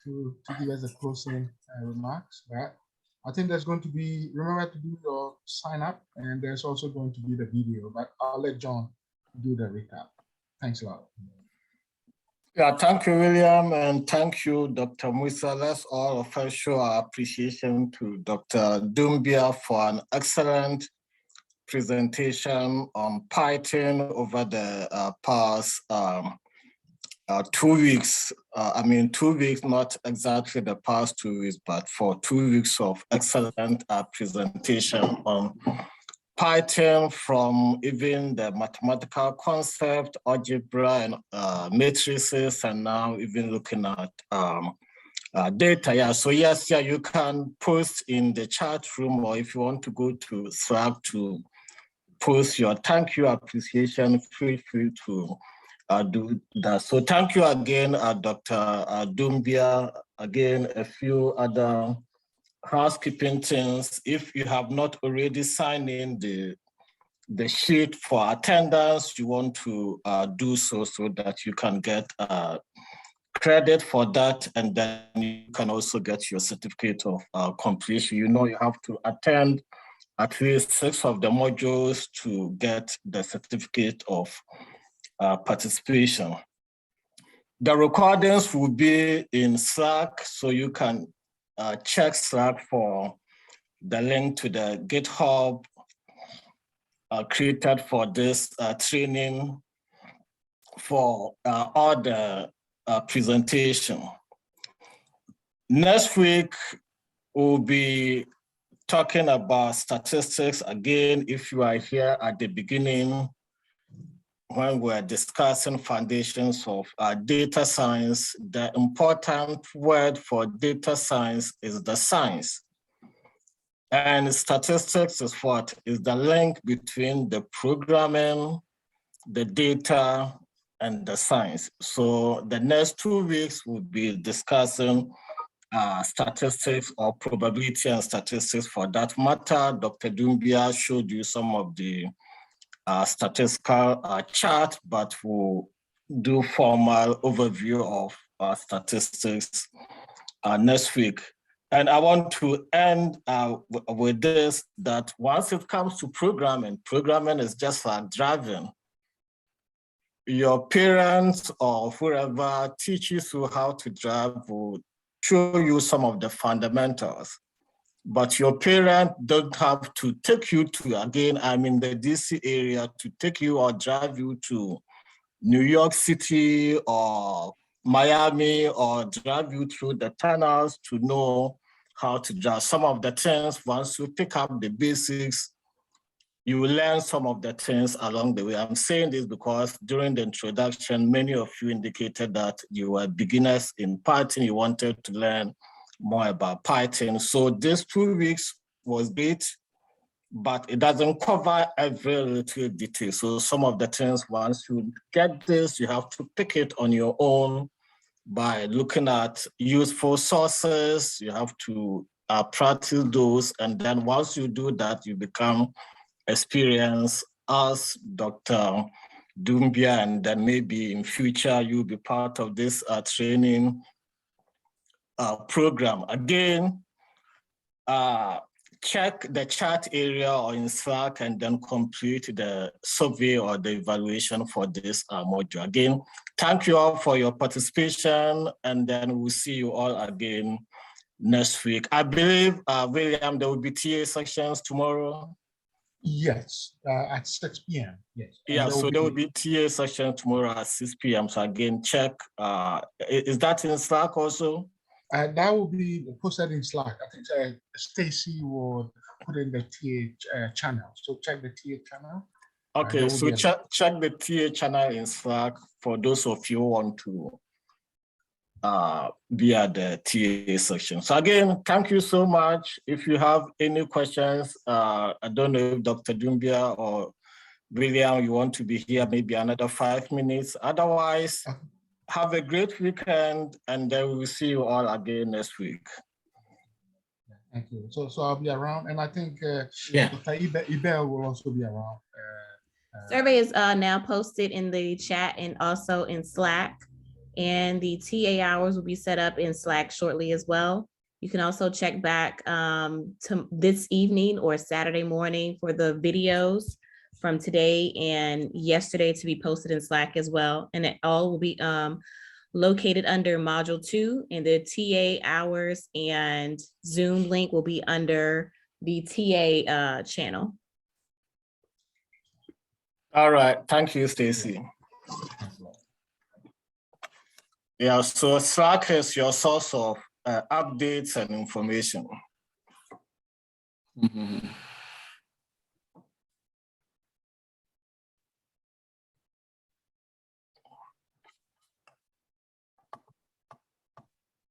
A: to give us the closing remarks. Right? I think there's going to be, remember to do your sign up, and there's also going to be the video, but I'll let John do the recap. Thanks a lot.
C: Yeah, thank you, William, and thank you, Dr. Musa. Let's all of us show our appreciation to Dr. Doumbia for an excellent presentation on Python over the past 2 weeks. 2 weeks, not exactly the past 2 weeks, but for 2 weeks of excellent presentation on Python, from even the mathematical concept, algebra, and matrices, and now even looking at data. Yeah, so yes, yeah, you can post in the chat room, or if you want to go to Slack to post your thank you appreciation, feel free to do that. So thank you again, Dr. Doumbia. Again, a few other housekeeping things. If you have not already signed in the the sheet for attendance, you want to do so that you can get credit for that, and then you can also get your certificate of completion. You know, you have to attend at least 6 of the modules to get the certificate of participation. The recordings will be in Slack, so you can check Slack for the link to the GitHub created for this training for all the presentation. Next week, we'll be talking about statistics. Again, if you are here at the beginning, when we're discussing foundations of data science, the important word for data science is the science. And statistics is what? Is the link between the programming, the data, and the science. So the next 2 weeks we'll be discussing statistics or probability and statistics for that matter. Dr. Dumbia showed you some of the statistical chart, but we'll do formal overview of statistics next week. And I want to end with this, that once it comes to programming, programming is just like driving. Your parents or whoever teaches you how to drive will show you some of the fundamentals. But your parent don't have to take you to, again, I'm in the DC area, to take you or drive you to New York City or Miami or drive you through the tunnels to know how to drive. Some of the things, once you pick up the basics, you will learn some of the things along the way. I'm saying this because during the introduction, many of you indicated that you were beginners in Python, you wanted to learn more about Python. So this 2 weeks was great, but it doesn't cover every little detail. So some of the things, once you get this, you have to pick it on your own by looking at useful sources. You have to practice those. And then once you do that, you become experienced as Dr. Dumbia, and then maybe in future, you'll be part of this training program. Again, check the chat area or in Slack and then complete the survey or the evaluation for this module. Again, thank you all for your participation, and then we'll see you all again next week. I believe, William, there will be TA sections tomorrow.
A: Yes, at 6 p.m. Yes.
C: Yeah, so there will be TA session tomorrow at 6 p.m. So again, check. Is that in Slack also?
A: That will be posted in Slack. I think Stacy will put in the TA channel. So check the TA channel.
C: Okay, so check the TA channel in Slack for those of you who want to be at the TA section. So again, thank you so much. If you have any questions, I don't know if Dr. Dumbia or William, you want to be here maybe another 5 minutes. Otherwise, have a great weekend, and then we will see you all again next week.
A: Thank you. So I'll be around, and I think Dr. Ibel will also be around.
D: Survey is now posted in the chat and also in Slack, and the TA hours will be set up in Slack shortly as well. You can also check back to this evening or Saturday morning for the videos from today and yesterday to be posted in Slack as well. And it all will be located under module 2, and the TA hours and Zoom link will be under the TA channel.
C: All right, thank you, Stacy. Yeah, so Slack is your source of updates and information.
B: Mm-hmm.